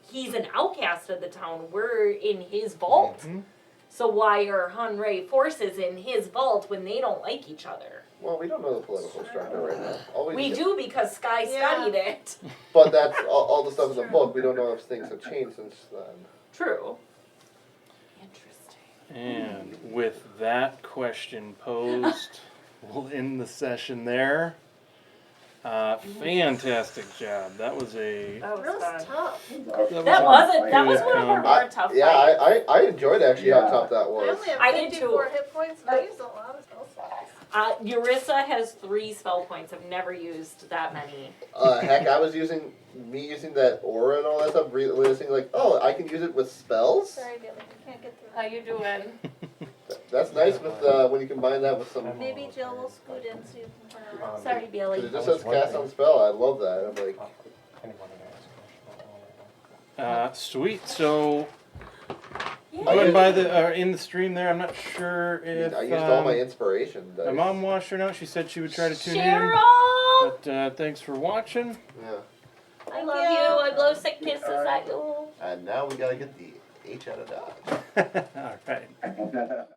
He's an outcast of the town. We're in his vault. Mhm. So why are Hun'Rae forces in his vault when they don't like each other? Well, we don't know the political structure right now. All We do because Sky Yeah. studied it. But that's all the stuff in the book. We don't know if things have changed since then. True. Interesting. And with that question posed, we'll end the session there. Fantastic job. That was a. That was That was fun. tough. That wasn't. That was Good one of our combo. more tough Yeah, fights. I enjoyed actually how Yeah. tough that I was. only have I did 54 too. hit points and I used a lot of spell slots. Urissa has 3 spell points. I've never used that many. Heck, I was using that aura and all that stuff, realizing like, oh, I can use it with spells. Sorry, Billy, you can't get through. How you doing? That's nice with when you combine that with some. Maybe Jill will scoot in so you can turn around. Sorry, Billy. It just says cast on spell. I love that. I'm like, Anyone can ask. Sweet. So Yay. going by the in the stream there, I'm not sure if I used all my inspiration. my Dice. mom watched or not. She said she would try to tune Cheryl! in. But thanks for watching. Yeah. I love you. I blow sick kisses at you. And now we gotta get the H out of Dodge. All right.